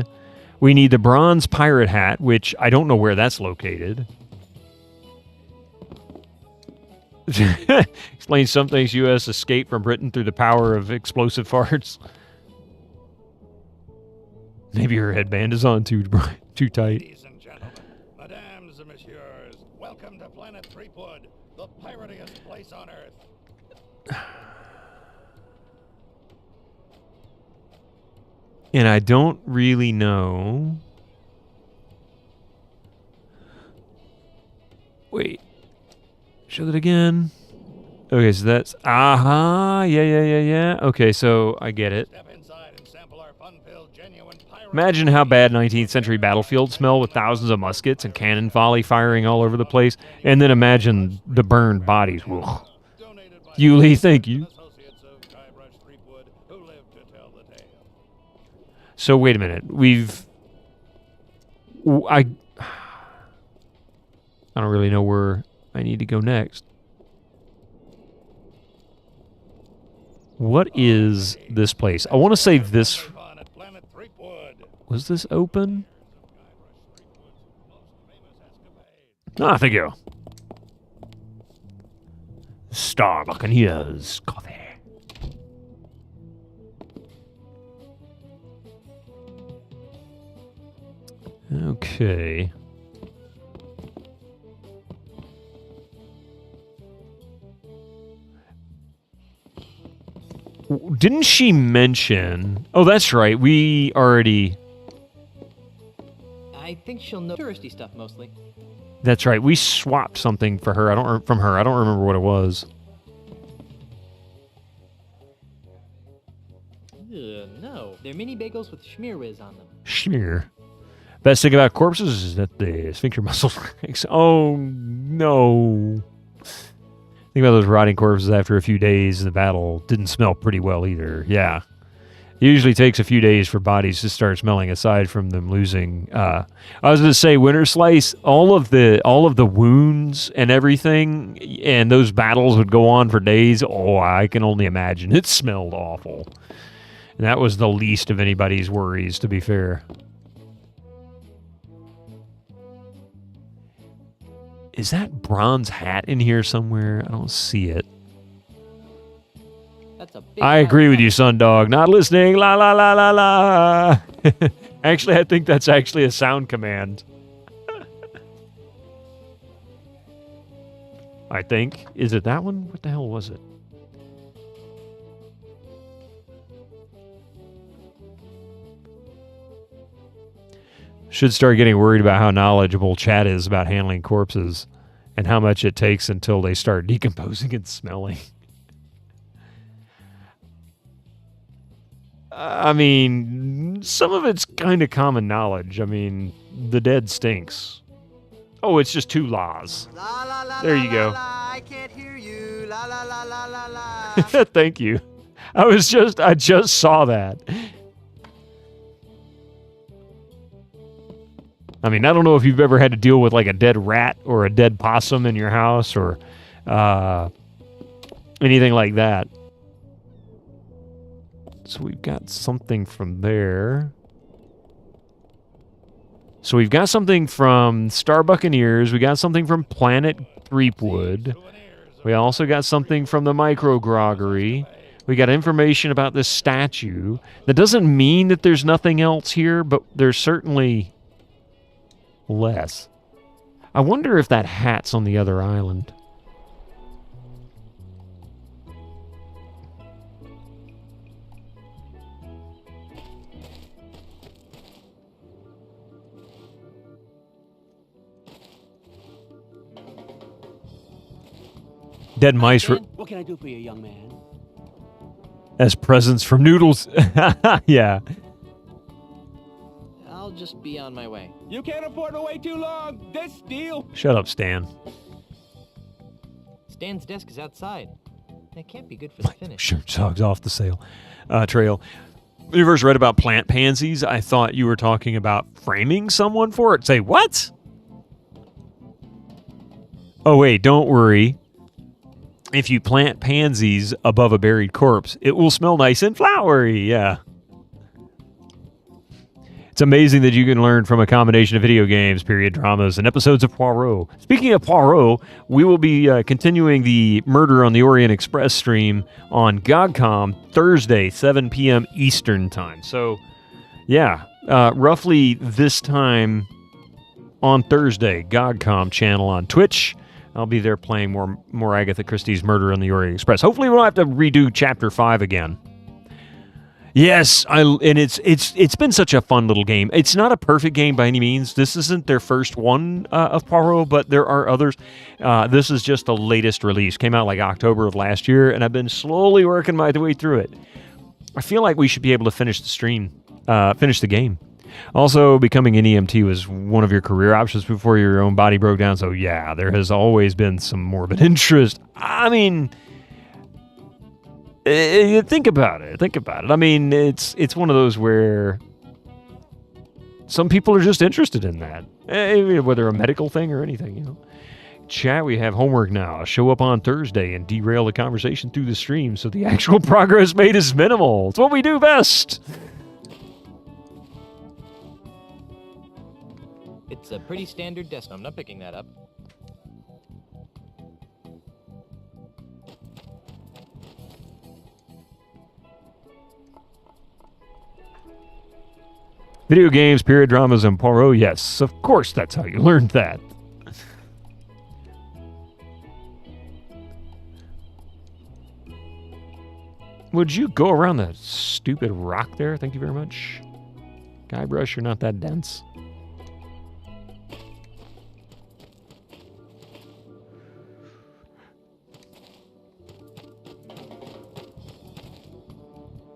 We need the bronze pirate hat, which I don't know where that's located. Explains some things U.S. escaped from Britain through the power of explosive farts. Maybe her headband is on too tight. Ladies and gentlemen, mesdames and messieurs, welcome to Planet Threepwood, the piratiest place on Earth. And I don't really know... Wait. Show that again. Okay, so that's yeah. Okay, so I get it. Imagine how bad 19th century battlefields smell with thousands of muskets and cannon volley firing all over the place, and then imagine the burned bodies. Ugh. Yuli, thank you. So wait a minute. I don't really know where I need to go next. What is this place? I want to say this. Was this open? Ah, thank you. Star Buccaneers coffee. Okay. Didn't she mention... Oh, that's right. We already... I think she'll know touristy stuff mostly. That's right. We swapped something for her. I don't remember what it was. No. They're mini bagels with schmear whiz on them. Schmear. Best thing about corpses is that the sphincter muscles... Oh, no. Think about those rotting corpses after a few days in the battle. Didn't smell pretty well either. Yeah. It usually takes a few days for bodies to start smelling, aside from them losing. I was going to say, Winter Slice, all of the wounds and everything, and those battles would go on for days. Oh, I can only imagine. It smelled awful. And that was the least of anybody's worries, to be fair. Is that bronze hat in here somewhere? I don't see it. That's a big I agree with you, Sundog. Not listening. La la la la la. Actually, I think that's actually a sound command. I think. Is it that one? What the hell was it? Should start getting worried about how knowledgeable Chad is about handling corpses and how much it takes until they start decomposing and smelling. I mean, some of it's kind of common knowledge. I mean, the dead stinks. Oh, it's just 2 laws. La, la, la, there la, you go. La, la, I can't hear you. La la la la la la. Thank you. I just saw that. I mean, I don't know if you've ever had to deal with like a dead rat or a dead possum in your house or anything like that. So we've got something from there. So we've got something from Star Buccaneers. We got something from Planet Threepwood. We also got something from the Micro Groggery. We got information about this statue. That doesn't mean that there's nothing else here, but there's certainly less. I wonder if that hat's on the other island. Dead mice were... What can I do for you, young man? As presents from Noodles. Yeah. I'll just be on my way. You can't afford to wait too long. This deal. Shut up, Stan. Stan's desk is outside. That can't be good for the finish. Sure, jogs off the trail. When you first read about plant pansies, I thought you were talking about framing someone for it. Say, what? Oh, wait, don't worry. If you plant pansies above a buried corpse, it will smell nice and flowery. Yeah. It's amazing that you can learn from a combination of video games, period dramas, and episodes of Poirot. Speaking of Poirot, we will be continuing the Murder on the Orient Express stream on GOGCOM Thursday, 7 p.m. Eastern Time. So, yeah, roughly this time on Thursday, GOGCOM channel on Twitch. I'll be there playing more Agatha Christie's Murder on the Orient Express. Hopefully we don't have to redo Chapter 5 again. Yes, and it's been such a fun little game. It's not a perfect game by any means. This isn't their first one of Poirot, but there are others. This is just the latest release. Came out like October of last year, and I've been slowly working my way through it. I feel like we should be able to finish the game. Also, becoming an EMT was one of your career options before your own body broke down. So yeah, there has always been some morbid interest. I mean, think about it. I mean, it's one of those where some people are just interested in that, whether a medical thing or anything, you know. Chat, we have homework now. Show up on Thursday and derail the conversation through the stream so the actual progress made is minimal. It's what we do best. It's a pretty standard desk. I'm not picking that up. Video games, period dramas, and Poirot. Yes, of course that's how you learned that. Would you go around that stupid rock there? Thank you very much. Guybrush, you're not that dense.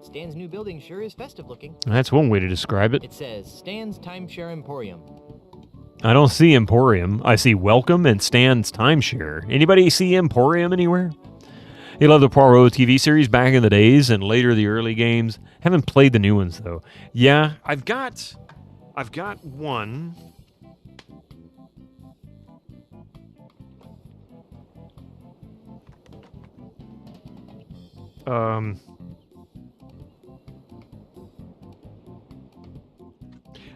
Stan's new building sure is festive looking. That's one way to describe it. It says Stan's Timeshare Emporium. I don't see Emporium. I see Welcome and Stan's Timeshare. Anybody see Emporium anywhere? You love the Poirot TV series back in the days and later the early games. Haven't played the new ones though. Yeah, I've got one.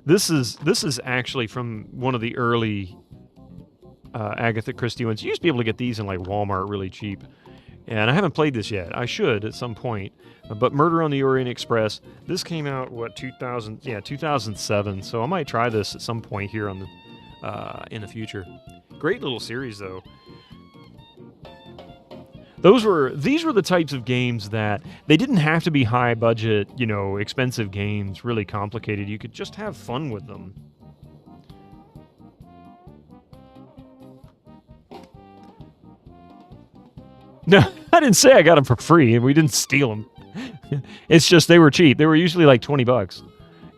This is actually from one of the early Agatha Christie ones. You used to be able to get these in like Walmart really cheap. And I haven't played this yet. I should at some point. But Murder on the Orient Express, this came out, what, 2007. So I might try this at some point here on the in the future. Great little series, though. These were the types of games that they didn't have to be high budget, you know, expensive games, really complicated. You could just have fun with them. No, I didn't say I got them for free, and we didn't steal them. It's just they were cheap. They were usually like $20.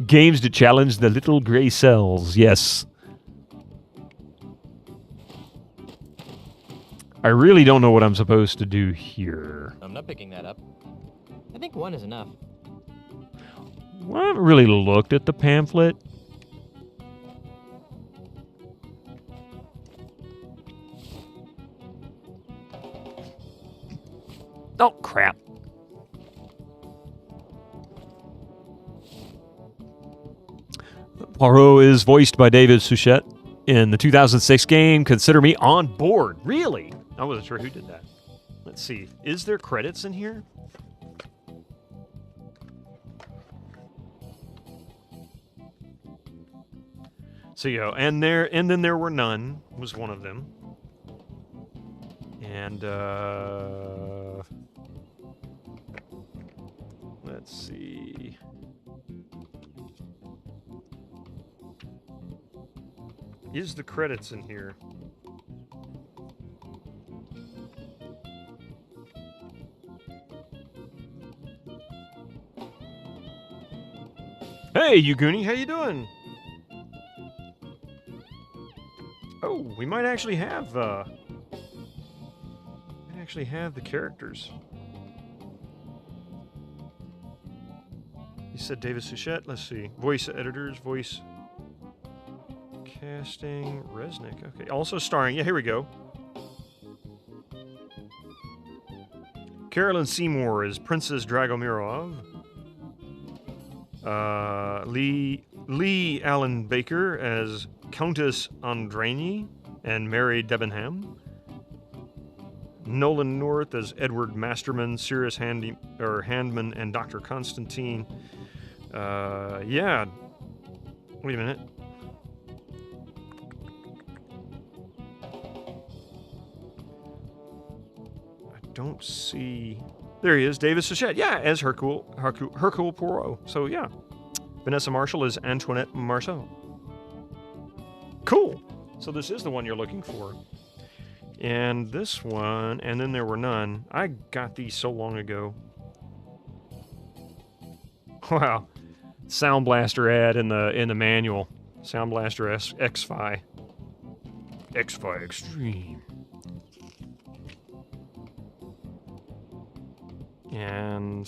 Games to challenge the little gray cells. Yes. I really don't know what I'm supposed to do here. I'm not picking that up. I think one is enough. Well, I haven't really looked at the pamphlet. Oh, crap. Poirot is voiced by David Suchet in the 2006 game Consider Me on Board. Really? I wasn't sure who did that. Let's see. Is there credits in here? So, you know, and then there were none was one of them. And, let's see. Is the credits in here? Hey, Yuguni, how you doing? Oh, we might actually have the characters. You said David Suchet. Let's see. Voice editors, voice casting, Resnick. Okay. Also starring. Yeah, here we go. Carolyn Seymour as Princess Dragomirov. Lee Allen Baker as Countess Andreni and Mary Debenham. Nolan North as Edward Masterman, Sirius Handman, and Dr. Constantine. Yeah. Wait a minute. I don't see There he is, David Suchet. Yeah, as Hercule Poirot. So, yeah. Vanessa Marshall is Antoinette Marceau. Cool. So this is the one you're looking for. And this one, and then there were none. I got these so long ago. Wow. Sound Blaster ad in the manual. Sound Blaster X-Fi. X-Fi Extreme. And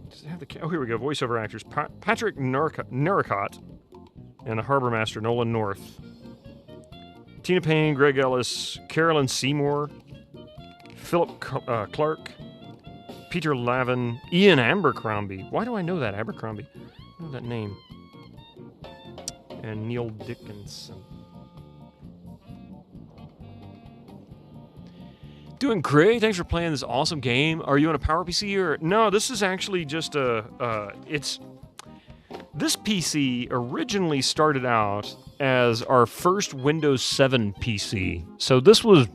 does it have the? Oh, here we go. Voiceover actors: Patrick Naricott and the Harbor Master Nolan North. Tina Payne, Greg Ellis, Carolyn Seymour, Philip Clark, Peter Lavin, Ian Abercrombie. Why do I know that Abercrombie? I know that name. And Neil Dickinson. Doing great. Thanks for playing this awesome game. Are you on a PowerPC or no? This is actually just this PC originally started out as our first Windows 7 PC. So this was,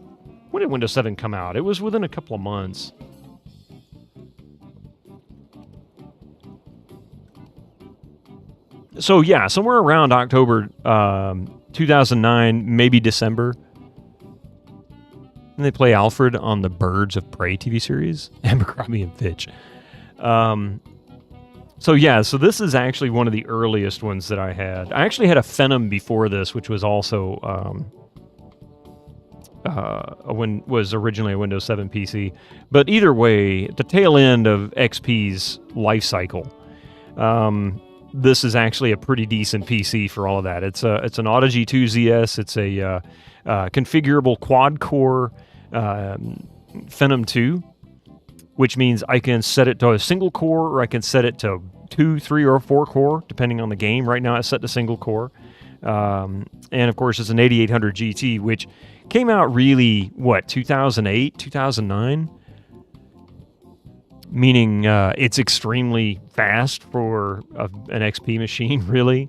when did Windows 7 come out? It was within a couple of months. So yeah, somewhere around October 2009, maybe December. And they play Alfred on the Birds of Prey TV series, Abercrombie and Fitch. So yeah, so this is actually one of the earliest ones that I had. I actually had a Phenom before this, which was also was originally a Windows 7 PC. But either way, at the tail end of XP's life cycle, this is actually a pretty decent PC for all of that. It's an Audigy 2ZS. It's a configurable quad-core Phenom 2, which means I can set it to a single core or I can set it to 2, 3, or 4 core, depending on the game. Right now it's set to single core. And of course it's an 8800 GT, which came out really, 2008, 2009? Meaning it's extremely fast for an XP machine, really.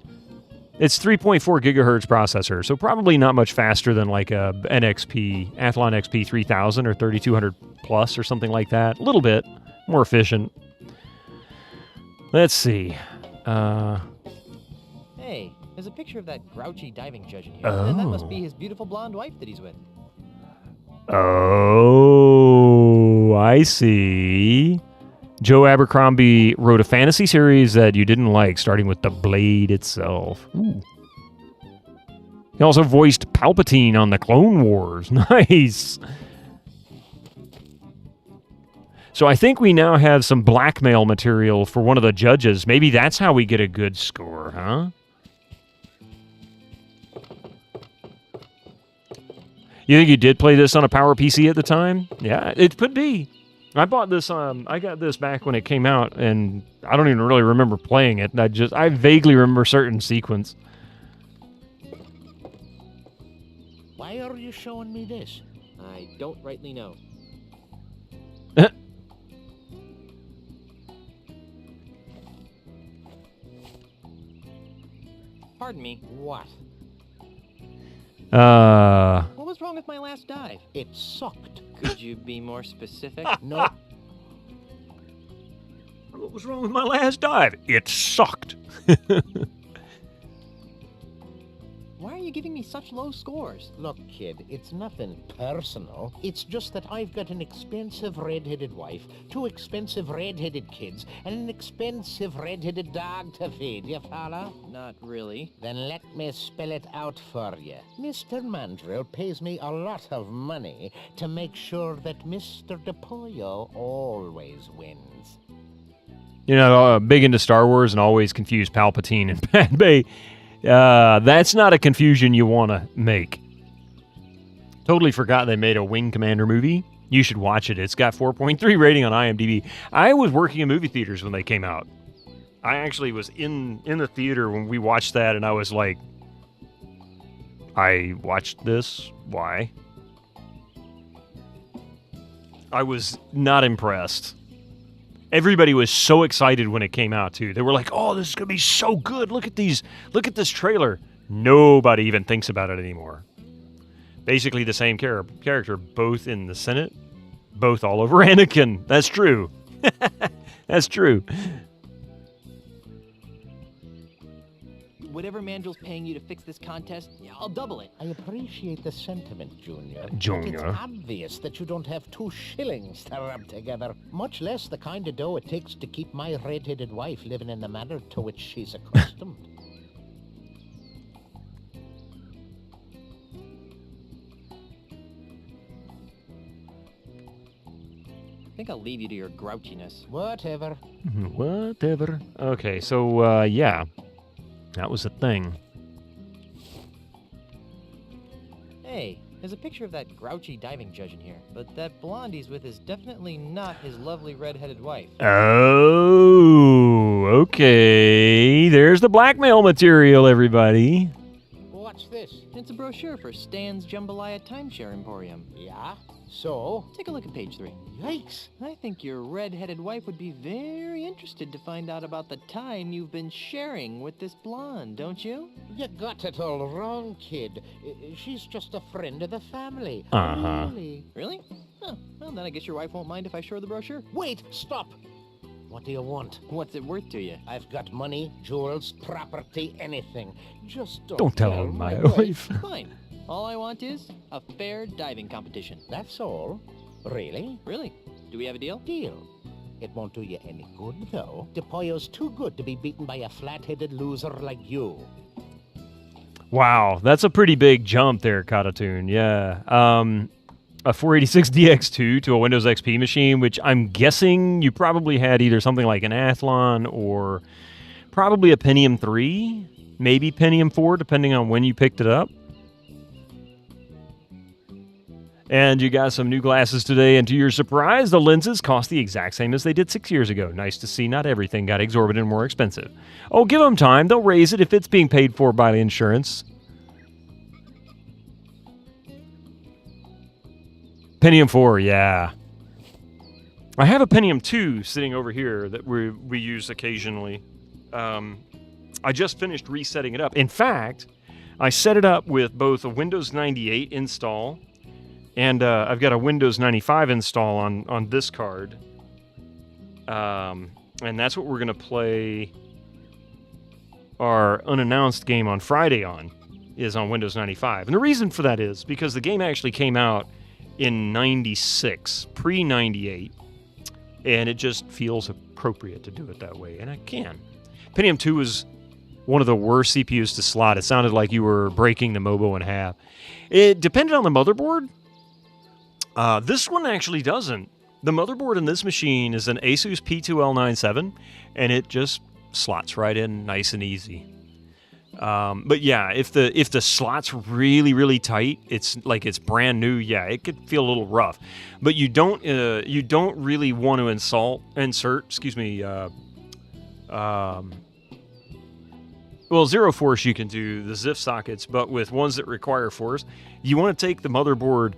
It's 3.4 gigahertz processor, so probably not much faster than like a NXP, Athlon XP 3000 or 3200 plus or something like that. A little bit more efficient. Let's see. Hey, there's a picture of that grouchy diving judge in here. Oh. And that must be his beautiful blonde wife that he's with. Oh, I see. Joe Abercrombie wrote a fantasy series that you didn't like, starting with the Blade itself. Ooh. He also voiced Palpatine on the Clone Wars. Nice. So I think we now have some blackmail material for one of the judges. Maybe that's how we get a good score, huh? You think you did play this on a PowerPC at the time? Yeah, it could be. I bought this. I got this back when it came out, and I don't even really remember playing it. I vaguely remember certain sequence. Why are you showing me this? I don't rightly know. Pardon me. What? What was wrong with my last dive? It sucked. Could you be more specific? No. What was wrong with my last dive? It sucked. Why are you giving me such low scores? Look, kid, it's nothing personal. It's just that I've got an expensive red-headed wife, 2 expensive red-headed kids, and an expensive red-headed dog to feed. You follow? Not really. Then let me spell it out for you. Mr. Mandrill pays me a lot of money to make sure that Mr. DePollo always wins. You know, big into Star Wars and always confuse Palpatine and Padme. That's not a confusion you want to make. Totally forgot they made a Wing Commander movie. You should watch it. It's got 4.3 rating on IMDb. I was working in movie theaters when they came out. I actually was in the theater when we watched that, and I was like, I watched this? Why? I was not impressed. Everybody was so excited when it came out, too. They were like, oh, this is going to be so good. Look at these. Look at this trailer. Nobody even thinks about it anymore. Basically the same character, both in the Senate both all over Anakin. That's true. That's true. Whatever Mandel's paying you to fix this contest, I'll double it. I appreciate the sentiment, Junior. Junior. But it's obvious that you don't have 2 shillings to rub together, much less the kind of dough it takes to keep my red-headed wife living in the manner to which she's accustomed. I think I'll leave you to your grouchiness. Whatever. Whatever. Okay, so, yeah. That was a thing. Hey, there's a picture of that grouchy diving judge in here, but that blonde he's with is definitely not his lovely red-headed wife. Oh, okay. There's the blackmail material, everybody. What's this? It's a brochure for Stan's Jambalaya Timeshare Emporium. Yeah? So? Take a look at page 3. Yikes. I think your red-headed wife would be very interested to find out about the time you've been sharing with this blonde, don't you? You got it all wrong, kid. She's just a friend of the family. Uh-huh. Really? Huh. Well, then I guess your wife won't mind if I show her the brochure. Wait, stop. What do you want? What's it worth to you? I've got money, jewels, property, anything. Just Don't tell my wife. Fine. All I want is a fair diving competition. That's all? Really? Really? Do we have a deal? Deal. It won't do you any good, though. DePollo's too good to be beaten by a flat-headed loser like you. Wow, that's a pretty big jump there, Katatoon. Yeah. A 486DX2 to a Windows XP machine, which I'm guessing you probably had either something like an Athlon or probably a Pentium 3, maybe Pentium 4, depending on when you picked it up. And you got some new glasses today, and to your surprise, the lenses cost the exact same as they did 6 years ago. Nice to see not everything got exorbitant more expensive. Oh, give them time. They'll raise it if it's being paid for by the insurance. Pentium 4, yeah. I have a Pentium 2 sitting over here that we use occasionally. I just finished resetting it up. In fact, I set it up with both a Windows 98 install and I've got a Windows 95 install on this card. And that's what we're going to play our unannounced game on Friday on, is on Windows 95. And the reason for that is because the game actually came out in 96, pre-98, and it just feels appropriate to do it that way, and I can. Pentium 2 was one of the worst CPUs to slot. It sounded like you were breaking the Mobo in half. It depended on the motherboard. This one actually doesn't. The motherboard in this machine is an Asus P2L97, and it just slots right in nice and easy. But yeah, if the slot's really, really tight, it's like it's brand new. Yeah, it could feel a little rough, but you don't really want to insert. Excuse me. Well, zero force you can do the ZIF sockets, but with ones that require force, you want to take the motherboard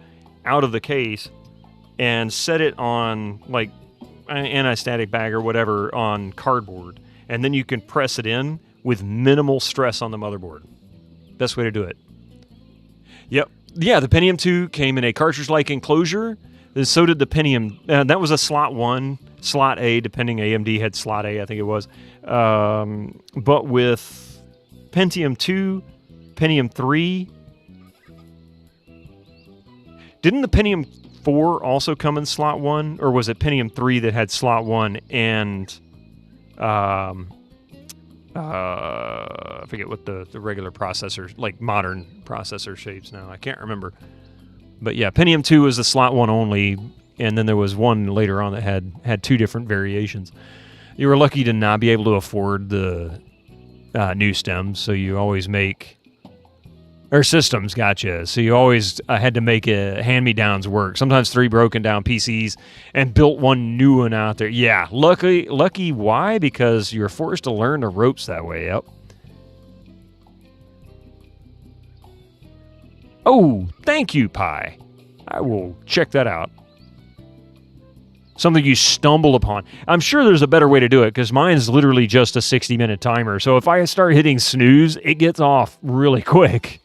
out of the case and set it on like an anti-static bag or whatever on cardboard, and then you can press it in with minimal stress on the motherboard. Best way to do it. Yep. Yeah, the Pentium 2 came in a cartridge-like enclosure. And so did the Pentium. That was a slot 1, slot A, depending. AMD had slot A, I think it was. But with Pentium 2, Pentium 3... Didn't the Pentium 4 also come in slot 1? Or was it Pentium 3 that had slot 1 and... I forget what the regular processor, like modern processor shapes now. I can't remember. But yeah, Pentium 2 was the slot 1 only, and then there was one later on that had two different variations. You were lucky to not be able to afford the new stems, so you always make... Or systems, gotcha. So you always had to make hand-me-downs work. Sometimes 3 broken down PCs and built one new one out there. Yeah, lucky. Why? Because you're forced to learn the ropes that way. Yep. Oh, thank you, Pi. I will check that out. Something you stumble upon. I'm sure there's a better way to do it because mine's literally just a 60-minute timer. So if I start hitting snooze, it gets off really quick.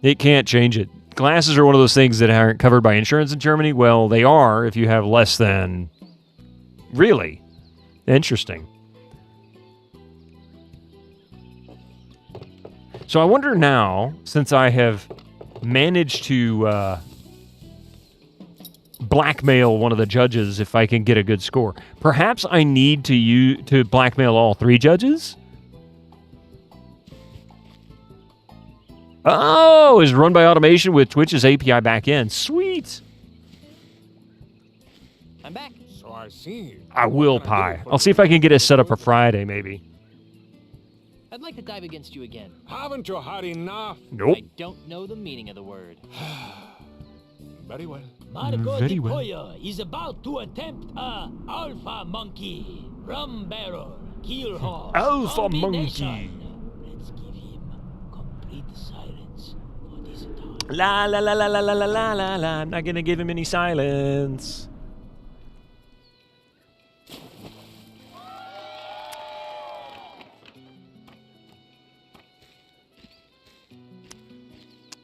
It can't change it. glasses are one of those things that aren't covered by insurance in Germany. Well, they are if you have less than... Really? Interesting. So I wonder now, since I have managed to blackmail one of the judges, if I can get a good score. Perhaps I need to blackmail all 3 judges? Oh, is run by automation with Twitch's API backend. Sweet. I'm back. So I see. I will, Pie. I'll see if I can get it set up for Friday, maybe. I'd like to dive against you again. Haven't you had enough? Nope. I don't know the meaning of the word. Very well. Marco Very Di well. Pollo is about to attempt a alpha monkey, rum barrel, keel haul. Alpha combination. monkey. Let's give him complete silence for this time. La la la la la la la la la la. I'm not gonna give him any silence.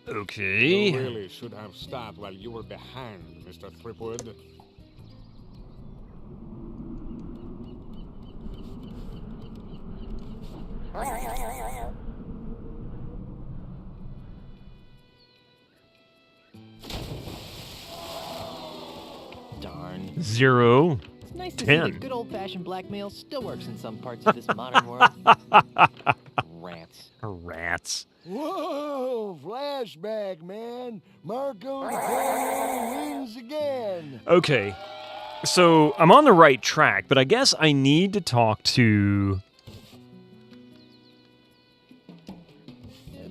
Okay. You really should have stopped while you were behind, Mr. Threepwood. Darn. 0. It's nice to 10. see that good old-fashioned blackmail still works in some parts of this modern world. Rats. Rats. Whoa, flashback, man. Marco Di Pollo wins again. Okay. So I'm on the right track, but I guess I need to talk to...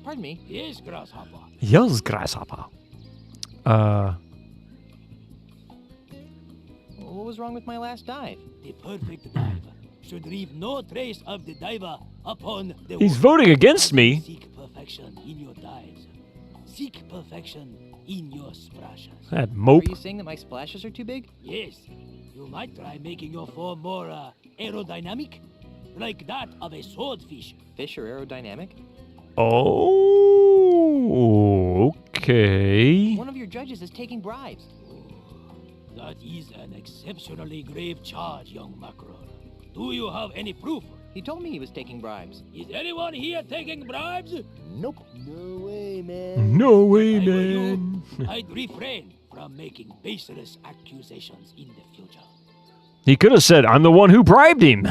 Pardon me. Yes, Grasshopper. Yes, Grasshopper. What was wrong with my last dive? The perfect dive should leave no trace of the diver upon the He's water. voting against me. Seek perfection in your dives. Seek perfection in your splashes. That mope. Are you saying that my splashes are too big? Yes, you might try making your form more aerodynamic, like that of a swordfish. Fish are aerodynamic? Oh, okay. One of your judges is taking bribes. That is an exceptionally grave charge, young mackerel. Do you have any proof? He told me he was taking bribes. Is anyone here taking bribes? Nope. No way, man. No way, If I were man. you, I'd refrain from making baseless accusations in the future. He could have said, I'm the one who bribed him.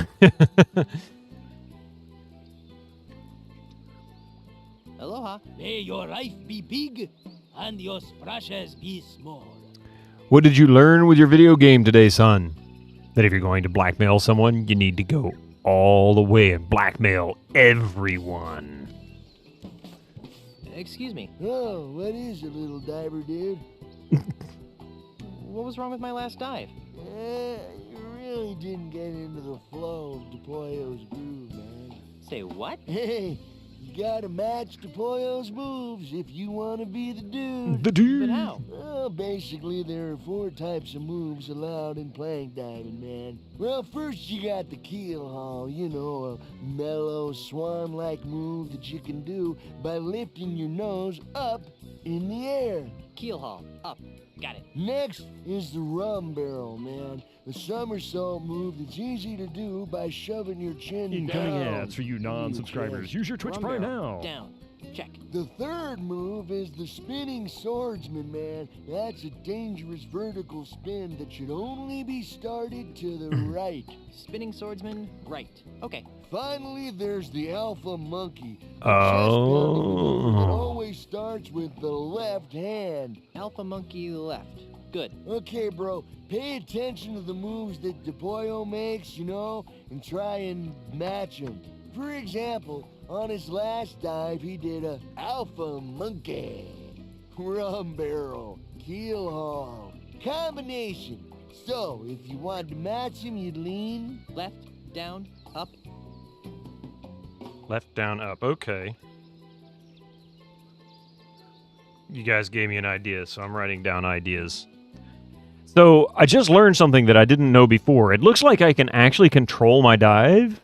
Aloha. May your life be big and your splashes be small. What did you learn with your video game today, son? That if you're going to blackmail someone, you need to go all the way and blackmail everyone. Excuse me. Oh, what is it, little diver dude? What was wrong with my last dive? You really didn't get into the flow of Di Pollo's groove, man. Say what? Hey, you gotta match Di Pollo's moves if you want to be the dude. The dude. But how? Well, basically, there are 4 types of moves allowed in plank diving, man. Well, first you got the keel haul, you know, a mellow swan-like move that you can do by lifting your nose up in the air. Keel haul. Up. Got it. Next is the rum barrel, man. A somersault move that's easy to do by shoving your chin Incoming down. ads for you in your non-subscribers. chest. Use your Twitch Rum Prime barrel. now. Down. Check. The third move is the spinning swordsman, man. That's a dangerous vertical spin that should only be started to the right. Spinning swordsman. Right. Okay. Finally, there's the alpha monkey. a Oh. chest-pounding move that always starts with the left hand. Alpha monkey left. Good. Okay, bro, pay attention to the moves that Di Pollo makes, you know, and try and match them. For example, on his last dive, he did a alpha monkey, rum barrel, keel haul, combination. So, if you wanted to match him, you'd lean Left. Down. Up. Left, down, up. Okay. You guys gave me an idea, so I'm writing down ideas. So I just learned something that I didn't know before. It looks like I can actually control my dive.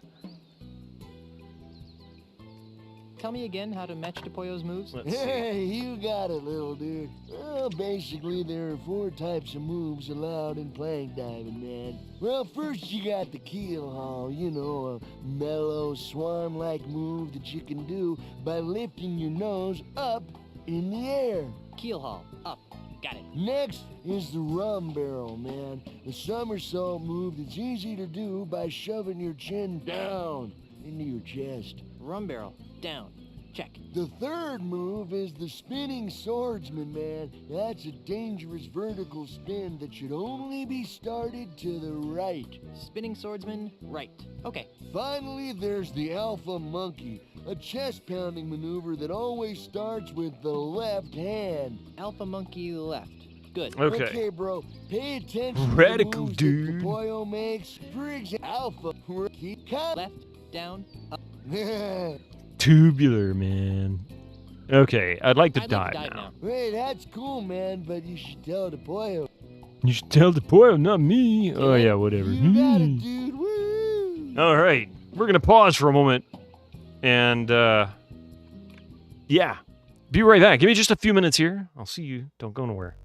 tell me again how to match DePollo's moves? Hey, you got it, little dude. Well, basically, there are 4 types of moves allowed in plank diving, man. Well, first you got the keel haul, you know, a mellow swan-like move that you can do by lifting your nose up in the air. Keel haul, up. Got it. Next is the rum barrel, man. The somersault move that's easy to do by shoving your chin down into your chest. Rum barrel, down. Check. The third move is the spinning swordsman, man. That's a dangerous vertical spin that should only be started to the right. Spinning swordsman, right. Okay. Finally, there's the alpha monkey, a chest-pounding maneuver that always starts with the left hand. Alpha monkey left. Good. Okay. Okay, bro. Pay attention Radical, to the moves dude. that DePollo makes. For example, alpha rookie. Left, down, up. Tubular, man. Okay, I'd like to dive now. Hey, that's cool, man, but you should tell DePollo. You should tell DePollo, not me. Oh, yeah, whatever. You got it, dude. Woo! All right. We're going to pause for a moment. And, yeah. Be right back. Give me just a few minutes here. I'll see you. Don't go nowhere.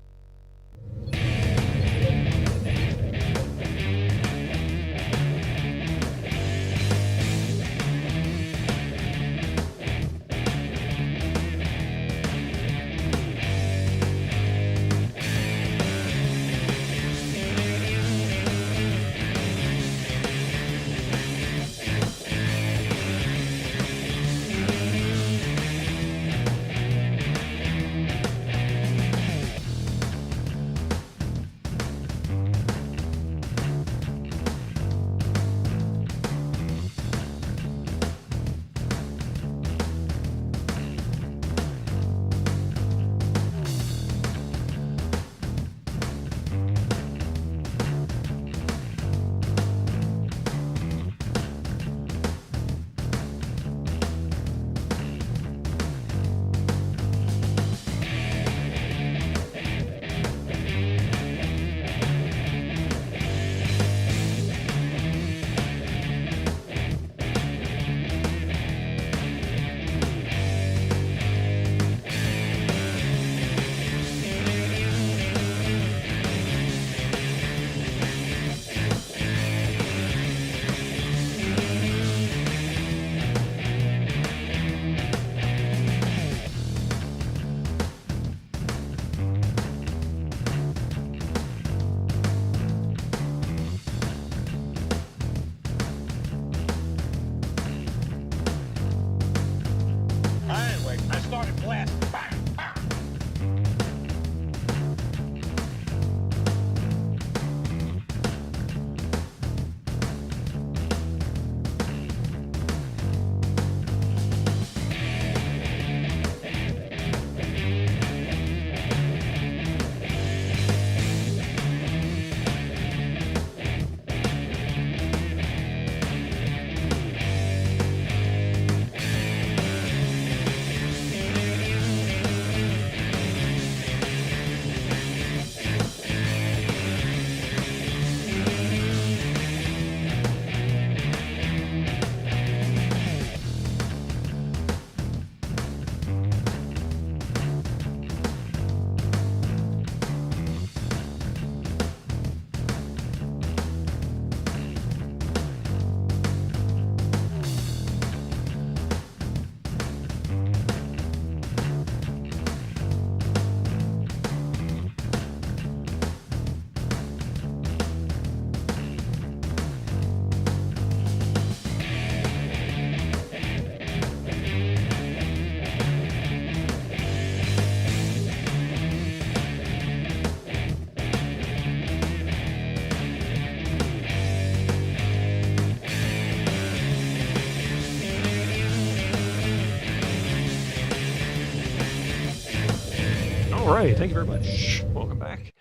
All right, thank you very much. Welcome back.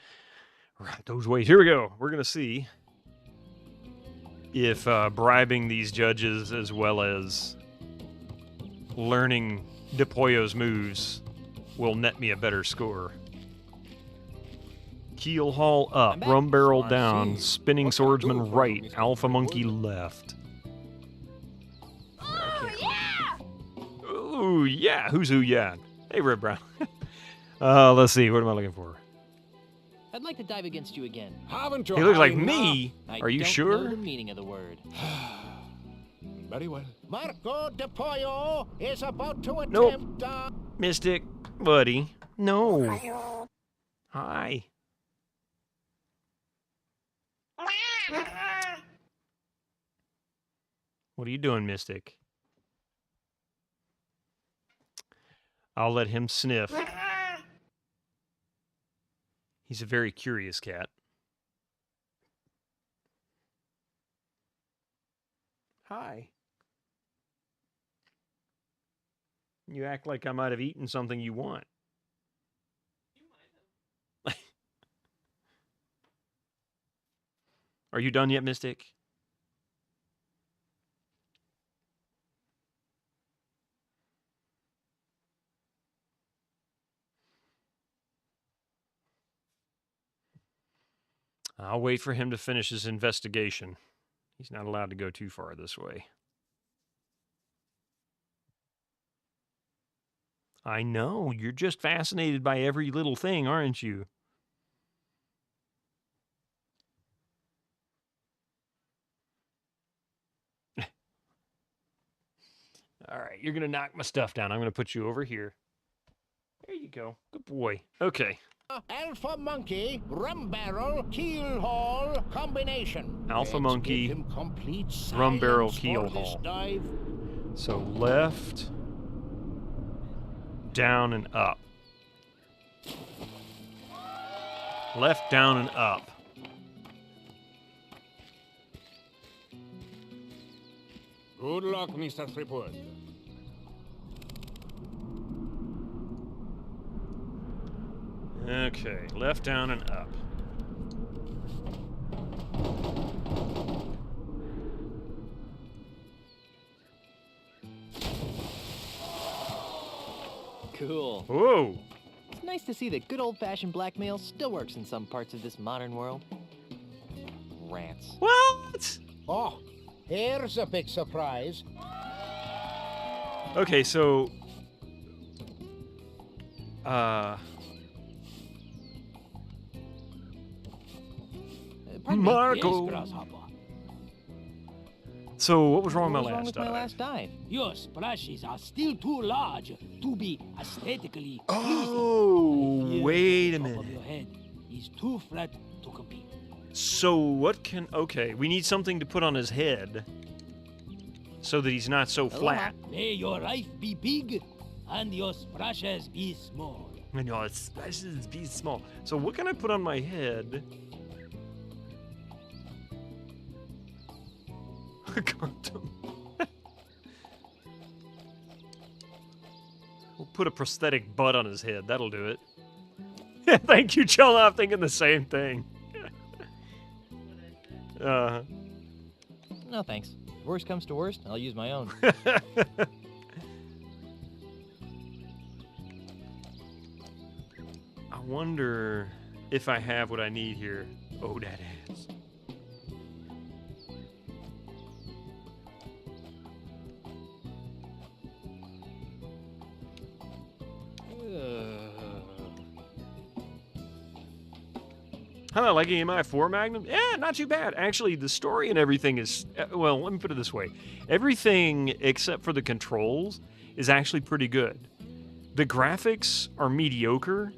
Right, those ways. Here we go. We're going to see if bribing these judges as well as learning DePollo's moves will net me a better score. Keel haul up, rum barrel down, spinning swordsman right, alpha monkey left. Oh, yeah! Ooh, yeah. Who's who? Yeah. Hey, Red Brown. Let's see. What am I looking for? I'd like to dive against you again. Haven't you? He looks like had me. I Are you don't sure? know the meaning of the word. Very well. Marco de Pollo is about to Nope. attempt. Mystic, buddy. No. Hi. What are you doing, Mystic? I'll let him sniff. He's a very curious cat. Hi. You act like I might have eaten something you want. Are you done yet, Mystic? I'll wait for him to finish his investigation. He's not allowed to go too far this way. I know. You're just fascinated by every little thing, aren't you? All right, you're going to knock my stuff down. I'm going to put you over here. There you go. Good boy. Okay. Alpha monkey, rum barrel, keel haul combination. Alpha Let's monkey, give him complete rum barrel, silence keel for this haul. dive. So left, down, and up. Left, down, and up. Good luck, Mr. Threepwood. Okay, left, down, and up. Cool. Whoa! It's nice to see that good old-fashioned blackmail still works in some parts of this modern world. Rats. What? Oh, here's a big surprise. Okay, so... Pardon me. Marco. Yes, Grasshopper. So, what was wrong with What my was wrong last with my dive? last dive? Your splashes are still too large to be aesthetically Oh, pleasing. wait a The top of minute. your head is too flat to compete. So, what can... Okay, we need something to put on his head so that he's not so flat. May your life be big and your splashes be small. And your splashes be small. So, what can I put on my head? Condom. We'll put a prosthetic butt on his head. That'll do it. Thank you, Chella. I'm thinking the same thing. No thanks. If worst comes to worst, I'll use my own. I wonder if I have what I need here. Oh, that ass. How about liking MI4 Magnum? Yeah, not too bad. Actually, the story and everything is... Well, let me put it this way. Everything except for the controls is actually pretty good. The graphics are mediocre,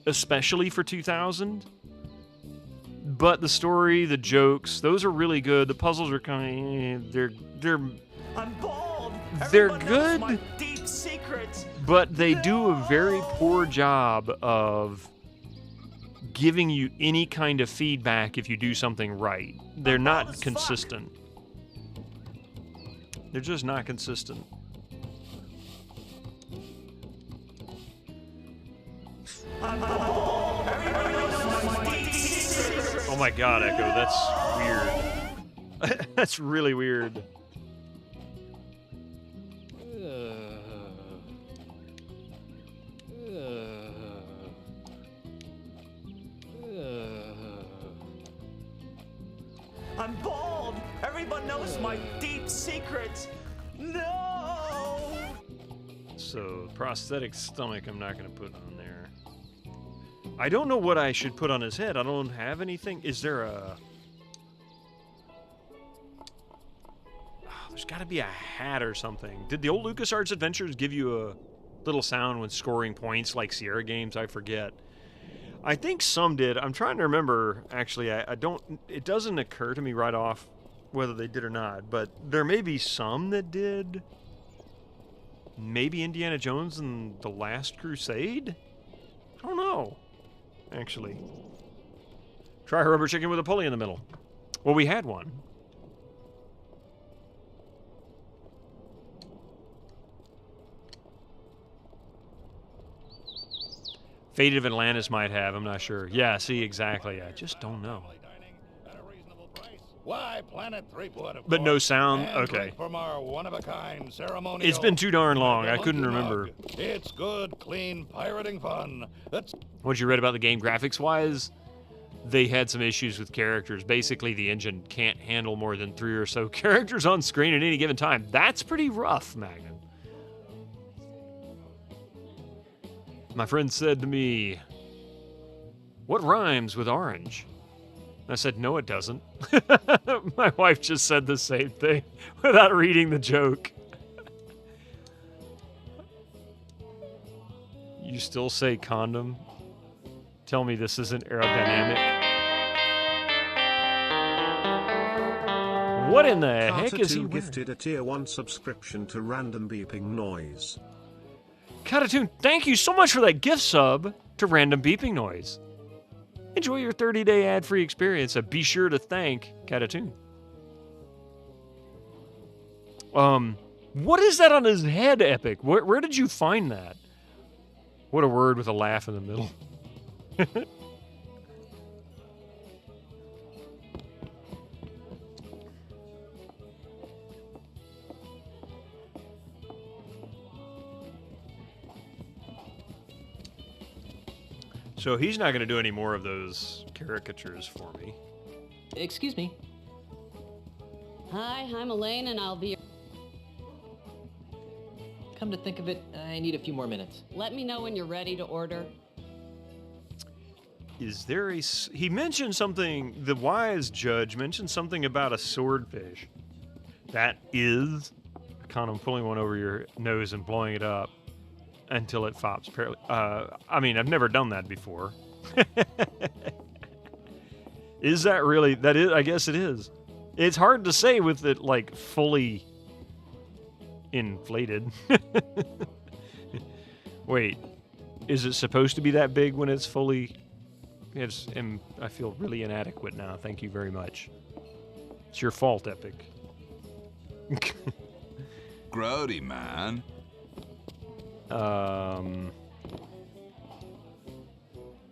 especially for 2000. But the story, the jokes, those are really good. The puzzles are kind of... I'm bald. They're Everyone knows good. my deep secrets. But they do a very poor job of giving you any kind of feedback if you do something right. They're not consistent. They're just not consistent. I'm bald. Everyone knows my deep secrets. Oh my god, Echo, that's weird. That's really weird. I'm bald. Everyone knows my deep secrets. No. So, prosthetic stomach I'm not going to put on there. I don't know what I should put on his head. I don't have anything. Is there a... Oh, there's got to be a hat or something. Did the old LucasArts Adventures give you a little sound when scoring points like Sierra games? I forget. I think some did. I'm trying to remember, actually. I don't... It doesn't occur to me right off whether they did or not, but there may be some that did. Maybe Indiana Jones and the Last Crusade? I don't know, actually. Try a rubber chicken with a pulley in the middle. Well, we had one. Fate of Atlantis might have, I'm not sure. Yeah, see, exactly. I just don't know. Why, Planet Threepwood, but no sound? Okay. From our one-of-a-kind ceremonial. It's been too darn long. I couldn't remember. It's good, clean pirating fun. That's what you read about the game graphics-wise. They had some issues with characters. Basically, the engine can't handle more than 3 or so characters on screen at any given time. That's pretty rough, Magnum. My friend said to me, "What rhymes with orange?" I said, "No, it doesn't." My wife just said the same thing without reading the joke. You still say condom? Tell me this isn't aerodynamic. What in the heck is he wearing? Gifted a tier 1 subscription to Random Beeping Noise. Catatoon, thank you so much for that gift sub to Random Beeping Noise. Enjoy your 30-day ad-free experience, and be sure to thank Catatoon. What is that on his head, Epic? Where did you find that? What a word with a laugh in the middle. So he's not going to do any more of those caricatures for me. Excuse me. Hi, I'm Elaine, and I'll be... Come to think of it, I need a few more minutes. Let me know when you're ready to order. Is there a... He mentioned something, the wise judge mentioned something about a swordfish. That is... Kind of pulling one over your nose and blowing it up until it fops. I mean, I've never done that before. Is that really... That is... I guess it is. It's hard to say with it, like, fully inflated. Wait. Is it supposed to be that big when it's fully... I feel really inadequate now. Thank you very much. It's your fault, Epic. Grody, man.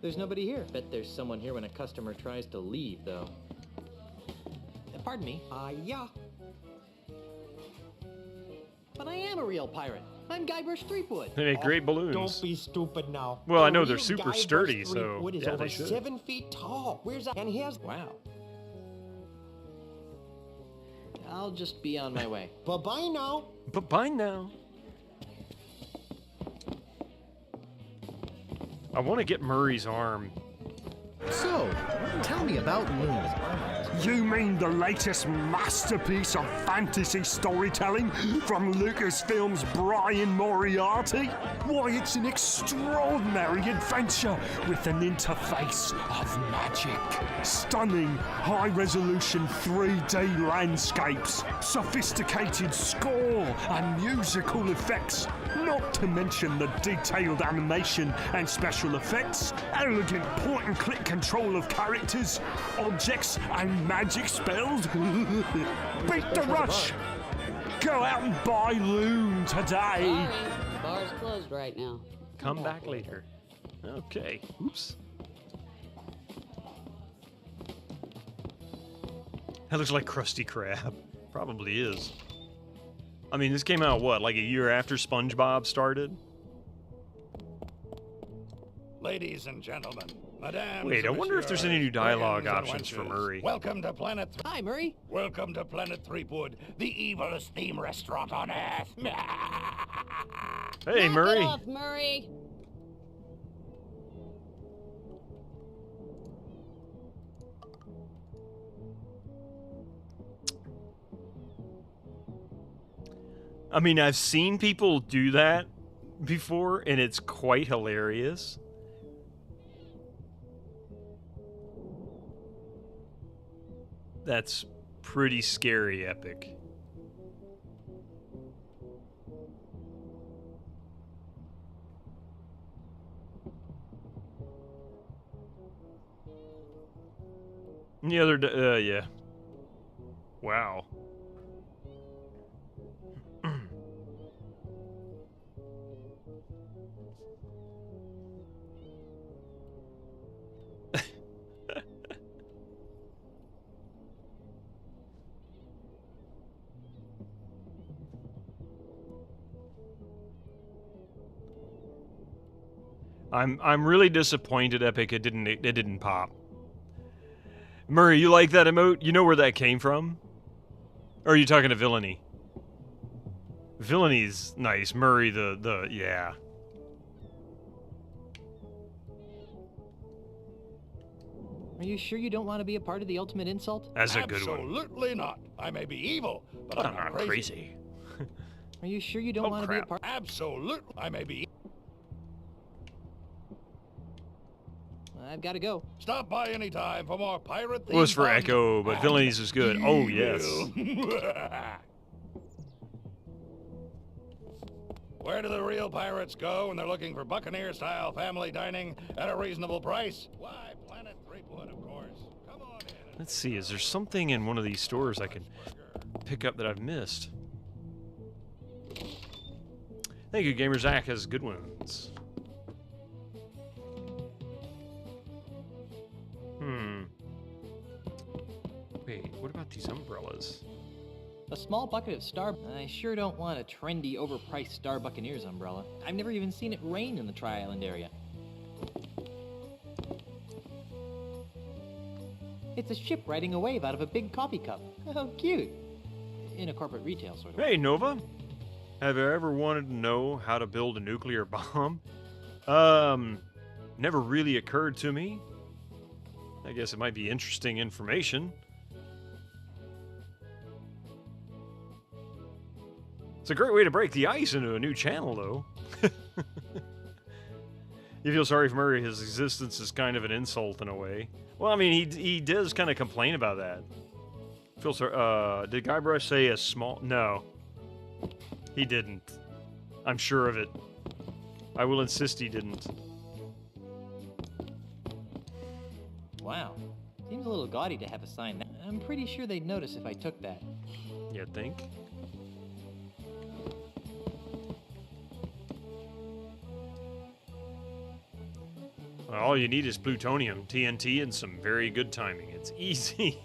There's nobody here. Bet there's someone here when a customer tries to leave, though. Pardon me. Yeah. But I am a real pirate. I'm Guybrush Threepwood. They make great balloons. Don't be stupid now. Well, I know they're super sturdy, so Threepwood is yeah, over they should. 7 feet tall. Where's that? And he has... Wow. I'll just be on my way. Bye-bye now. Bye-bye now. I want to get Murray's arm. So, tell me about Moon's Arms. You mean the latest masterpiece of fantasy storytelling from Lucasfilm's Brian Moriarty? Why, it's an extraordinary adventure with an interface of magic. Stunning, high-resolution 3D landscapes, sophisticated score and musical effects, not to mention the detailed animation and special effects, elegant point-and-click control of characters, objects, and magic spells. Beat the rush! Go out and buy Loon today! Sorry, the bar's closed right now. Come back later. Okay. Oops. That looks like Krusty Krab. Probably is. I mean, this came out, what, like a year after SpongeBob started? Ladies and gentlemen, madame. Wait, I wonder if there's any new dialogue options for Murray. Welcome to Planet... Hi, Murray. Welcome to Planet Threepwood, the evilest theme restaurant on Earth. Hey, Knock Murray. It off, Murray. I mean, I've seen people do that before, and it's quite hilarious. That's pretty scary, Epic. And the other, yeah. Wow. I'm really disappointed, Epic. It didn't pop. Murray, you like that emote? You know where that came from? Or are you talking to Villainy? Villainy's nice. Murray, yeah. Are you sure you don't want to be a part of the ultimate insult? That's a good one. Absolutely not. I may be evil, but I'm not crazy. Are you sure you don't want to be a part? Absolutely. I may be. I've got to go. Stop by anytime for more pirate It was themed for fun. Echo, but Villainies is good. Oh, yes. Where do the real pirates go when they're looking for Buccaneer-style family dining at a reasonable price? Why, Planet Threepwood, of course. Come on in. Let's see. Is there something in one of these stores I can pick up that I've missed? Thank you, Gamer Zach has good ones. Wait, what about these umbrellas? A small bucket of Star... I sure don't want a trendy, overpriced Star Buccaneers umbrella. I've never even seen it rain in the Tri-Island area. It's a ship riding a wave out of a big coffee cup. Oh, cute. In a corporate retail sort of way. Hey, Nova. Have you ever wanted to know how to build a nuclear bomb? Never really occurred to me. I guess it might be interesting information. It's a great way to break the ice into a new channel, though. You feel sorry for Murray. His existence is kind of an insult in a way. Well, I mean, he does kind of complain about that. Feel sorry. Did Guybrush say a small... No. He didn't. I'm sure of it. I will insist he didn't. Wow. Seems a little gaudy to have a sign that. I'm pretty sure they'd notice if I took that. You think? All you need is plutonium, TNT, and some very good timing. It's easy.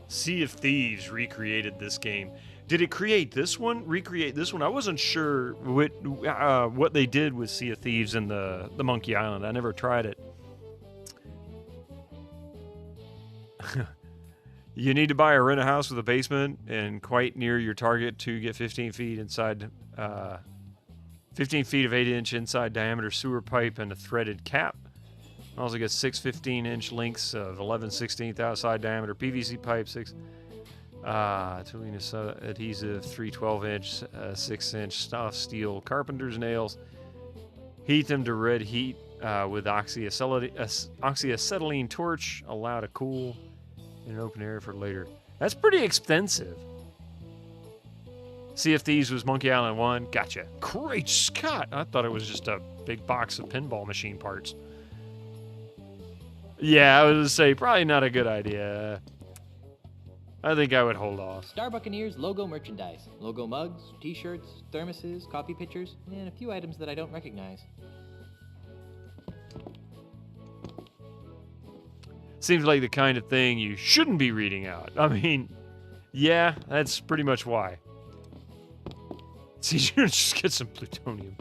Sea of Thieves recreated this game. Did it create this one? Recreate this one? I wasn't sure what they did with Sea of Thieves in the Monkey Island. I never tried it. You need to buy or rent a house with a basement and quite near your target to get 15 feet inside, 15 feet of 8-inch inside diameter sewer pipe and a threaded cap. Also get 6 15-inch lengths of 11/16 outside diameter PVC pipe, 6 tooling adhesive, 3 12-inch, 6-inch soft steel carpenter's nails. Heat them to red heat with oxyacetylene torch. Allow to cool in an open area for later. That's pretty expensive. Sea of Thieves was Monkey Island 1. Gotcha. Great Scott! I thought it was just a big box of pinball machine parts. Yeah, I was going to say, probably not a good idea. I think I would hold off. Star Buccaneers logo merchandise. Logo mugs, t-shirts, thermoses, coffee pitchers, and a few items that I don't recognize. Seems like the kind of thing you shouldn't be reading out. I mean, yeah, that's pretty much why. It's easier to just get some plutonium.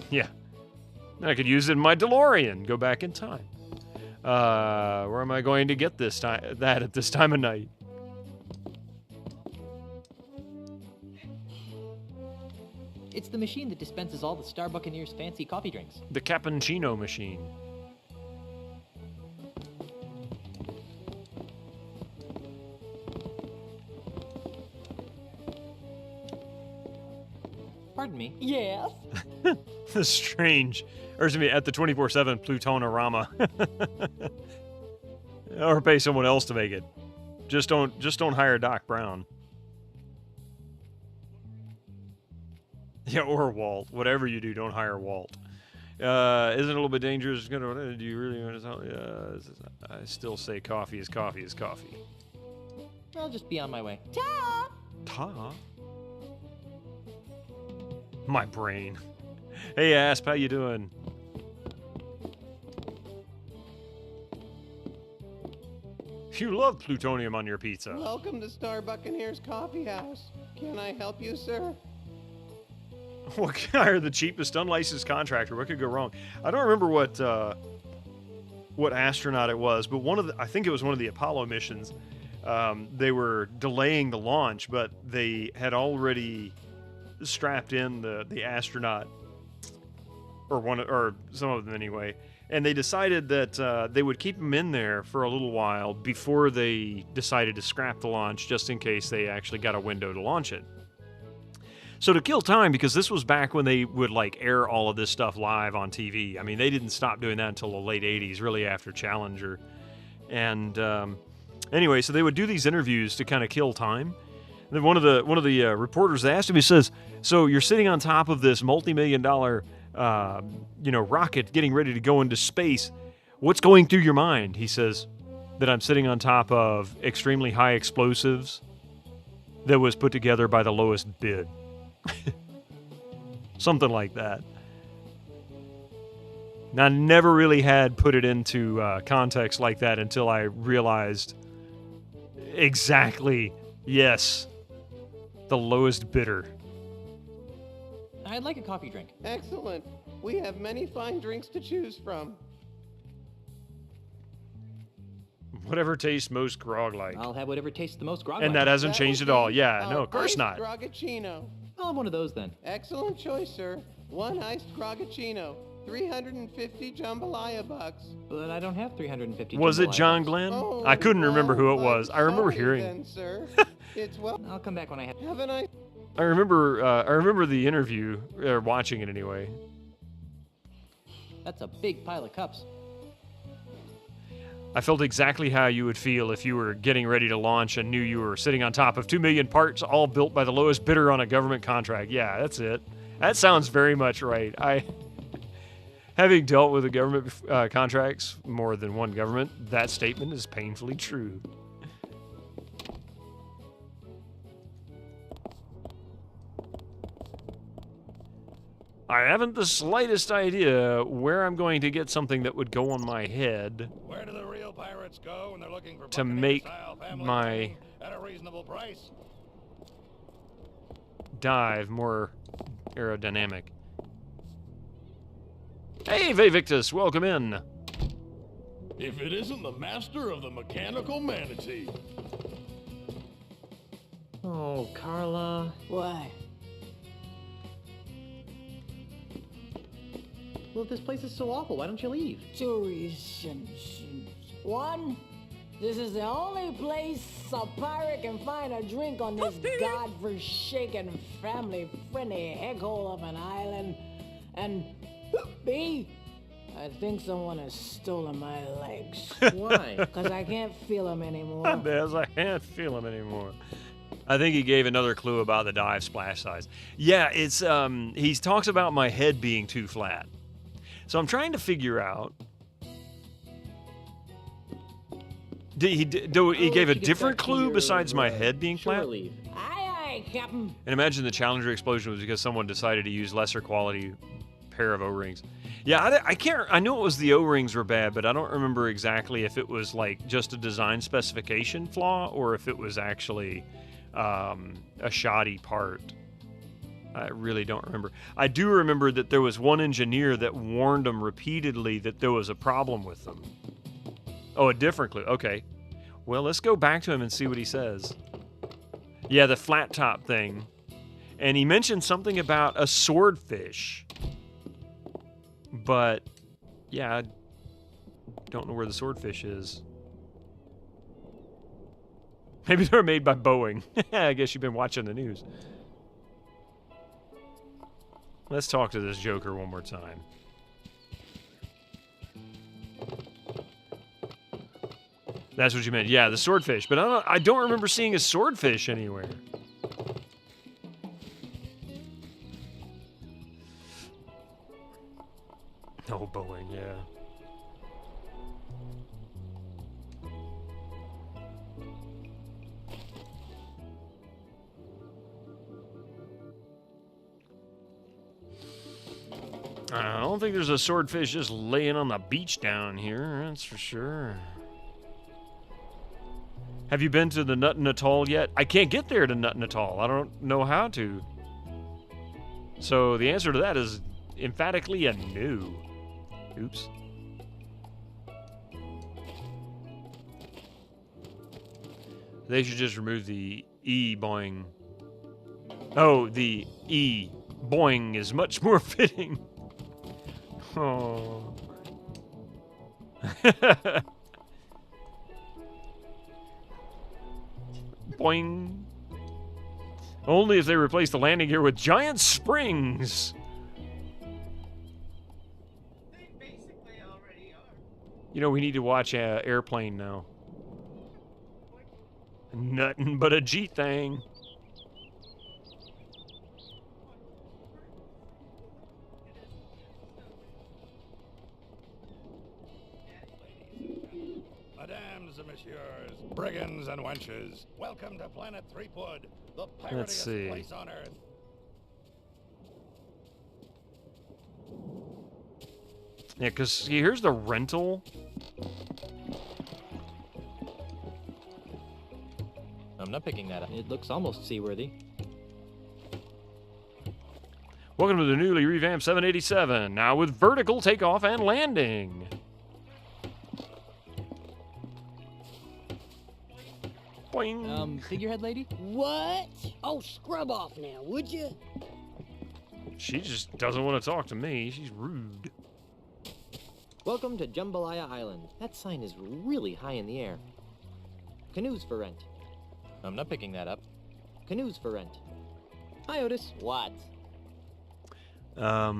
Yeah. I could use it in my DeLorean. Go back in time. Where am I going to get this time? That at this time of night? It's the machine that dispenses all the Star Buccaneers' fancy coffee drinks. The cappuccino machine. Pardon me. Yes? The strange, or excuse me, at the 24/7 Plutonorama. Or pay someone else to make it. Just don't hire Doc Brown. Yeah, or Walt. Whatever you do, don't hire Walt. Isn't it a little bit dangerous? Do you really want to tell? I still say coffee is coffee is coffee. I'll just be on my way. Ta! Ta? My brain. Hey, Asp, how you doing? You love plutonium on your pizza. Welcome to Star Buccaneers Coffee House. Can I help you, sir? What can I hire the cheapest unlicensed contractor? What could go wrong? I don't remember what astronaut it was, but I think it was one of the Apollo missions. They were delaying the launch, but they had already strapped in the astronaut, or some of them anyway, and they decided that they would keep him in there for a little while before they decided to scrap the launch, just in case they actually got a window to launch it. So to kill time, because this was back when they would like air all of this stuff live on TV. I mean, they didn't stop doing that until the late 80s, really after Challenger. And anyway, so they would do these interviews to kind of kill time. And then one of the reporters asked him, he says, "So you're sitting on top of this multi-million-dollar rocket getting ready to go into space. What's going through your mind?" He says, "That I'm sitting on top of extremely high explosives that was put together by the lowest bid." Something like that. Now, I never really had put it into context like that until I realized exactly, yes, the lowest bidder. I'd like a coffee drink. Excellent. We have many fine drinks to choose from. Whatever tastes most grog-like. I'll have whatever tastes the most grog-like. And that hasn't changed at all. Yeah, no, of course iced not. Grogacino. I'll have one of those then. Excellent choice, sir. One iced Grogacino. 350 jambalaya bucks. But I don't have 350 Was it jambalaya John bucks. Glenn? Oh, I couldn't remember who it well, was. I remember sorry hearing. Then, sir. It's well. I'll come back when I have. Have a nice. I remember the interview, or watching it anyway. That's a big pile of cups. I felt exactly how you would feel if you were getting ready to launch and knew you were sitting on top of 2 million parts, all built by the lowest bidder on a government contract. Yeah, that's it. That sounds very much right. Having dealt with the government contracts, more than one government, that statement is painfully true. I haven't the slightest idea where I'm going to get something that would go on my head. Where do the real pirates go when they're looking for to make family my training at a reasonable price? dive more aerodynamic. Hey, Vivictus, welcome in. If it isn't the master of the mechanical manatee. Oh, Carla. Why? Well, if this place is so awful, why don't you leave? Two reasons. One, this is the only place a pirate can find a drink on this godforsaken, family-friendly heckhole of an island. And B, I think someone has stolen my legs. Why? Because I can't feel them anymore. Because I can't feel him anymore. I think he gave another clue about the dive splash size. Yeah, it's he talks about my head being too flat. So I'm trying to figure out. He gave a different clue besides my head being flat? Aye, aye, Captain. And imagine the Challenger explosion was because someone decided to use lesser quality pair of O-rings. Yeah, I can't. I know it was the O-rings were bad, but I don't remember exactly if it was like just a design specification flaw or if it was actually a shoddy part. I really don't remember. I do remember that there was one engineer that warned them repeatedly that there was a problem with them. Oh, a different clue. Okay. Well, let's go back to him and see what he says. Yeah, the flat top thing. And he mentioned something about a swordfish. But, yeah, I don't know where the swordfish is. Maybe they're made by Boeing. I guess you've been watching the news. Let's talk to this Joker one more time. That's what you meant. Yeah, the swordfish. But I don't remember seeing a swordfish anywhere. Oh, Boeing, yeah. I don't think there's a swordfish just laying on the beach down here, that's for sure. Have you been to the Nuttin Atoll yet? I can't get there to Nuttin Atoll. I don't know how to. So the answer to that is emphatically a no. Oops. They should just remove the E boing. Oh, the E boing is much more fitting. Oh. Boing. Only if they replace the landing gear with giant springs. They basically already are. You know, we need to watch Airplane now. Nothing but a G thing. Mesdames and messieurs, brigands and wenches, welcome to Planet Threepwood, the Let's see. piratiest place on Earth. Yeah, because here's the rental. I'm not picking that up. It looks almost seaworthy. Welcome to the newly revamped 787, now with vertical takeoff and landing. Boing. Figurehead lady? What? Oh, scrub off now, would you? She just doesn't want to talk to me. She's rude. Welcome to Jambalaya Island. That sign is really high in the air. Canoes for rent. I'm not picking that up. Canoes for rent. Hi, Otis. What? I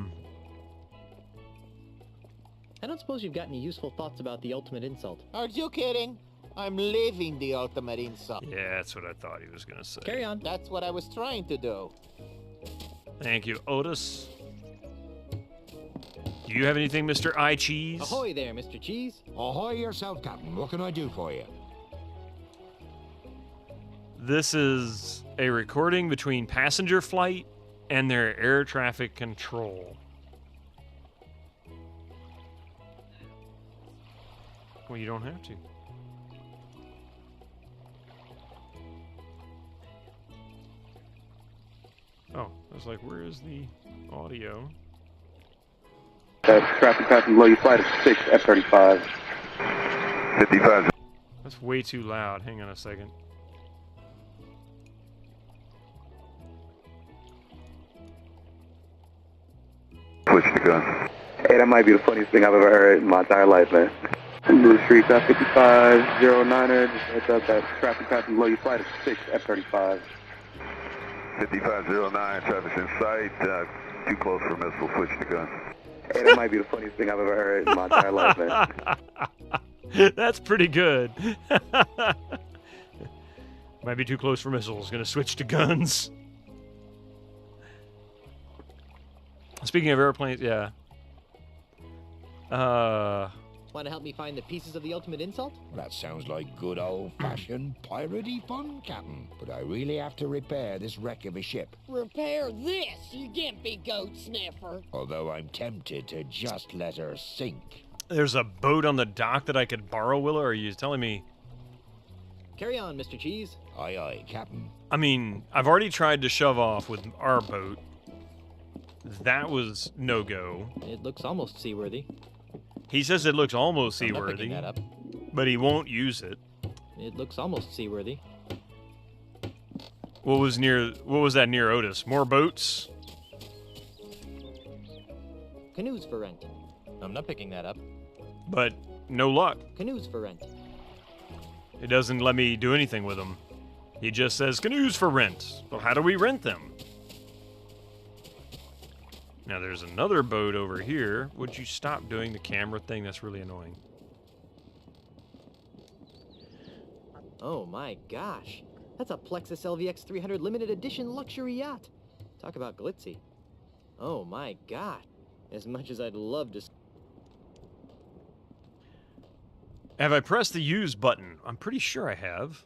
don't suppose you've got any useful thoughts about the ultimate insult. Are you kidding? I'm living the ultimate insult. Yeah, that's what I thought he was going to say. Carry on. That's what I was trying to do. Thank you, Otis. Do you have anything, Mr. I Cheese? Ahoy there, Mr. Cheese. Ahoy yourself, Captain. What can I do for you? This is a recording between passenger flight and their air traffic control. Well, you don't have to. Oh, I was like, where is the audio? Traffic passing below you, flight of 6 F-35. 55. That's way too loud. Hang on a second. Switch the gun. Hey, that might be the funniest thing I've ever heard in my entire life, man. Blue Street, 5509er, just heads up that traffic passing below you, flight of 6 F-35. 5509, traffic's in sight, too close for missile, switch the gun. Hey, that might be the funniest thing I've ever heard in my entire life, man. That's pretty good. Might be too close for missiles. Gonna switch to guns. Speaking of airplanes, yeah. Want to help me find the pieces of the ultimate insult? That sounds like good old-fashioned piratey fun, Captain. But I really have to repair this wreck of a ship. Repair this, you gimpy goat sniffer. Although I'm tempted to just let her sink. There's a boat on the dock that I could borrow, Willow? Or are you telling me? Carry on, Mr. Cheese. Aye, aye, Captain. I mean, I've already tried to shove off with our boat. That was no-go. It looks almost seaworthy. He says it looks almost I'm not seaworthy, picking that up. but he won't use it. It looks almost seaworthy. What was that near Otis? More boats? Canoes for rent. I'm not picking that up. But no luck. Canoes for rent. It doesn't let me do anything with them. He just says canoes for rent. Well, how do we rent them? Now there's another boat over here. Would you stop doing the camera thing? That's really annoying. Oh my gosh. That's a Plexus LVX 300 limited edition luxury yacht. Talk about glitzy. Oh my god. As much as I'd love to... Have I pressed the use button? I'm pretty sure I have.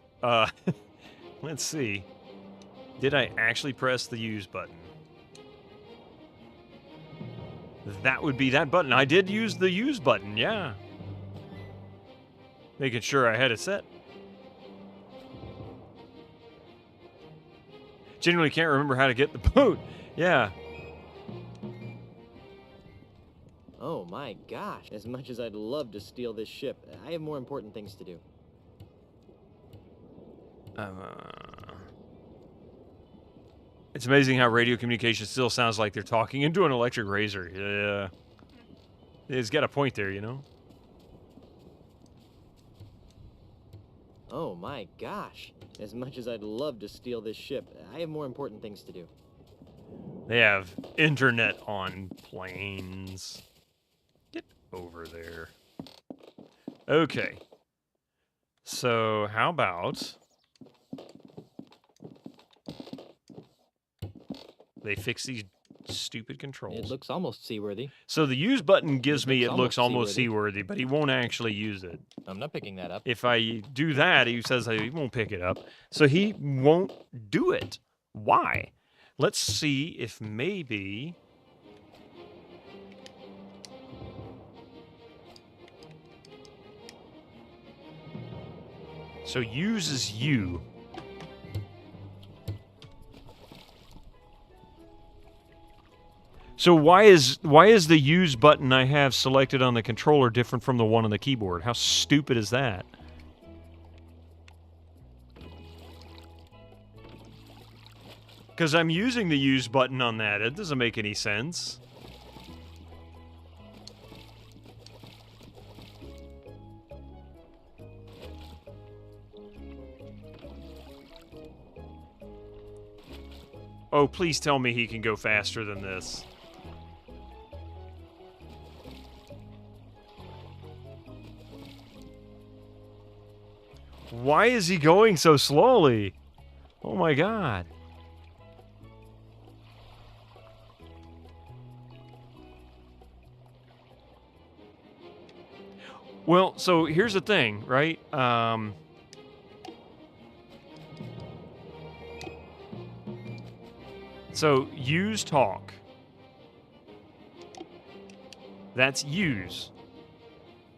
Let's see. Did I actually press the use button? That would be that button. I did use the use button, yeah. Making sure I had it set. Genuinely can't remember how to get the boat. Yeah. Oh my gosh. As much as I'd love to steal this ship, I have more important things to do. It's amazing how radio communication still sounds like they're talking into an electric razor. Yeah. It's got a point there, you know? Oh my gosh. As much as I'd love to steal this ship, I have more important things to do. They have internet on planes. Get over there. Okay. So, how about... they fix these stupid controls. It looks almost seaworthy. So the use button gives me it looks almost seaworthy, but he won't actually use it. I'm not picking that up. If I do that, he says he won't pick it up. So he won't do it. Why? Let's see if maybe... So uses you. So why is the use button I have selected on the controller different from the one on the keyboard? How stupid is that? Because I'm using the use button on that. It doesn't make any sense. Oh, please tell me he can go faster than this. Why is he going so slowly? Oh my god. Well, so here's the thing, right? So use talk. That's use.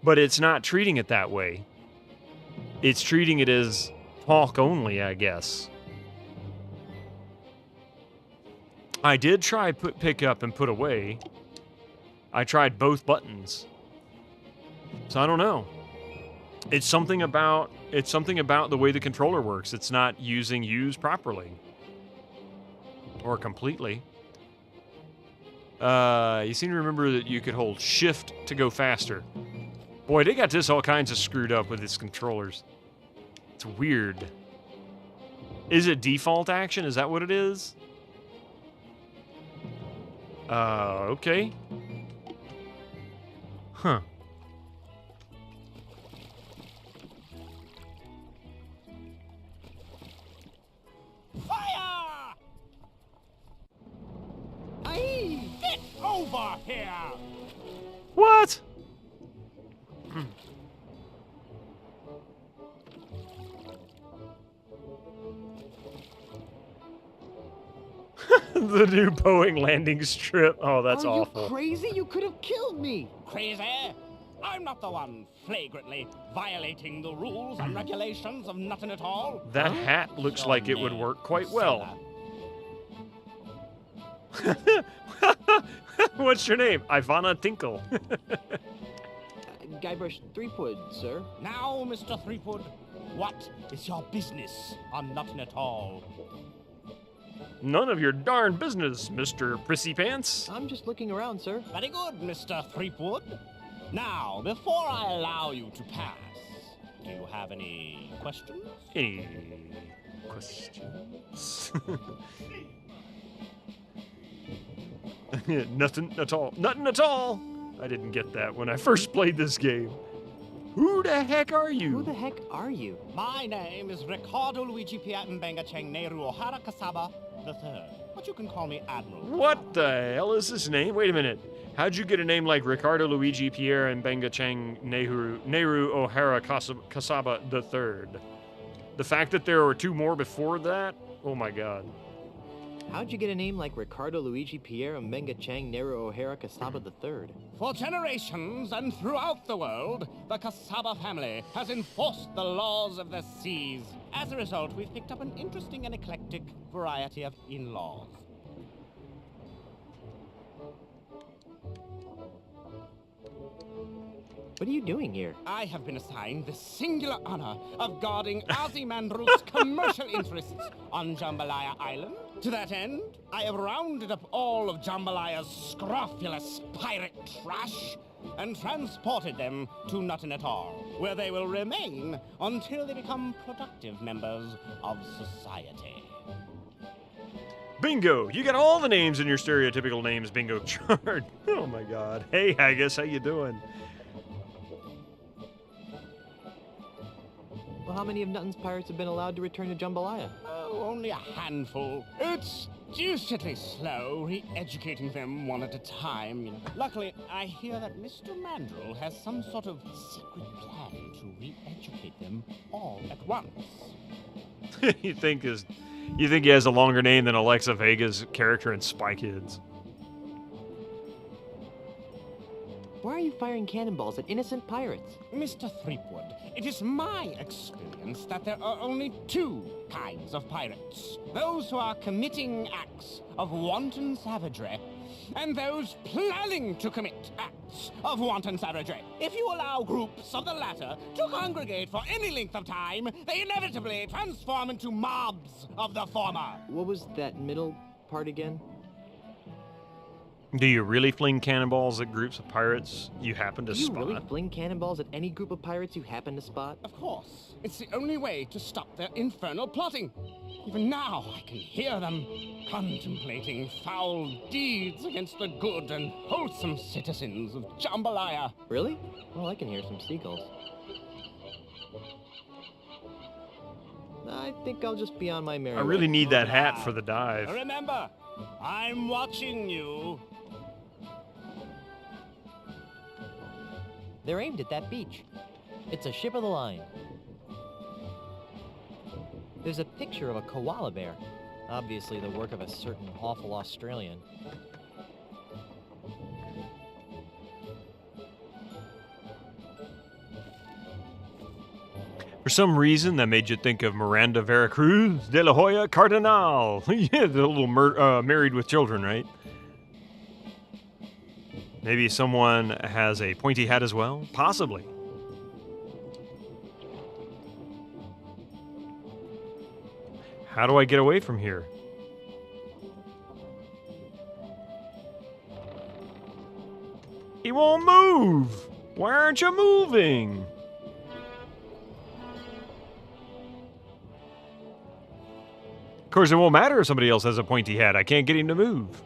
But it's not treating it that way. It's treating it as talk only, I guess. I did try pick up and put away. I tried both buttons. So I don't know. It's something about the way the controller works. It's not using use properly. Or completely. You seem to remember that you could hold shift to go faster. Boy, they got this all kinds of screwed up with its controllers. It's weird. Is it default action? Is that what it is? Okay. Huh. Fire! Aye! Get over here! What? The new Boeing landing strip. Oh, that's awful. Are you crazy? You could have killed me. Crazy? I'm not the one flagrantly violating the rules and regulations of nothing at all. That hat looks like it would work quite well. What's your name? Ivana Tinkle. Guybrush Threepwood, sir. Now, Mr. Threepwood, what is your business on nothing at all? None of your darn business, Mr. Prissy Pants. I'm just looking around, sir. Very good, Mr. Threepwood. Now, before I allow you to pass, do you have any questions? Any questions? Nothing at all. Nothing at all. I didn't get that when I first played this game. Who the heck are you? Who the heck are you? My name is Ricardo Luigi Piattenbenga Cheng Nehru O'Hara Kasaba III. But you can call me Admiral. What the hell is his name? Wait a minute. How'd you get a name like Ricardo Luigi Pierre and Benga Cheng Nehru O'Hara Kasaba III? The fact that there were two more before that? Oh my god. How'd you get a name like Ricardo Luigi Pierre and Benga Cheng Nehru O'Hara Kasaba III? For generations and throughout the world, the Kasaba family has enforced the laws of the seas. As a result, we've picked up an interesting and eclectic variety of in-laws. What are you doing here? I have been assigned the singular honor of guarding Ozymandias's commercial interests on Jambalaya Island. To that end, I have rounded up all of Jambalaya's scrofulous pirate trash and transported them to Nutanatar, where they will remain until they become productive members of society. Bingo! You got all the names in your stereotypical names bingo chart. Oh my god. Hey, Haggis, how you doing? Well, how many of Nutton's pirates have been allowed to return to Jambalaya? Oh, only a handful. It's deucedly slow, re-educating them one at a time. Luckily, I hear that Mr. Mandrill has some sort of secret plan to re-educate them all at once. You think he has a longer name than Alexa Vega's character in Spy Kids? Why are you firing cannonballs at innocent pirates? Mr. Threepwood, it is my experience that there are only two kinds of pirates. Those who are committing acts of wanton savagery, and those planning to commit acts of wanton savagery. If you allow groups of the latter to congregate for any length of time, they inevitably transform into mobs of the former. What was that middle part again? Do you really fling cannonballs at groups of pirates you happen to spot? Do you really fling cannonballs at any group of pirates you happen to spot? Of course. It's the only way to stop their infernal plotting. Even now, I can hear them contemplating foul deeds against the good and wholesome citizens of Jambalaya. Really? Well, I can hear some seagulls. I think I'll just be on my merry way. I really need that hat for the dive. Remember, I'm watching you. They're aimed at that beach. It's a ship of the line. There's a picture of a koala bear. Obviously the work of a certain awful Australian. For some reason, that made you think of Miranda Veracruz de la Hoya Cardinal. Yeah, the little married with children, right? Maybe someone has a pointy hat as well? Possibly. How do I get away from here? He won't move! Why aren't you moving? Of course, it won't matter if somebody else has a pointy hat. I can't get him to move.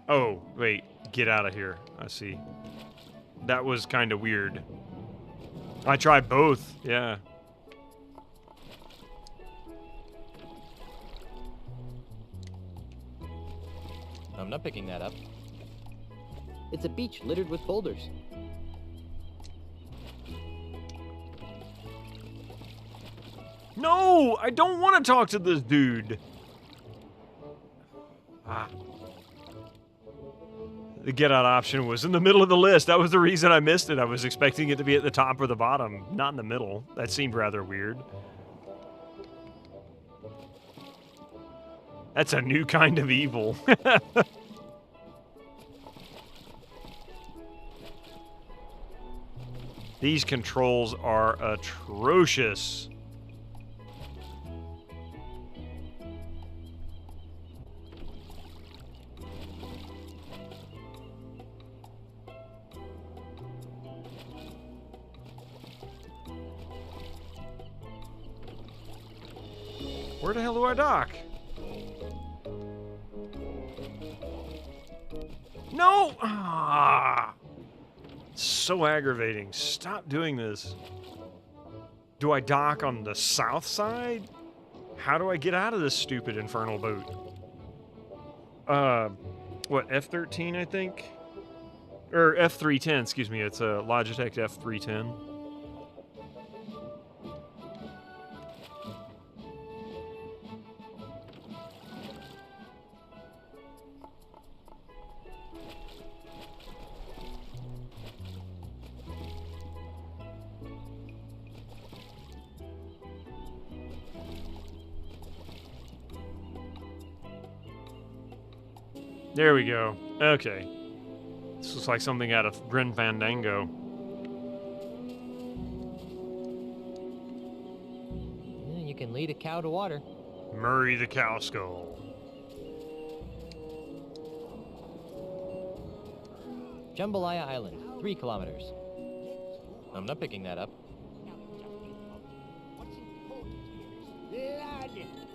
Oh, wait. Get out of here. I see. That was kind of weird. I tried both. Yeah. I'm not picking that up. It's a beach littered with boulders. No! I don't want to talk to this dude. Ah. The get out option was in the middle of the list. That was the reason I missed it. I was expecting it to be at the top or the bottom, not in the middle. That seemed rather weird. That's a new kind of evil. These controls are atrocious. Where the hell do I dock? No! Ah! So aggravating. Stop doing this. Do I dock on the south side? How do I get out of this stupid infernal boat? What, F-13, I think? Or F-310, excuse me. It's a Logitech F-310. There we go. Okay. This looks like something out of Grim Fandango. You can lead a cow to water. Murray the Cow Skull. Jambalaya Island, 3 kilometers. I'm not picking that up. Lad.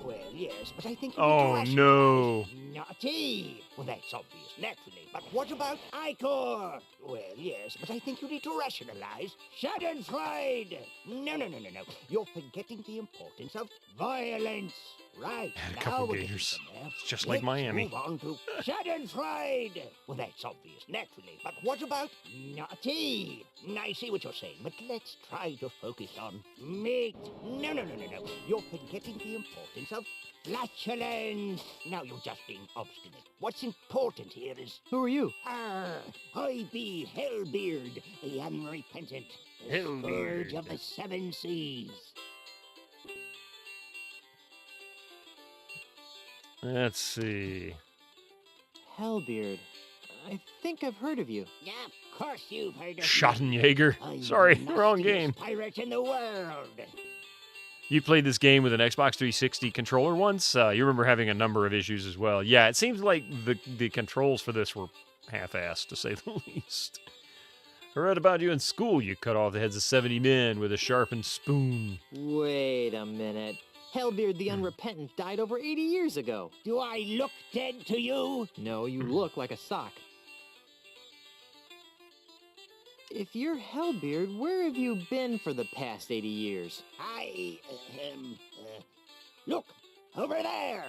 Well, yes, but I think you Oh, need to no. Naughty. Well, that's obvious, naturally. But what about Icor? Well, yes, but I think you need to rationalize. Schadenfreude. No. You're forgetting the importance of violence. Right. Had a now couple we're getting gators. somewhere. It's just like Let's Miami. move on to Schadenfreude. Well, that's obvious, naturally. But what about naughty? I see what you're saying, but let's try to focus on meat. No. You're forgetting the importance of flatulence. Now you're just being obstinate. What's important here is... Who are you? I be Hellbeard, the unrepentant. The Hellbeard. scourge of the 7 seas. Let's see. Hellbeard. I think I've heard of you. Yeah, of course you've heard of me. Schottenjäger. I'm Sorry, the wrong nastiest game. pirate in the world. You played this game with an Xbox 360 controller once? You remember having a number of issues as well. Yeah, it seems like the controls for this were half-assed, to say the least. I read about you in school. You cut off the heads of 70 men with a sharpened spoon. Wait a minute. Hellbeard the Unrepentant died over 80 years ago. Do I look dead to you? No, you look like a sock. If you're Hellbeard, where have you been for the past 80 years? Look, over there.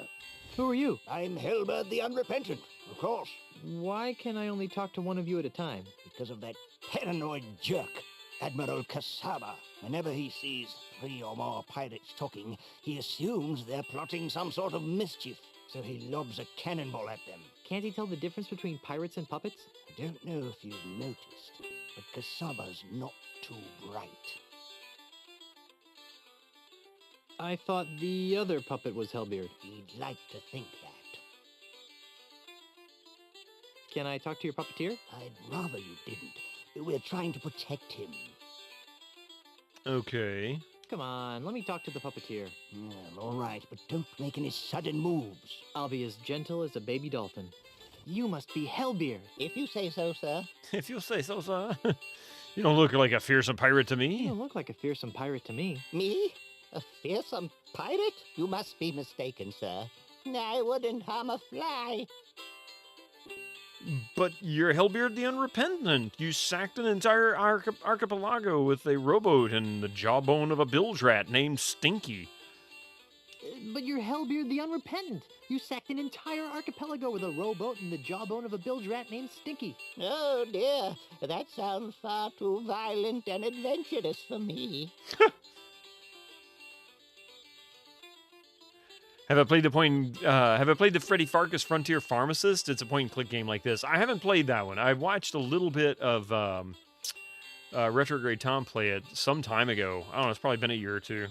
Who are you? I'm Hellbeard the Unrepentant, of course. Why can I only talk to one of you at a time? Because of that paranoid jerk, Admiral Kasaba. Whenever he sees 3 or more pirates talking, he assumes they're plotting some sort of mischief, so he lobs a cannonball at them. Can't he tell the difference between pirates and puppets? I don't know if you've noticed, but Kasaba's not too bright. I thought the other puppet was Hellbeard. He'd like to think that. Can I talk to your puppeteer? I'd rather you didn't. We're trying to protect him. Okay. Come on, let me talk to the puppeteer. Well, all right, but don't make any sudden moves. I'll be as gentle as a baby dolphin. You must be Hellbeard. If you say so, sir. If you'll say so, sir. You don't look like a fearsome pirate to You me. don't look like a fearsome pirate to me. Me? A fearsome pirate? You must be mistaken, sir. I wouldn't harm a fly. But you're Hellbeard the Unrepentant. You sacked an entire archipelago with a rowboat and the jawbone of a bilge rat named Stinky. But you're Hellbeard the Unrepentant. You sacked an entire archipelago with a rowboat and the jawbone of a bilge rat named Stinky. Oh, dear. That sounds far too violent and adventurous for me. Have I played the Freddy Farkas Frontier Pharmacist? It's a point-and-click game like this. I haven't played that one. I watched a little bit of Retrograde Tom play it some time ago. I don't know. It's probably been a year or two.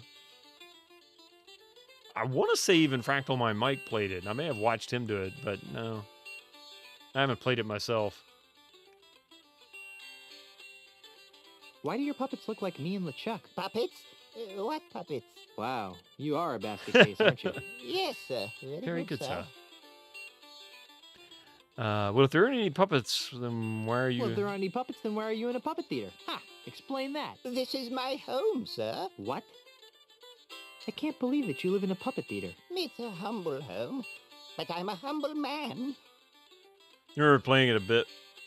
I want to say even Fractal My Mike played it. I may have watched him do it, but no. I haven't played it myself. Why do your puppets look like me and LeChuck? Puppets? What puppets? Wow, you are a basket case, aren't you? Yes, sir. Very good, sir. Well, if there aren't any puppets, then why are you... Well, if there aren't any puppets, then why are you in a puppet theater? Ha! Explain that. This is my home, sir. What? I can't believe that you live in a puppet theater. It's a humble home, but I'm a humble man. You remember playing it a bit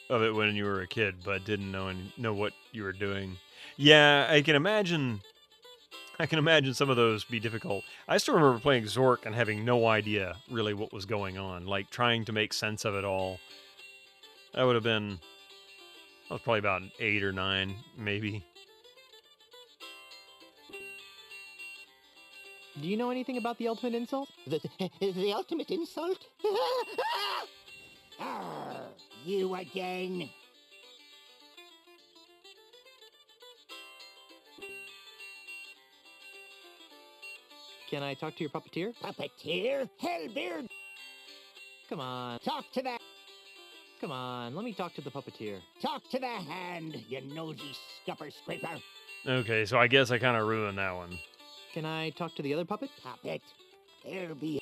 of it when you were a kid, but didn't know what you were doing. Yeah, I can imagine some of those be difficult. I still remember playing Zork and having no idea really what was going on, like trying to make sense of it all. I was probably about 8 or 9, maybe. Do you know anything about the ultimate insult? The ultimate insult? You again. Can I talk to your puppeteer? Puppeteer? Hellbeard! Come on. Talk to the... Come on, let me talk to the puppeteer. Talk to the hand, you nosy scupper scraper. Okay, so I guess I kind of ruined that one. Can I talk to the other puppet? Puppet? There be...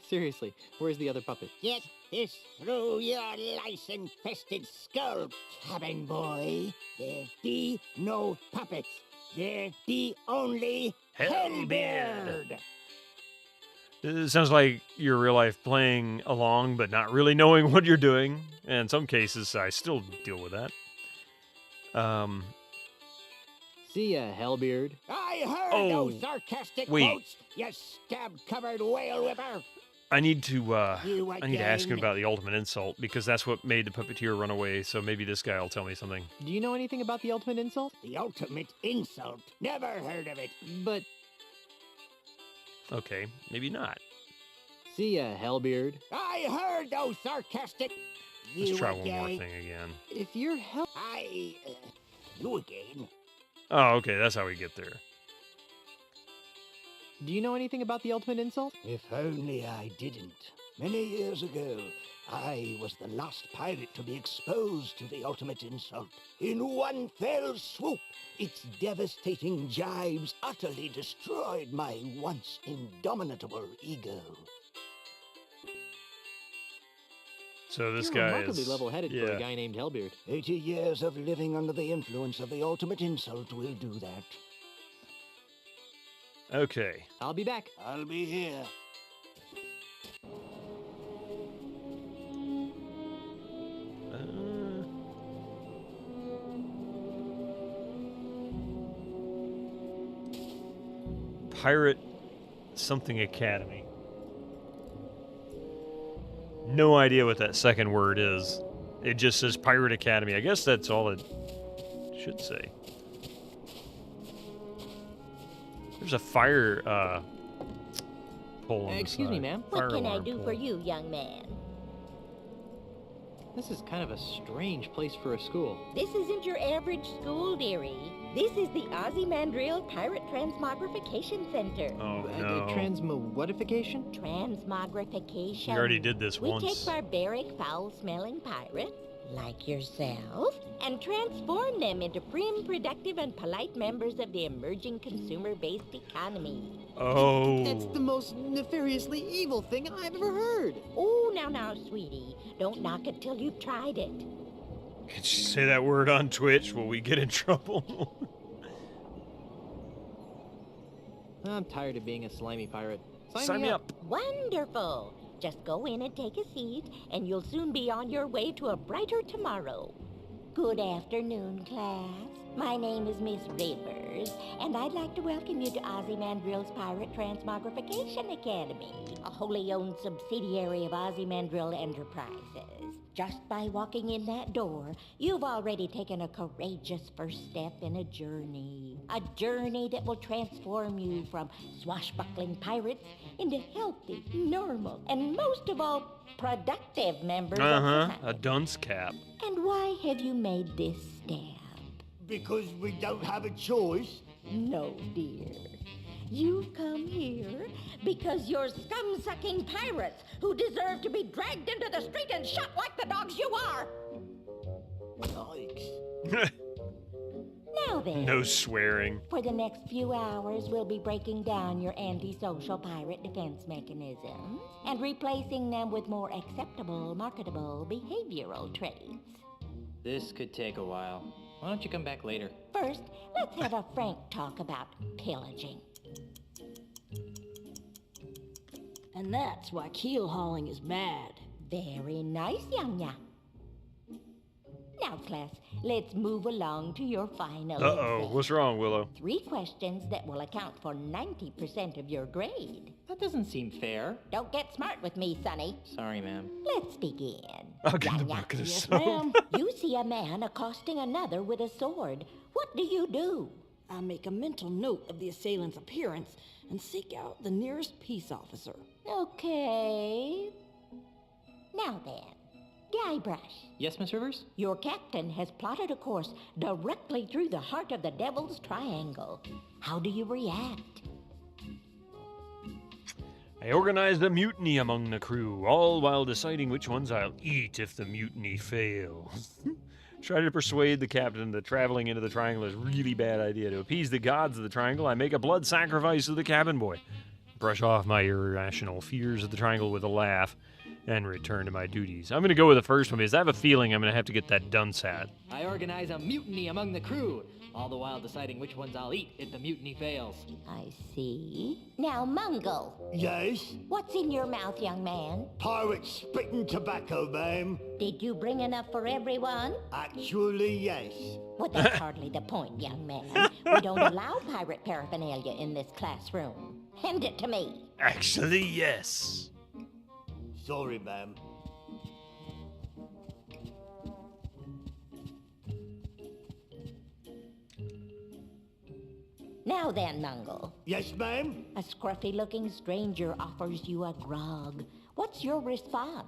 Seriously, where's the other puppet? Get this through your lice-infested skull, cabin boy. There be no puppets. There be only Hellbeard. It sounds like you're real life playing along, but not really knowing what you're doing. And in some cases, I still deal with that. See ya, Hellbeard. I heard those sarcastic quotes, you scab-covered whale whipper. I need to ask him about the ultimate insult, because that's what made the puppeteer run away, so maybe this guy will tell me something. Do you know anything about the ultimate insult? The ultimate insult? Never heard of it. But... Okay, maybe not. See ya, Hellbeard. I heard those sarcastic... Let's try one more thing again. If you're You again? Oh, okay, that's how we get there. Do you know anything about the ultimate insult? If only I didn't. Many years ago, I was the last pirate to be exposed to the ultimate insult. In one fell swoop, its devastating jibes utterly destroyed my once indomitable ego. So this You're guy remarkably is level-headed for a guy named Hellbeard. 80 years of living under the influence of the ultimate insult will do that. Okay. I'll be back. I'll be here. Pirate something Academy. No idea what that second word is. It just says Pirate Academy. I guess that's all it should say. There's a fire pole on Excuse me, ma'am. What can I do for you, young man? This is kind of a strange place for a school. This isn't your average school, dearie. This is the Ozymandias Pirate Transmogrification Center. Oh, no. Transmogrification? Transmogrification. We already did this once. We take barbaric, foul-smelling pirates, like yourself, and transform them into prim, productive, and polite members of the emerging consumer-based economy. Oh. That's the most nefariously evil thing I've ever heard. Oh, now, sweetie. Don't knock it till you've tried it. Could you say that word on Twitch? Will we get in trouble? I'm tired of being a slimy pirate. Sign me up. Wonderful. Just go in and take a seat, and you'll soon be on your way to a brighter tomorrow. Good afternoon, class. My name is Miss Rivers, and I'd like to welcome you to Ozymandias Pirate Transmogrification Academy, a wholly owned subsidiary of Ozymandias Enterprises. Just by walking in that door, you've already taken a courageous first step in a journey that will transform you from swashbuckling pirates into healthy, normal, and most of all, productive members of society. A dunce cap. And why have you made this step? Because we don't have a choice. No, dear. You've come here because you're scum-sucking pirates who deserve to be dragged into the street and shot like the dogs you are. Yikes. Now then. No swearing. For the next few hours, we'll be breaking down your antisocial pirate defense mechanisms and replacing them with more acceptable, marketable behavioral traits. This could take a while. Why don't you come back later? First, let's have a frank talk about pillaging. And that's why keel hauling is mad. Very nice, Yanya. Now, class, let's move along to your final Uh-oh, exam. what's wrong, Willow? 3 questions that will account for 90% of your grade. That doesn't seem fair. Don't get smart with me, Sonny. Sorry, ma'am. Let's begin. I'll get the Yanya. bucket of Yes, soap. ma'am. You see a man accosting another with a sword. What do you do? I make a mental note of the assailant's appearance and seek out the nearest peace officer. Okay. Now then, Guybrush. Yes, Miss Rivers? Your captain has plotted a course directly through the heart of the Devil's Triangle. How do you react? I organized a mutiny among the crew, all while deciding which ones I'll eat if the mutiny fails. Try to persuade the captain that traveling into the triangle is a really bad idea. To appease the gods of the triangle, I make a blood sacrifice of the cabin boy. Brush off my irrational fears of the triangle with a laugh, and return to my duties. I'm going to go with the first one because I have a feeling I'm going to have to get that done sad. I organize a mutiny among the crew, all the while deciding which ones I'll eat if the mutiny fails. I see. Now, Mungo. Yes? What's in your mouth, young man? Pirate spitting tobacco, ma'am. Did you bring enough for everyone? Actually, yes. Well, that's hardly the point, young man. We don't allow pirate paraphernalia in this classroom. Hand it to me. Actually, yes. Sorry, ma'am. Now then, Mungo. Yes, ma'am? A scruffy-looking stranger offers you a grog. What's your response?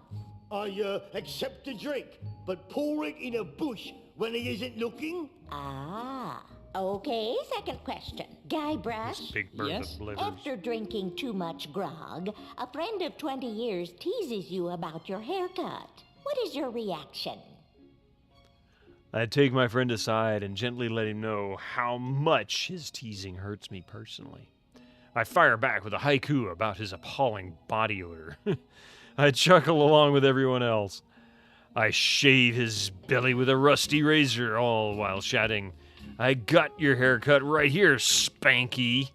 I accept the drink, but pour it in a bush when he isn't looking. Ah. Okay, second question. Guybrush? Big bird Yes? of blivers. After drinking too much grog, a friend of 20 years teases you about your haircut. What is your reaction? I'd take my friend aside and gently let him know how much his teasing hurts me personally. I fire back with a haiku about his appalling body odor. I chuckle along with everyone else. I shave his belly with a rusty razor, all while shouting, "I got your haircut right here, Spanky."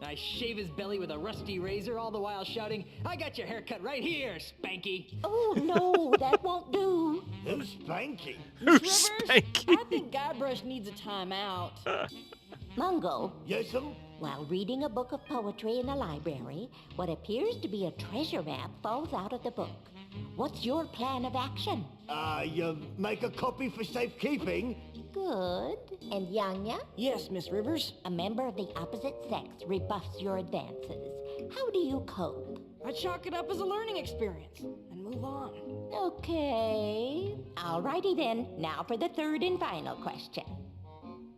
I shave his belly with a rusty razor, all the while shouting, "I got your haircut right here, Spanky." Oh, no, that won't do. Who's Spanky? Who's Rivers, Spanky? I think Guybrush needs a timeout. Mungo, Yes, ma'am? while reading a book of poetry in the library, what appears to be a treasure map falls out of the book. What's your plan of action? I make a copy for safekeeping. Good. And Yanya? Yes, Miss Rivers. A member of the opposite sex rebuffs your advances. How do you cope? I chalk it up as a learning experience and move on. Okay. Alrighty then. Now for the third and final question.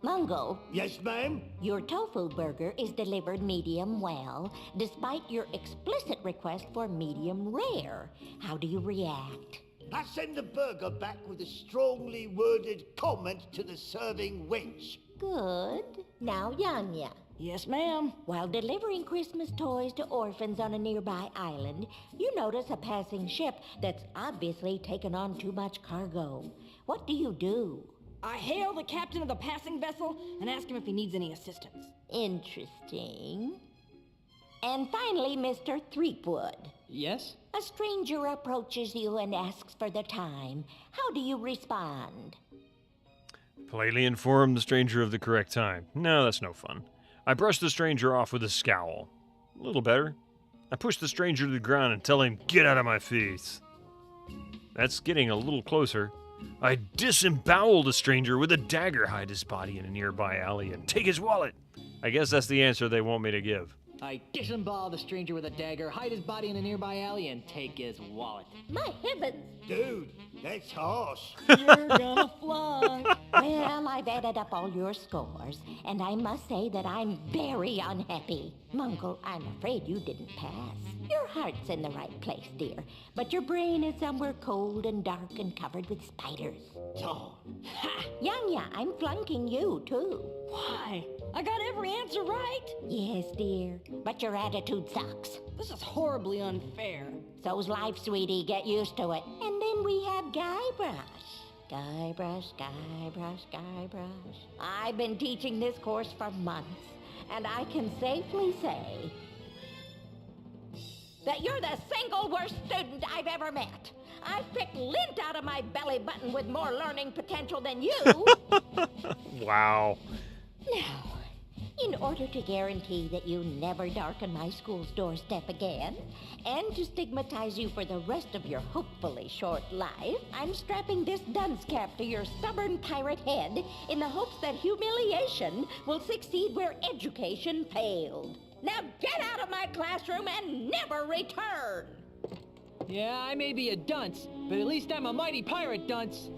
Mungo, Yes, ma'am? your tofu burger is delivered medium well, despite your explicit request for medium rare. How do you react? I send the burger back with a strongly worded comment to the serving wench. Good. Now, Yanya. Yes, ma'am. While delivering Christmas toys to orphans on a nearby island, you notice a passing ship that's obviously taken on too much cargo. What do you do? I hail the captain of the passing vessel and ask him if he needs any assistance. Interesting. And finally, Mr. Threepwood. Yes? A stranger approaches you and asks for the time. How do you respond? Politely inform the stranger of the correct time. No, that's no fun. I brush the stranger off with a scowl. A little better. I push the stranger to the ground and tell him, "Get out of my face." That's getting a little closer. I disembowel the stranger with a dagger, hide his body in a nearby alley, and take his wallet. I guess that's the answer they want me to give. I disembowel the stranger with a dagger, hide his body in a nearby alley, and take his wallet. My heavens! Dude, that's harsh. You're gonna flunk. Well, I've added up all your scores, and I must say that I'm very unhappy. Mungle, I'm afraid you didn't pass. Your heart's in the right place, dear, but your brain is somewhere cold and dark and covered with spiders. Oh, Ha! Yanya, I'm flunking you, too. why? I got every answer right. Yes, dear, but your attitude sucks. This is horribly unfair. So's life, sweetie. Get used to it. And then we have Guybrush. Guybrush, Guybrush, Guybrush. I've been teaching this course for months, and I can safely say that you're the single worst student I've ever met. I've picked lint out of my belly button with more learning potential than you. Wow. Now, in order to guarantee that you never darken my school's doorstep again, and to stigmatize you for the rest of your hopefully short life, I'm strapping this dunce cap to your stubborn pirate head in the hopes that humiliation will succeed where education failed. Now get out of my classroom and never return! Yeah, I may be a dunce, but at least I'm a mighty pirate dunce.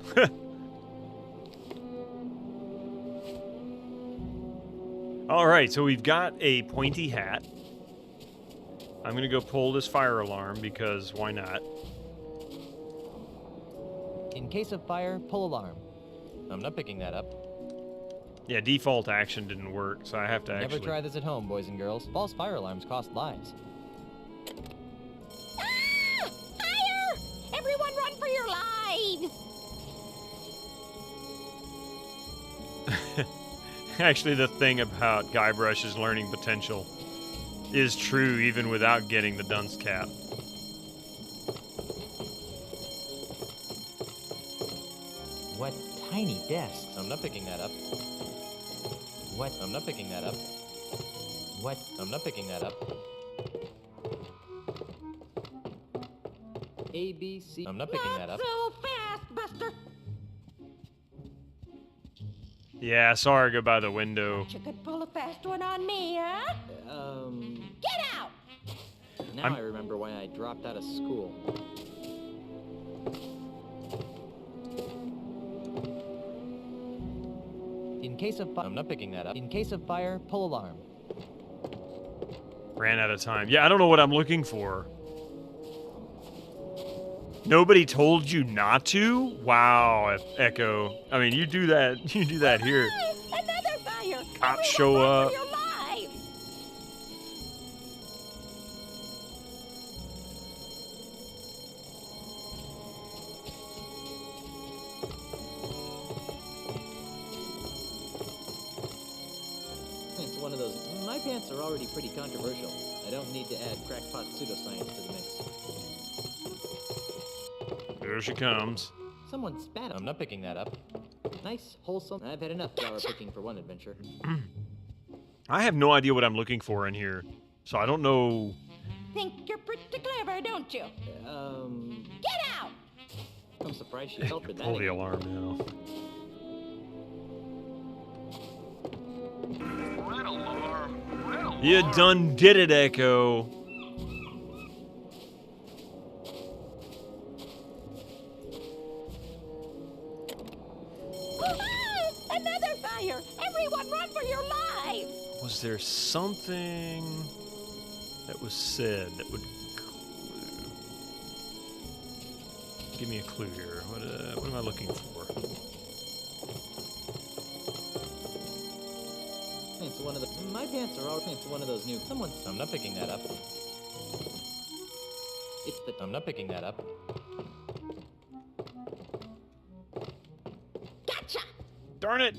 All right, so we've got a pointy hat. I'm going to go pull this fire alarm because why not? In case of fire, pull alarm. I'm not picking that up. Yeah, default action didn't work, so I have to Never actually... try this at home, boys and girls. False fire alarms cost lives. Ah! Fire! Everyone run for your lives! Actually, the thing about Guybrush's learning potential is true even without getting the dunce cap. What tiny desks. I'm not picking that up. What? I'm not picking that up. What? I'm not picking that up. A, B, C. I'm not picking that up. So fast, Buster! Yeah, I saw her go by the window. You could pull a fast one on me, huh? Get out! Now I remember why I dropped out of school. In case of fire, I'm not picking that up. In case of fire, pull alarm. Ran out of time. Yeah, I don't know what I'm looking for. Nobody told you not to? Wow, Echo. I mean, you do that. You do that here. Another fire! Cops show up. For your life! It's one of those. My pants are already pretty controversial. I don't need to add crackpot pseudoscience to the mix. Here she comes. Someone spat. I'm not picking that up. Nice, wholesome. I've had enough flower picking for one adventure. I have no idea what I'm looking for in here, so I don't know. Think you're pretty clever, don't you? Get out! I'm surprised she fell for that. Pull the alarm now. Red alarm. Red alarm. You done did it, Echo. Another fire! Everyone run for your lives! Was there something that was said that would clue? Give me a clue here. What am I looking for? It's one of the. My pants are all. It's one of those new. Someone. I'm not picking that up. It's the. I'm not picking that up. Gotcha! Darn it!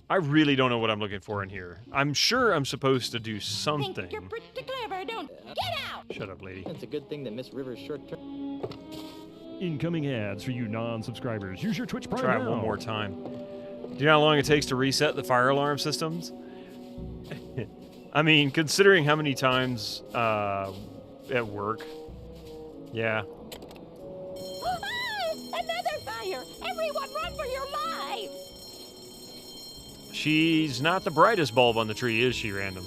I really don't know what I'm looking for in here. I'm sure I'm supposed to do something. Think you're pretty clever, don't you? Get out! Shut up, lady. It's a good thing that Miss Rivers' short term. Incoming ads for you non-subscribers. Use your Twitch Prime Try it now. one more time. Do you know how long it takes to reset the fire alarm systems? I mean, considering how many times at work. Yeah. Another fire! Everyone run for your lives! She's not the brightest bulb on the tree, is she, Random?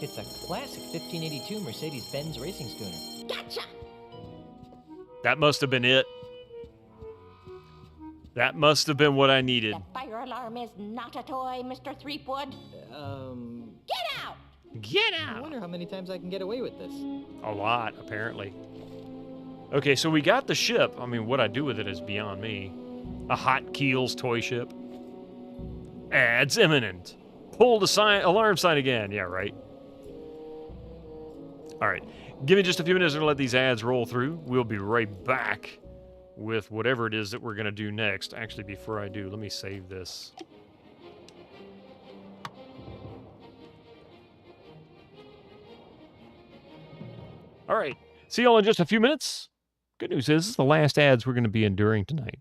It's a classic 1582 Mercedes-Benz racing schooner. Gotcha! That must have been it. That must have been what I needed. The fire alarm is not a toy, Mr. Threepwood. Get out! Get I out! wonder how many times I can get away with this. A lot, apparently. Okay, so we got the ship. I mean, what I do with it is beyond me. A Hot Keels toy ship. Ads imminent. Pull the alarm sign again. Yeah, right. All right. Give me just a few minutes to let these ads roll through. We'll be right back with whatever it is that we're going to do next. Actually, before I do, let me save this. All right. See y'all in just a few minutes. Good news is, this is the last ads we're going to be enduring tonight.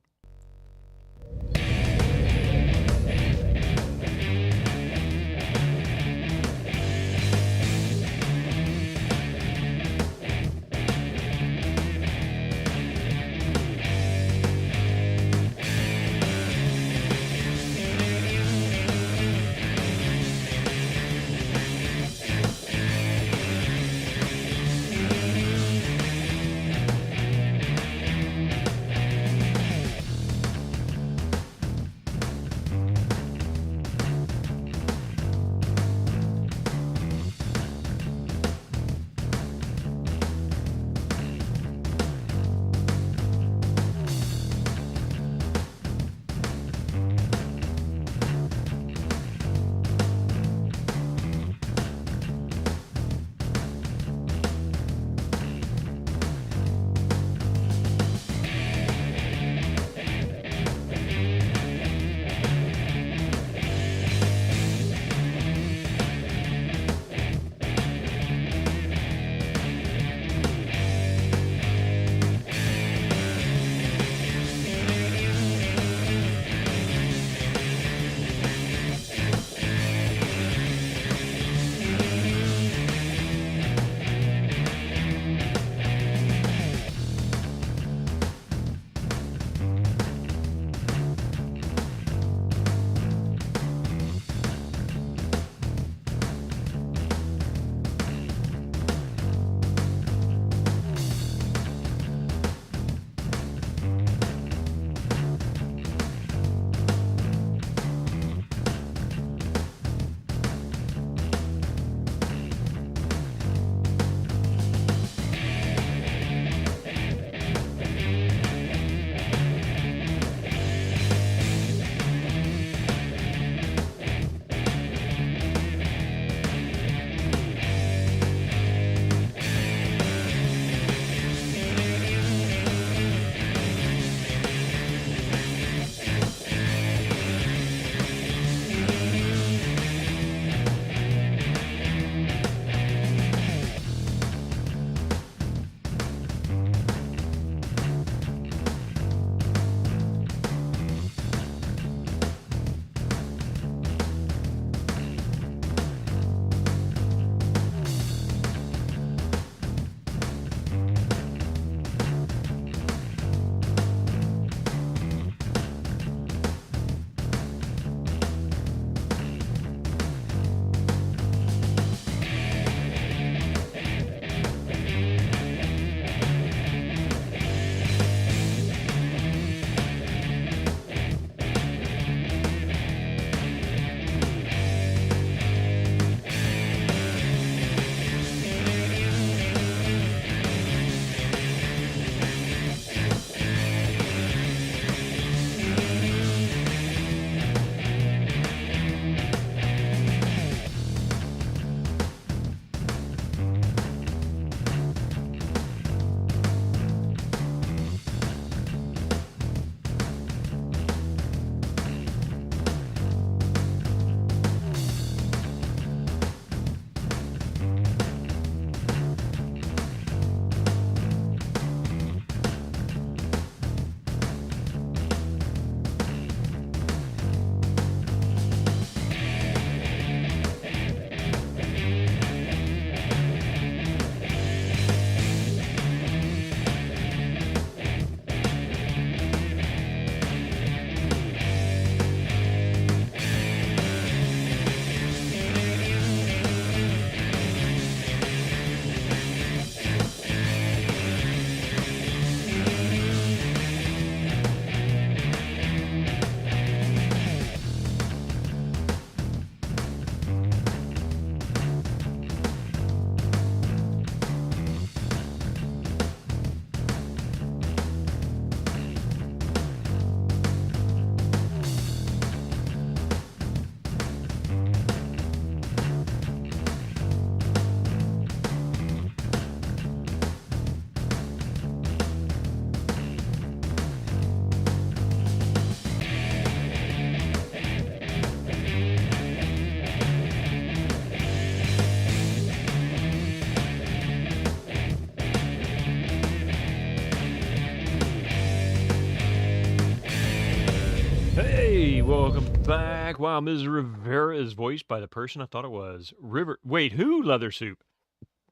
Hey, welcome back. Wow, Ms. Rivera is voiced by the person I thought it was. River. Wait, who? Leather Soup.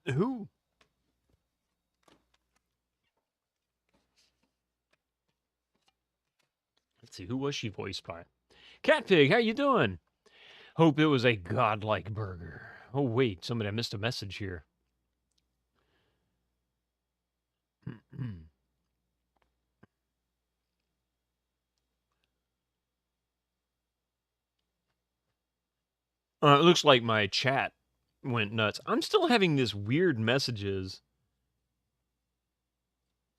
Who? Let's see, who was she voiced by? Catpig, how you doing? Hope it was a godlike burger. Oh, wait, somebody, I missed a message here. It looks like my chat went nuts. I'm still having this weird messages.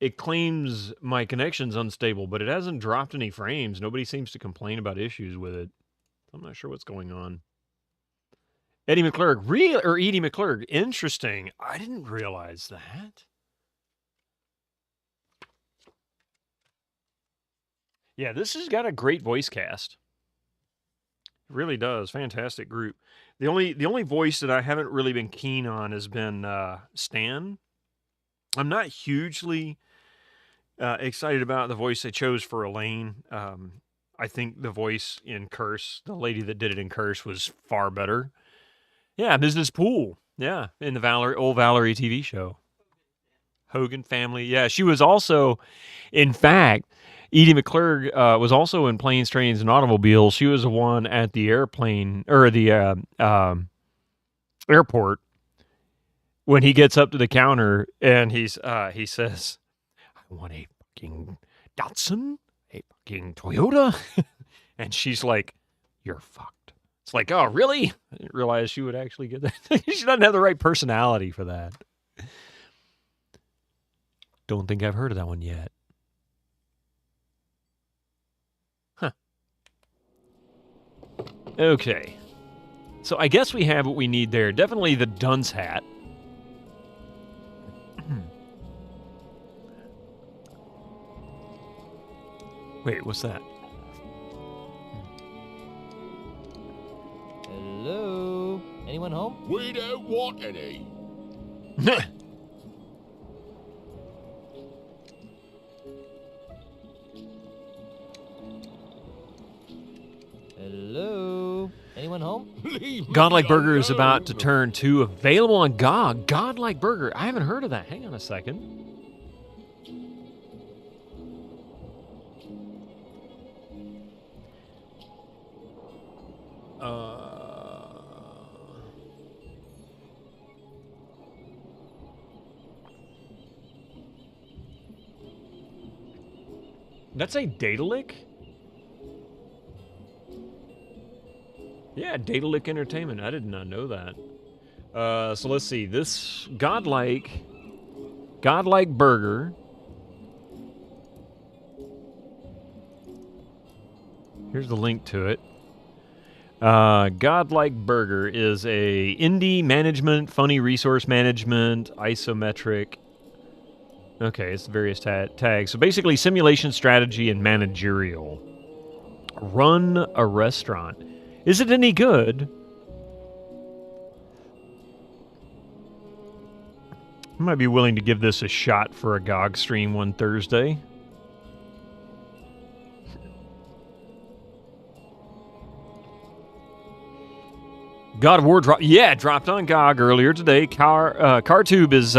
It claims my connection's unstable, but it hasn't dropped any frames. Nobody seems to complain about issues with it. I'm not sure what's going on. Eddie McClurg. Edie McClurg. Interesting. I didn't realize that. Yeah, this has got a great voice cast. It really does. Fantastic group. The only voice that I haven't really been keen on has been Stan. I'm not hugely excited about the voice they chose for Elaine. I think the voice in Curse, the lady that did it in Curse, was far better. Yeah, Mrs. Poole. Yeah, in the old Valerie TV show. Hogan family. Yeah, she was also, in fact, Edie McClurg was also in Planes, Trains, and Automobiles. She was the one at the airplane, or the airport, when he gets up to the counter and he says, I want a fucking Datsun, a fucking Toyota. And she's like, you're fucked. It's like, oh, really? I didn't realize she would actually get that. She doesn't have the right personality for that. Don't think I've heard of that one yet. Huh. Okay. So I guess we have what we need there. Definitely the dunce hat. Wait, what's that? Hello? Anyone home? We don't want any. Hello? Anyone home? Godlike Burger is about to turn 2, available on GOG. Godlike Burger. I haven't heard of that. Hang on a second. That's a Datalic? Yeah, Datalic Entertainment. I did not know that. So let's see. This Godlike Burger. Here's the link to it. Godlike Burger is a indie management, funny resource management, isometric. Okay, it's the various tags. So basically, simulation, strategy, and managerial. Run a restaurant. Is it any good? I might be willing to give this a shot for a GOG stream one Thursday. God of War dropped on GOG earlier today. CarTube is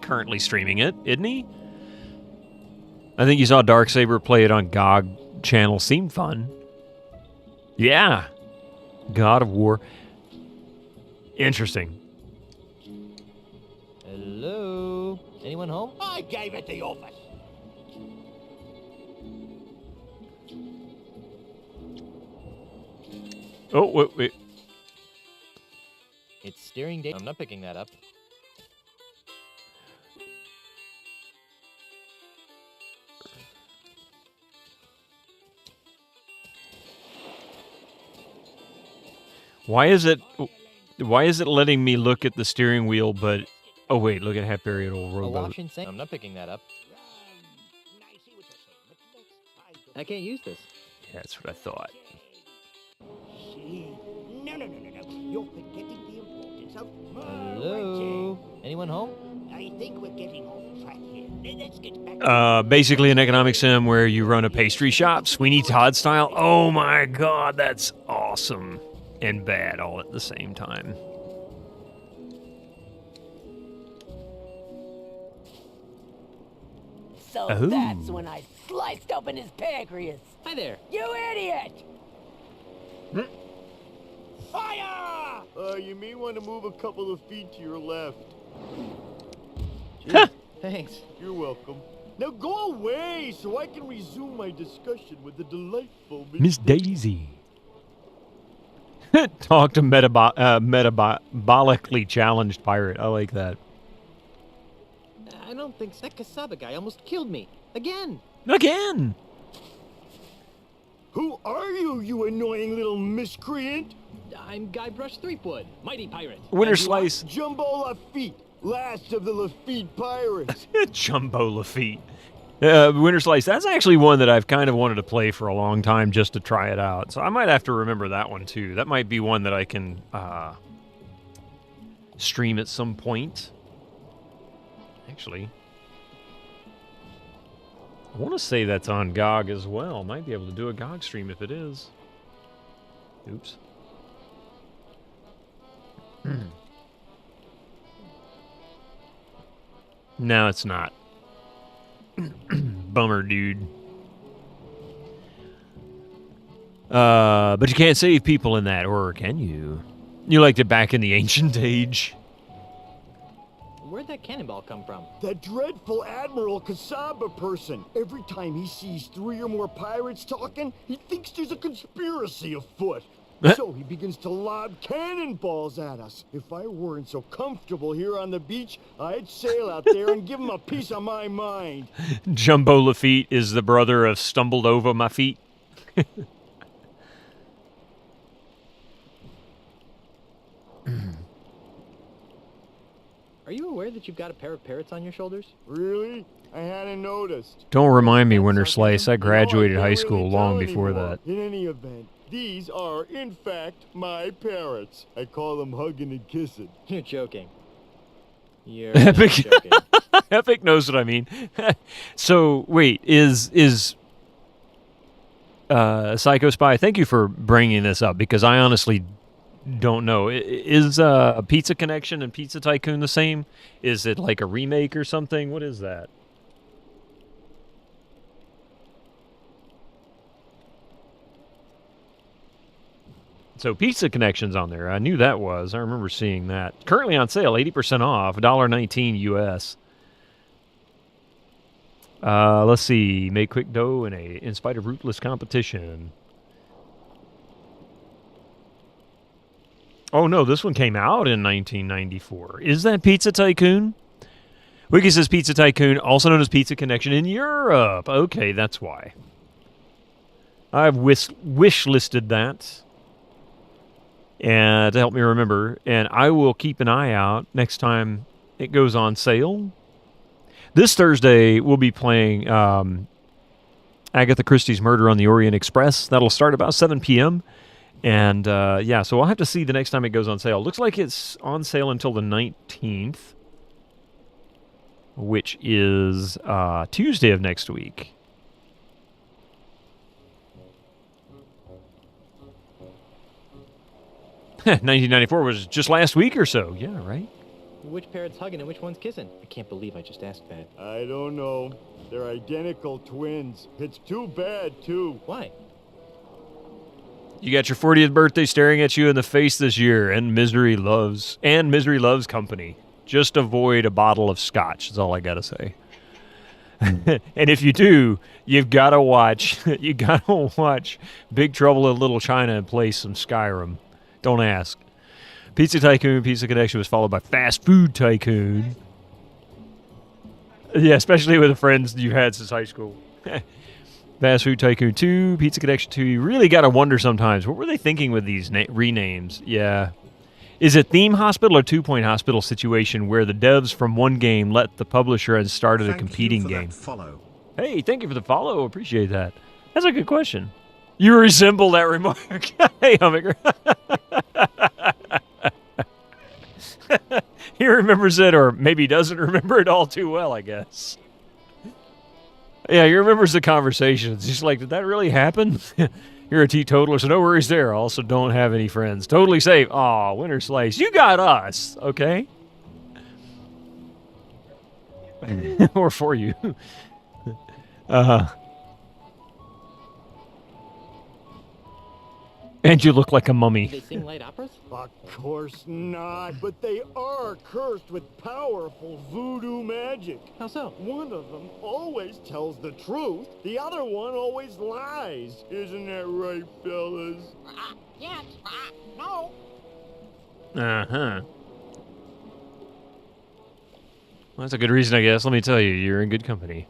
currently streaming it, isn't he? I think you saw Darksaber play it on GOG channel. Seemed fun. Yeah. God of War. Interesting. Hello? Anyone home? I gave it the office. Oh, wait. It's steering data. I'm not picking that up. Why is it letting me look at the steering wheel, but oh wait, look at Happy Old Rowboat. I'm not picking that up. I can't use this. Yeah, that's what I thought. No. You're forgetting the importance of Hello? Anyone home? I think we're getting off track here. Basically an economic sim where you run a pastry shop, Sweeney Todd style. Oh my god, that's awesome and bad all at the same time. So Oh. that's when I sliced open his pancreas. Hi there. You idiot! You may want to move a couple of feet to your left. Thanks. You're welcome. Now go away so I can resume my discussion with the delightful Miss Daisy. Talk to metabolically challenged pirate. I like that. I don't think that Kasaba guy almost killed me. Again. Again. Who are you, you annoying little miscreant? I'm Guybrush Threepwood, mighty pirate. Winter And you are Slice. Jumbo Lafitte, last of the Lafitte pirates. Jumbo Lafitte. Winter Slice, that's actually one that I've kind of wanted to play for a long time just to try it out. So I might have to remember that one too. That might be one that I can stream at some point. Actually, I want to say that's on GOG as well. Might be able to do a GOG stream if it is. Oops. No, it's not. Bummer, dude. But you can't save people in that, or can you? You liked it back in the ancient age. Where'd that cannonball come from? That dreadful Admiral Kasaba person. Every time he sees 3 or more pirates talking, he thinks there's a conspiracy afoot. So he begins to lob cannonballs at us. If I weren't so comfortable here on the beach, I'd sail out there and give him a piece of my mind. Jumbo Lafitte is the brother of Stumbled Over My Feet. Are you aware that you've got a pair of parrots on your shoulders? Really? I hadn't noticed. Don't remind me, Winter Slice. I graduated high school long before that. In any event, these are, in fact, my parrots. I call them hugging and kissing. You're joking. You're Epic. joking. Epic knows what I mean. So, wait, is Psycho Spy, thank you for bringing this up, because I honestly don't know. Is Pizza Connection and Pizza Tycoon the same? Is it like a remake or something? What is that? So Pizza Connection's on there. I knew that was. I remember seeing that. Currently on sale, 80% off, $1.19 US. Let's see. Make quick dough in spite of ruthless competition. Oh no, this one came out in 1994. Is that Pizza Tycoon? Wiki says Pizza Tycoon, also known as Pizza Connection in Europe. Okay, that's why. I've wish listed that. And to help me remember, and I will keep an eye out next time it goes on sale. This Thursday, we'll be playing Agatha Christie's Murder on the Orient Express. That'll start about 7 p.m. And, yeah, so I'll have to see the next time it goes on sale. Looks like it's on sale until the 19th, which is Tuesday of next week. $19.94 was just last week or so. Yeah, right? Which parrot's hugging and which one's kissing? I can't believe I just asked that. I don't know. They're identical twins. It's too bad, too. Why? You got your 40th birthday staring at you in the face this year, and Misery loves company. Just avoid a bottle of scotch, is all I gotta say. And if you do, you've gotta watch Big Trouble in Little China and play some Skyrim. Don't ask. Pizza Tycoon, Pizza Connection was followed by Fast Food Tycoon. Yeah, especially with the friends you've had since high school. Fast Food Tycoon 2, Pizza Connection 2. You really got to wonder sometimes, what were they thinking with these renames? Yeah. Is it Theme Hospital or 2 Point Hospital situation where the devs from one game let the publisher and started a competing game? Follow. Hey, thank you for the follow. Appreciate that. That's a good question. You resemble that remark. Hey, Humminger. He remembers it, or maybe doesn't remember it all too well, I guess. Yeah, he remembers the conversations. He's like, did that really happen? You're a teetotaler, so no worries there. I also don't have any friends. Totally safe. Aw, Winter Slice, you got us, okay? Or for you. And you look like a mummy. Do they sing light operas? Of course not, but they are cursed with powerful voodoo magic. How so? One of them always tells the truth, the other one always lies. Isn't that right, fellas? Yes. No. Uh-huh. Well, that's a good reason, I guess. Let me tell you, you're in good company.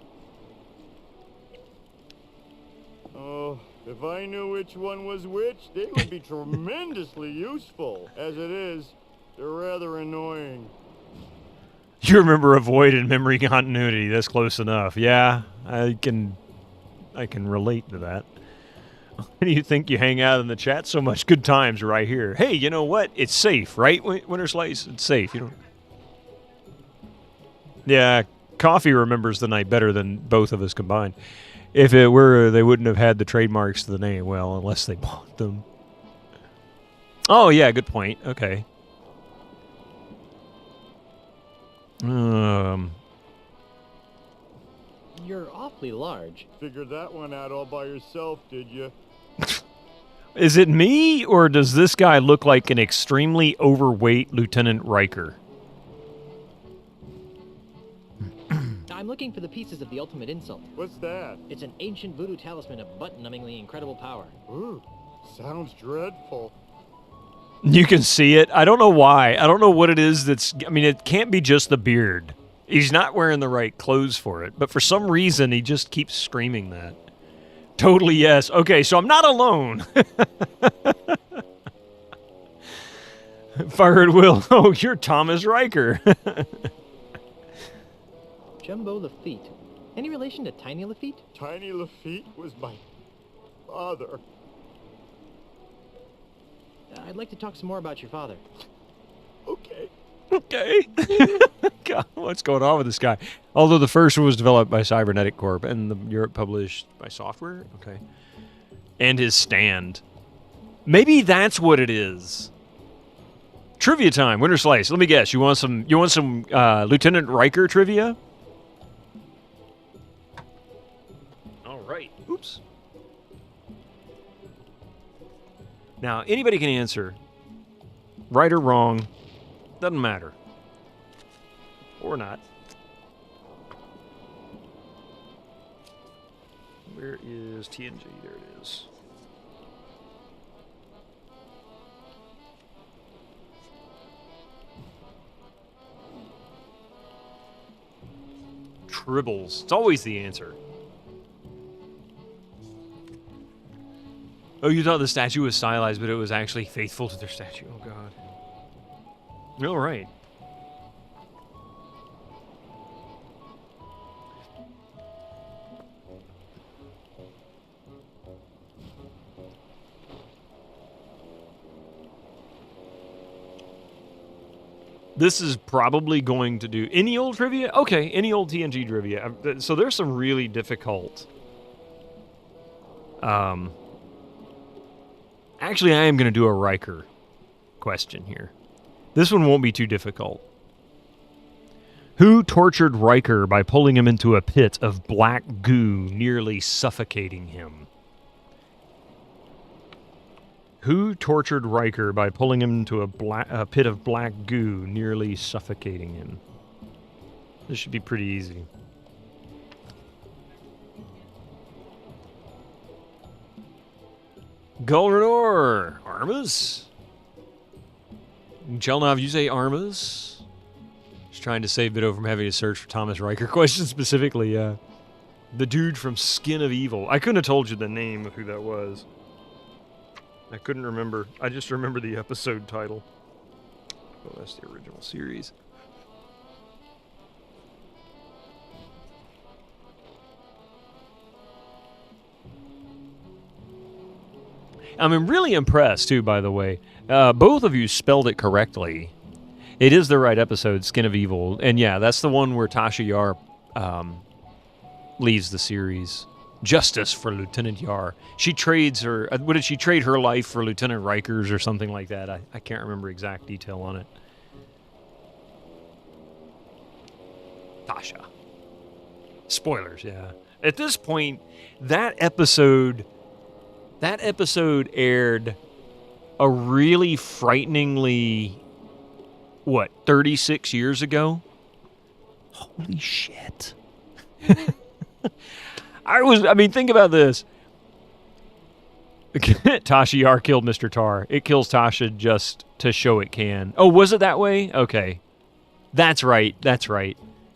Oh, if I knew which one was which, they would be tremendously useful. As it is, they're rather annoying. You remember avoid and memory continuity. That's close enough. Yeah, I can relate to that. Why do you think you hang out in the chat so much? Good times right here. Hey, you know what? It's safe, right, Winter Slice? It's safe. You know. Yeah, Coffee remembers the night better than both of us combined. If it were, they wouldn't have had the trademarks to the name. Well, unless they bought them. Oh, yeah, good point. Okay. You're awfully large. Figured that one out all by yourself, did you? Is it me, or does this guy look like an extremely overweight Lieutenant Riker? I'm looking for the pieces of the ultimate insult. What's that? It's an ancient voodoo talisman of butt-numbingly incredible power. Ooh, sounds dreadful. You can see it. I don't know why. I don't know what it is that's... I mean, it can't be just the beard. He's not wearing the right clothes for it. But for some reason, he just keeps screaming that. Totally yes. Okay, so I'm not alone. Fire at will. Oh, you're Thomas Riker. Jumbo Lafitte. Any relation to Tiny Lafitte? Tiny Lafitte was my father. I'd like to talk some more about your father. Okay. Okay. God, what's going on with this guy? Although the first one was developed by Cybernetic Corp and the Europe published by Software. Okay. And his stand. Maybe that's what it is. Trivia time, Winter Slice. Let me guess. You want some Lieutenant Riker trivia? All right. Oops. Now, anybody can answer. Right or wrong. Doesn't matter. Or not. Where is TNG? There it is. Tribbles. It's always the answer. Oh, you thought the statue was stylized, but it was actually faithful to their statue. Oh, God. All right. This is probably going to do any old trivia? Okay, any old TNG trivia. So there's some really difficult... Actually, I am going to do a Riker question here. This one won't be too difficult. Who tortured Riker by pulling him into a pit of black goo, nearly suffocating him? Who tortured Riker by pulling him into a pit of black goo, nearly suffocating him? This should be pretty easy. Gulrenor! Armas? Chelnov, you say Armas? Just trying to save Bido from having to search for Thomas Riker questions specifically, yeah. The dude from Skin of Evil. I couldn't have told you the name of who that was. I couldn't remember. I just remember the episode title. Oh, that's the original series. I'm really impressed, too, by the way. Both of you spelled it correctly. It is the right episode, Skin of Evil. And yeah, that's the one where Tasha Yar leaves the series. Justice for Lieutenant Yar. She trades her... What did she trade her life for Lieutenant Riker's or something like that? I can't remember exact detail on it. Tasha. Spoilers, yeah. At this point, that episode aired a really frighteningly, 36 years ago? Holy shit. Think about this. Tasha Yar killed Mr. Tar. It kills Tasha just to show it can. Oh, was it that way? Okay. That's right.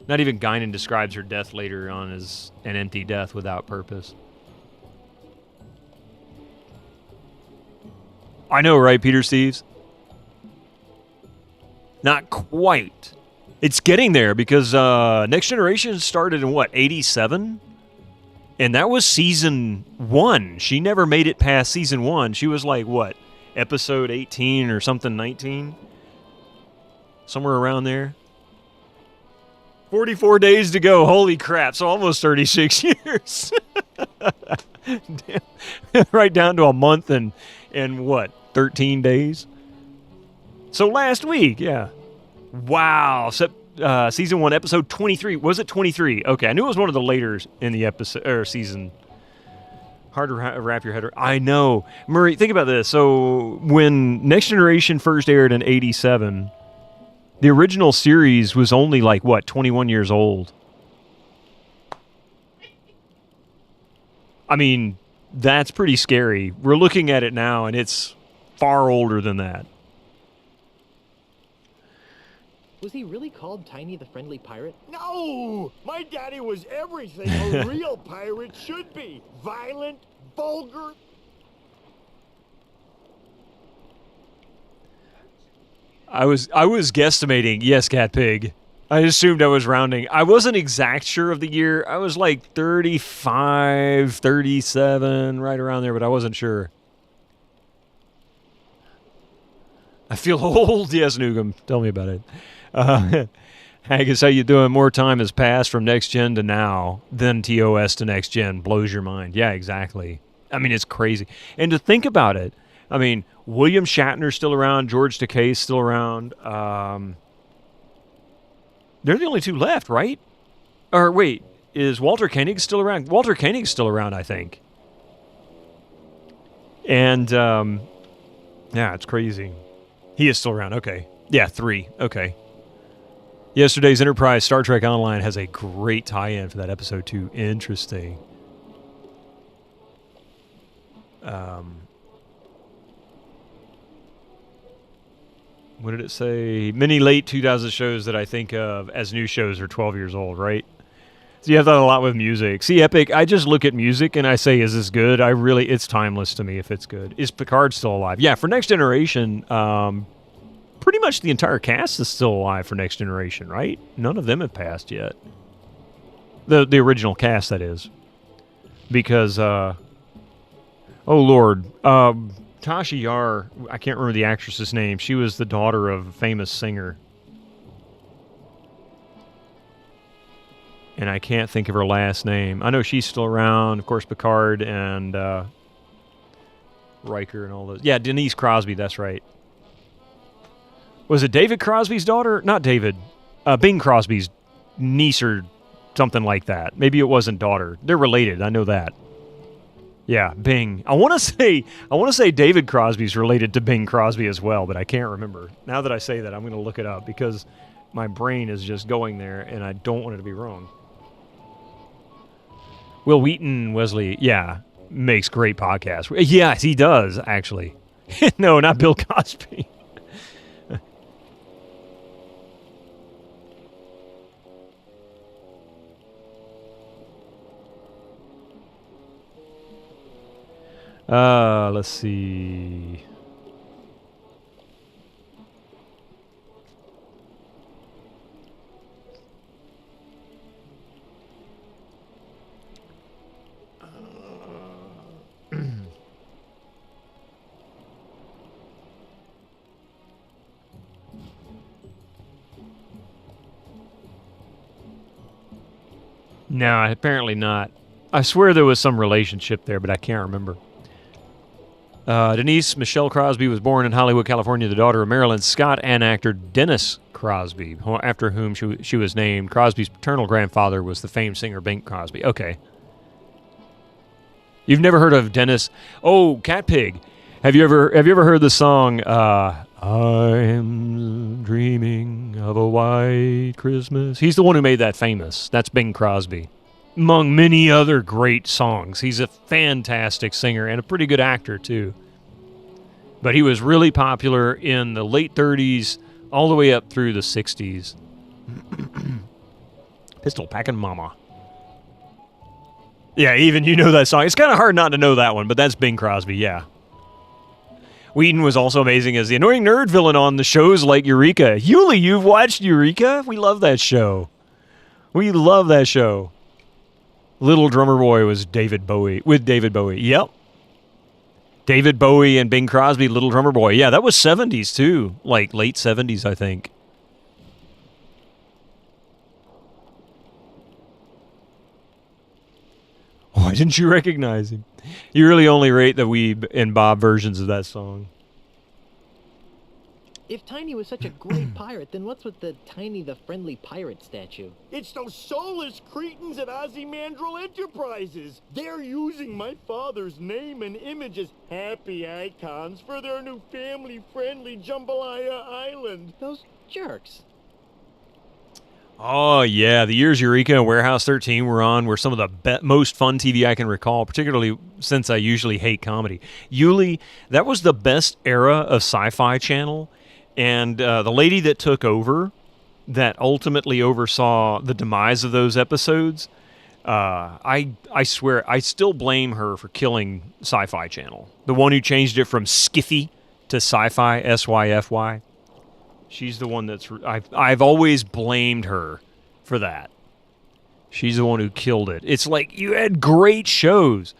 Not even Guinan describes her death later on as an empty death without purpose. I know, right, Peter Steves? Not quite. It's getting there because Next Generation started in 87? And that was season 1. She never made it past season 1. She was like, episode 18 or something, 19? Somewhere around there. 44 days to go. Holy crap. So almost 36 years. Damn. Right down to a month and 13 days? So last week, yeah. Wow. Season 1, episode 23. Was it 23? Okay, I knew it was one of the later in the episode or season. Hard to wrap your head around. I know. Murray, think about this. So when Next Generation first aired in 87, the original series was only 21 years old. I mean, that's pretty scary. We're looking at it now, and it's far older than that. Was he really called Tiny the Friendly Pirate? No! My daddy was everything a real pirate should be. Violent, vulgar. I was guesstimating. Yes, Cat Pig. I assumed I was rounding. I wasn't exact sure of the year. I was 35, 37, right around there, but I wasn't sure. I feel old. Yes, Nugum. Tell me about it. Haggis, how you doing? More time has passed from next gen to now than TOS to next gen. Blows your mind. Yeah, exactly. I mean, it's crazy. And to think about it, I mean, William Shatner's still around. George Takei's still around. They're the only two left, right? Or wait, is Walter Koenig still around? Walter Koenig's still around, I think. And, yeah, it's crazy. He is still around. Okay. Yeah, 3. Okay. Yesterday's Enterprise Star Trek Online has a great tie-in for that episode, too. Interesting. What did it say? Many late 2000 shows that I think of as new shows are 12 years old, right? So you have that a lot with music. See, Epic, I just look at music and I say, is this good? It's timeless to me if it's good. Is Picard still alive? Yeah, for Next Generation, pretty much the entire cast is still alive for Next Generation, right? None of them have passed yet. The original cast, that is. Because, oh Lord, Tasha Yar, I can't remember the actress's name. She was the daughter of a famous singer. And I can't think of her last name. I know she's still around. Of course, Picard and Riker and all those. Yeah, Denise Crosby, that's right. Was it David Crosby's daughter? Not David. Bing Crosby's niece or something like that. Maybe it wasn't daughter. They're related. I know that. Yeah, Bing. I want to say David Crosby's related to Bing Crosby as well, but I can't remember. Now that I say that, I'm going to look it up because my brain is just going there, and I don't want it to be wrong. Will Wheaton, Wesley, yeah, makes great podcasts. Yes, he does, actually. No, not Bill Cosby. Let's see. No, apparently not. I swear there was some relationship there, but I can't remember. Denise Michelle Crosby was born in Hollywood, California, the daughter of Marilyn Scott and actor Dennis Crosby, after whom she was named. Crosby's paternal grandfather was the famed singer Bing Crosby. Okay. You've never heard of Dennis? Oh, Cat Pig. Have you ever heard the song I'm dreaming of a white Christmas? He's the one who made that famous. That's Bing Crosby. Among many other great songs. He's a fantastic singer and a pretty good actor, too. But he was really popular in the late 30s all the way up through the 60s. Pistol Packin' Mama. Yeah, even you know that song. It's kind of hard not to know that one, but that's Bing Crosby, yeah. Whedon was also amazing as the annoying nerd villain on the shows like Eureka. Yuli, you've watched Eureka? We love that show. We love that show. Little Drummer Boy was David Bowie. Yep. David Bowie and Bing Crosby, Little Drummer Boy. Yeah, that was 70s too. Like late 70s, I think. Why didn't you recognize him? You really only rate the Weeb and Bob versions of that song. If Tiny was such a great pirate, then what's with the Tiny the Friendly Pirate statue? It's those soulless cretins at Ozymandial Enterprises. They're using my father's name and image as happy icons for their new family-friendly Jambalaya Island. Those jerks. Oh, yeah. The years Eureka and Warehouse 13 were on were some of the most fun TV I can recall, particularly since I usually hate comedy. Yuli, that was the best era of Sci-Fi Channel. And the lady that took over, that ultimately oversaw the demise of those episodes, I swear, I still blame her for killing Sci-Fi Channel. The one who changed it from Skiffy to Sci-Fi, S-Y-F-Y. She's the one that's... I've always blamed her for that. She's the one who killed it. It's like, you had great shows.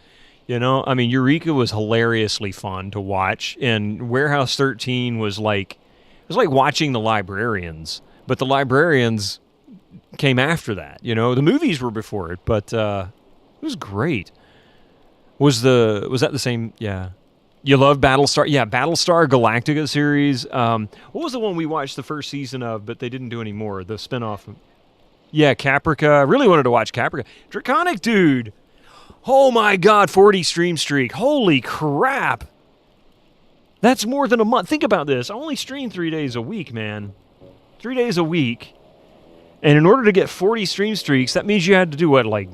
You know, I mean, Eureka was hilariously fun to watch, and Warehouse 13 was like... It was like watching The Librarians, but The Librarians came after that. You know, the movies were before it, but it was great. Was that the same? Yeah. You love Battlestar? Yeah, Battlestar Galactica series. What was the one we watched the first season of, but they didn't do any more? The spinoff. Yeah, Caprica. I really wanted to watch Caprica. Draconic Dude. Oh my God, 40 stream streak. Holy crap. That's more than a month. Think about this. I only stream 3 days a week, man. 3 days a week. And in order to get 40 stream streaks, that means you had to do what, like,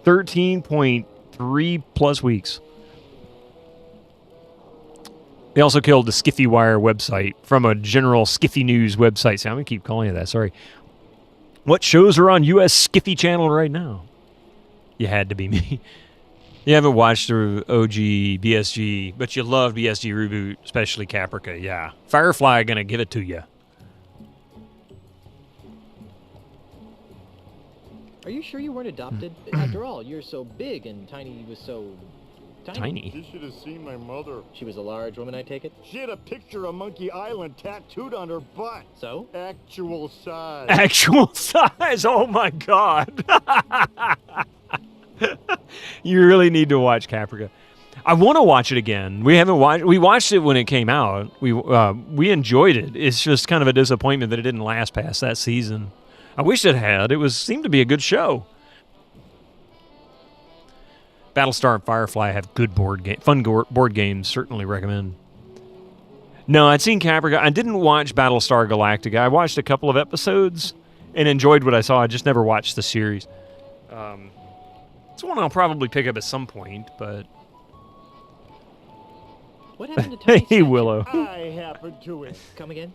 13.3 plus weeks. They also killed the Skiffy Wire website from a general Skiffy News website. So I'm going to keep calling it that. Sorry. What shows are on U.S. Skiffy Channel right now? You had to be me. You haven't watched the OG BSG, but you love BSG Reboot, especially Caprica. Yeah. Firefly going to give it to you. Are you sure you weren't adopted? After all, you're so big and Tiny was so... Tiny? You should have seen my mother. She was a large woman, I take it? She had a picture of Monkey Island tattooed on her butt. So? Actual size. Actual size? Oh, my God. You really need to watch Caprica. I want to watch it again. We watched it when it came out. We enjoyed it. It's just kind of a disappointment that it didn't last past that season. I wish it had. It seemed to be a good show. Battlestar and Firefly have good fun board games. Certainly recommend. No, I'd seen Caprica. I didn't watch Battlestar Galactica. I watched a couple of episodes and enjoyed what I saw. I just never watched the series. It's one I'll probably pick up at some point, but... What happened to Tiny Hey, Willow. I happened to it. Come again?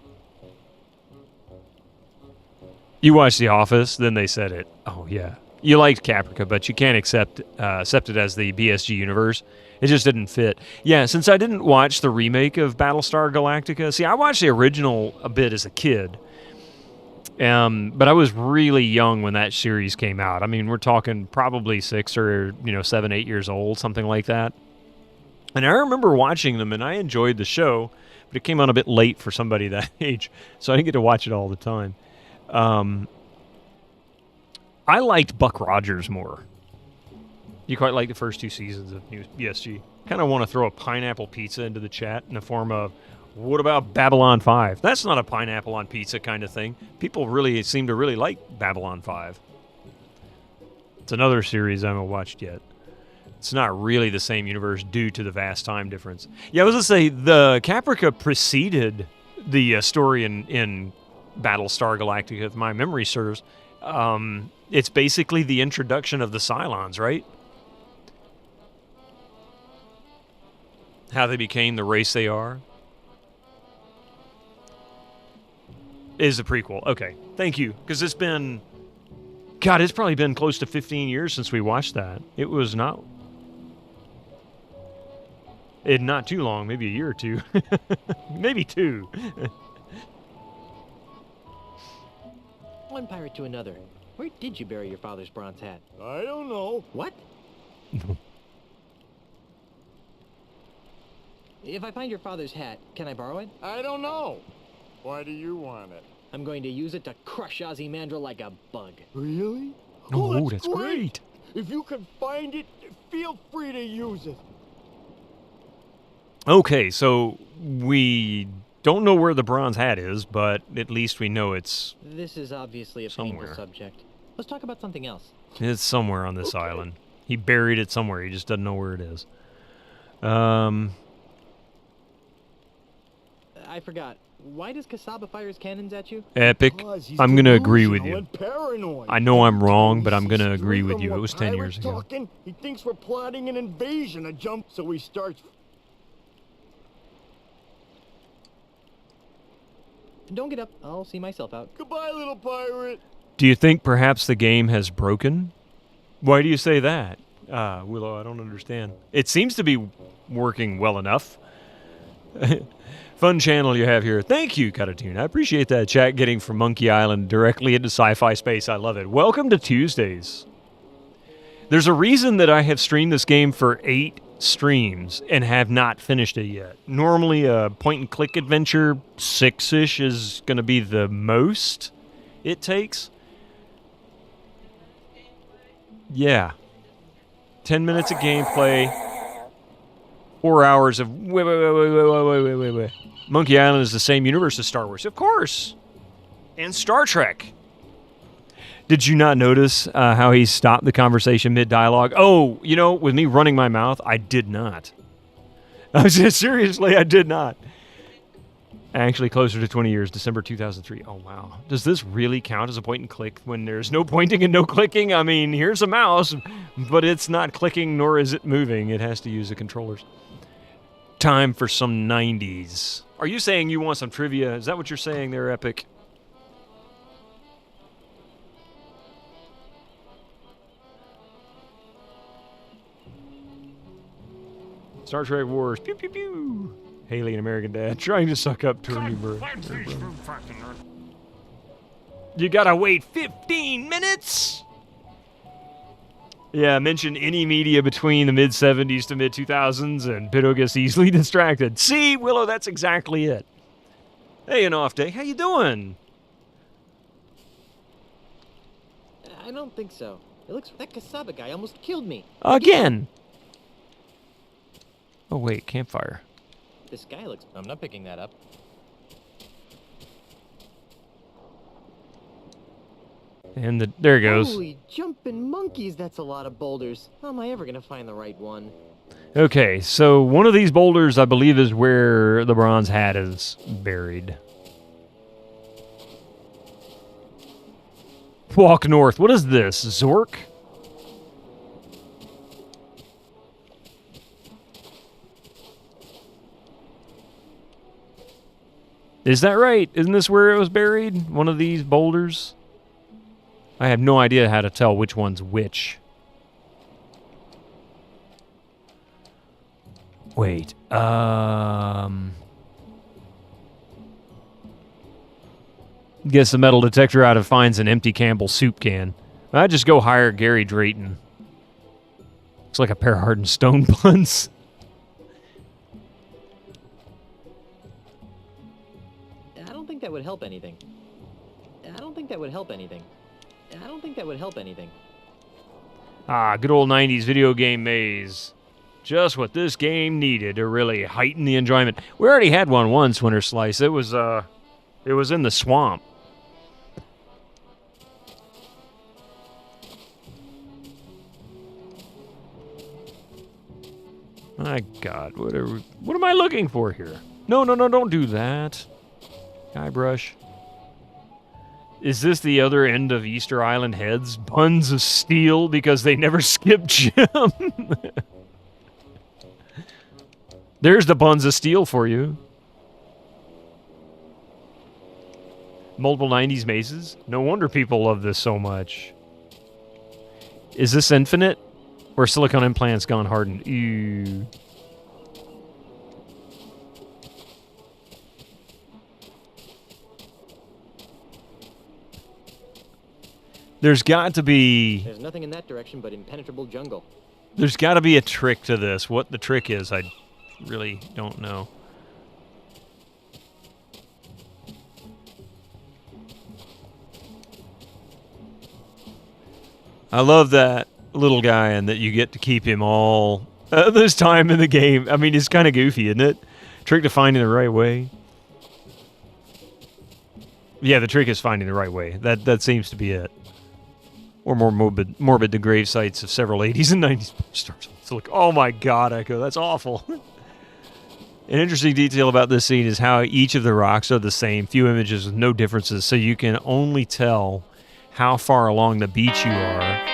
You watched The Office, then they said it. Oh, yeah. You liked Caprica, but you can't accept it as the BSG universe. It just didn't fit. Yeah, since I didn't watch the remake of Battlestar Galactica... See, I watched the original a bit as a kid. But I was really young when that series came out. I mean, we're talking probably 6 or 7, 8 years old, something like that. And I remember watching them, and I enjoyed the show, but it came on a bit late for somebody that age, so I didn't get to watch it all the time. I liked Buck Rogers more. You quite like the first 2 seasons of BSG. Kind of want to throw a pineapple pizza into the chat in the form of, what about Babylon 5? That's not a pineapple on pizza kind of thing. People really seem to really like Babylon 5. It's another series I haven't watched yet. It's not really the same universe due to the vast time difference. Yeah, I was going to say, the Caprica preceded the story in Battlestar Galactica, if my memory serves. It's basically the introduction of the Cylons, right? How they became the race they are. Is the prequel. Okay, thank you. Because it's been... God, it's probably been close to 15 years since we watched that. It was not... not too long, maybe a year or two. Maybe 2. One pirate to another. Where did you bury your father's bronze hat? I don't know. What? If I find your father's hat, can I borrow it? I don't know. Why do you want it? I'm going to use it to crush Ozymandias like a bug. Really? Oh, that's great. If you can find it, feel free to use it. Okay, so we don't know where the bronze hat is, but at least we know it's... This is obviously a somewhere. painful subject. Let's talk about something else. It's somewhere on this island. He buried it somewhere. He just doesn't know where it is. I forgot. Why does Kasaba fire his cannons at you? Epic. I'm going to agree with you. I know I'm wrong, but I'm going to agree with you. It was 10 years ago. He thinks we're plotting an invasion, a jump, so he starts... Don't get up. I'll see myself out. Goodbye, little pirate. Do you think perhaps the game has broken? Why do you say that? Willow, I don't understand. It seems to be working well enough. Fun channel you have here. Thank you, Cutatune. I appreciate that chat getting from Monkey Island directly into sci-fi space. I love it. Welcome to Tuesdays. There's a reason that I have streamed this game for 8 streams and have not finished it yet. Normally a point-and-click adventure, 6-ish is going to be the most it takes. Yeah. 10 minutes of gameplay. 4 hours of... Wait. Monkey Island is the same universe as Star Wars. Of course. And Star Trek. Did you not notice how he stopped the conversation mid-dialogue? Oh, you know, with me running my mouth, I did not. Seriously, I did not. Actually, closer to 20 years, December 2003. Oh, wow. Does this really count as a point and click when there's no pointing and no clicking? I mean, here's a mouse, but it's not clicking nor is it moving. It has to use the controllers. Time for some 90s. Are you saying you want some trivia? Is that what you're saying there, Epic? Star Trek Wars. Pew, pew, pew. Haley and American Dad trying to suck up to her new birth. You gotta wait 15 minutes? Yeah, mention any media between the mid-70s to mid-2000s, and Pito gets easily distracted. See, Willow, that's exactly it. Hey, an off day. How you doing? I don't think so. It looks... That Kasaba guy almost killed me. Again! Oh, wait, campfire. This guy looks... I'm not picking that up. And there it goes. Holy jumping monkeys, that's a lot of boulders. How am I ever going to find the right one? Okay, so one of these boulders, I believe, is where the bronze hat is buried. Walk north. What is this? Zork? Is that right? Isn't this where it was buried? One of these boulders? I have no idea how to tell which one's which. Wait, Gets the metal detector out and finds an empty Campbell soup can. I'd just go hire Gary Drayton. Looks like a pair of hardened stone buns. I don't think that would help anything. I don't think that would help anything. I don't think that would help anything. Ah, good old 90s video game maze. Just what this game needed to really heighten the enjoyment. We already had one once, Winter Slice. It was in the swamp. My God, what am I looking for here? No, don't do that. Guybrush. Is this the other end of Easter Island Heads? Buns of steel because they never skip gym. There's the buns of steel for you. Multiple 90s mazes? No wonder people love this so much. Is this infinite? Or silicone implants gone hardened? Ew. There's got to be... There's nothing in that direction but impenetrable jungle. There's got to be a trick to this. What the trick is, I really don't know. I love that little guy and that you get to keep him all this time in the game. I mean, it's kind of goofy, isn't it? Trick to finding the right way. Yeah, the trick is finding the right way. That seems to be it. Or more morbid the grave sites of several 80s and 90s stars. So like, oh my God, Echo, that's awful. An interesting detail about this scene is how each of the rocks are the same, few images with no differences, so you can only tell how far along the beach you are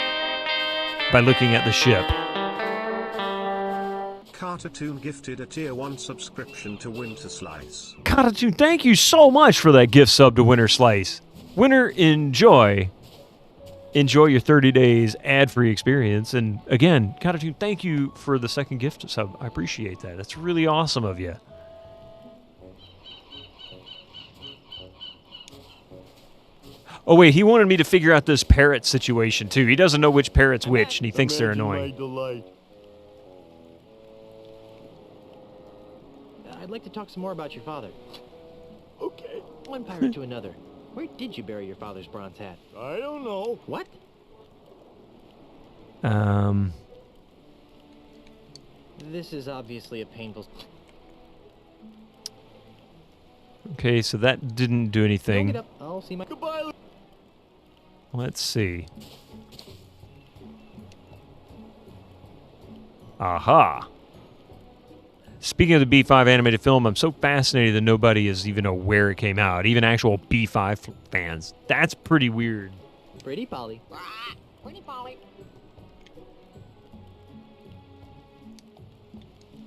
by looking at the ship. Cartoon gifted a tier 1 subscription to Winter Slice. Cartoon, thank you so much for that gift sub to Winter Slice. Winter, enjoy your 30 days ad-free experience. And again, Cartoon, thank you for the second gift sub. I appreciate that. That's really awesome of you. Oh, wait, he wanted me to figure out this parrot situation, too. He doesn't know which parrot's which, and he thinks they're annoying. I'd like to talk some more about your father. Okay. One pirate to another. Where did you bury your father's bronze hat? I don't know. What? This is obviously a painful... Okay, so that didn't do anything. Get up. I'll see my... Goodbye. Let's see. Aha. Speaking of the B5 animated film, I'm so fascinated that nobody is even aware it came out. Even actual B5 fans. That's pretty weird. Pretty Polly. Pretty Polly.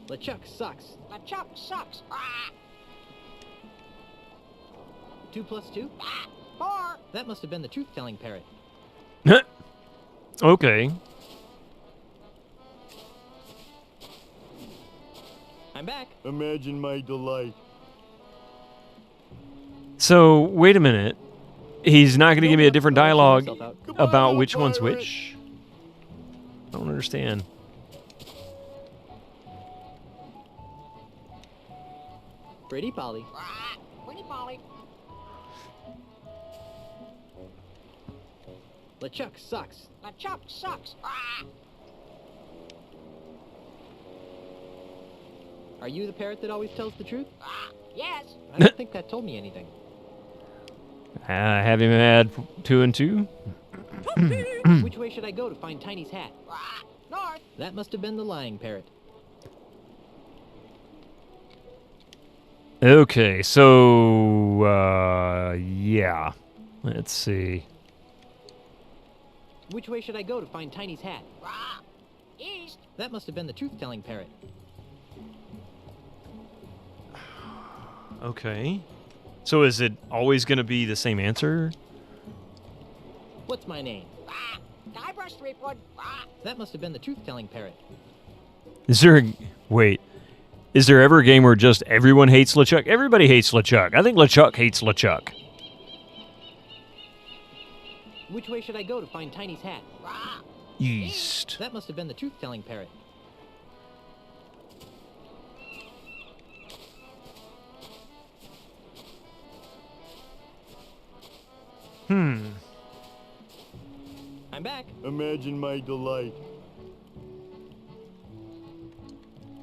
LeChuck sucks. LeChuck sucks. 2 plus 2? 4. That must have been the truth-telling parrot. Okay. I'm back. Imagine my delight. So, wait a minute. He's not going to give me a different dialogue about which one's which? I don't understand. Pretty Polly. Pretty Polly. LeChuck sucks. LeChuck sucks. Are you the parrot that always tells the truth? Yes. I don't think that told me anything. Have him add 2 and 2? Which way should I go to find Tiny's hat? North. That must have been the lying parrot. Okay, so, yeah. Let's see. Which way should I go to find Tiny's hat? East. That must have been the truth-telling parrot. Okay. So is it always going to be the same answer? What's my name? Guybrush Threepwood. That must have been the truth-telling parrot. Is there a... Wait. Is there ever a game where just everyone hates LeChuck? Everybody hates LeChuck. I think LeChuck hates LeChuck. Which way should I go to find Tiny's hat? East. That must have been the truth-telling parrot. Hmm. I'm back. Imagine my delight.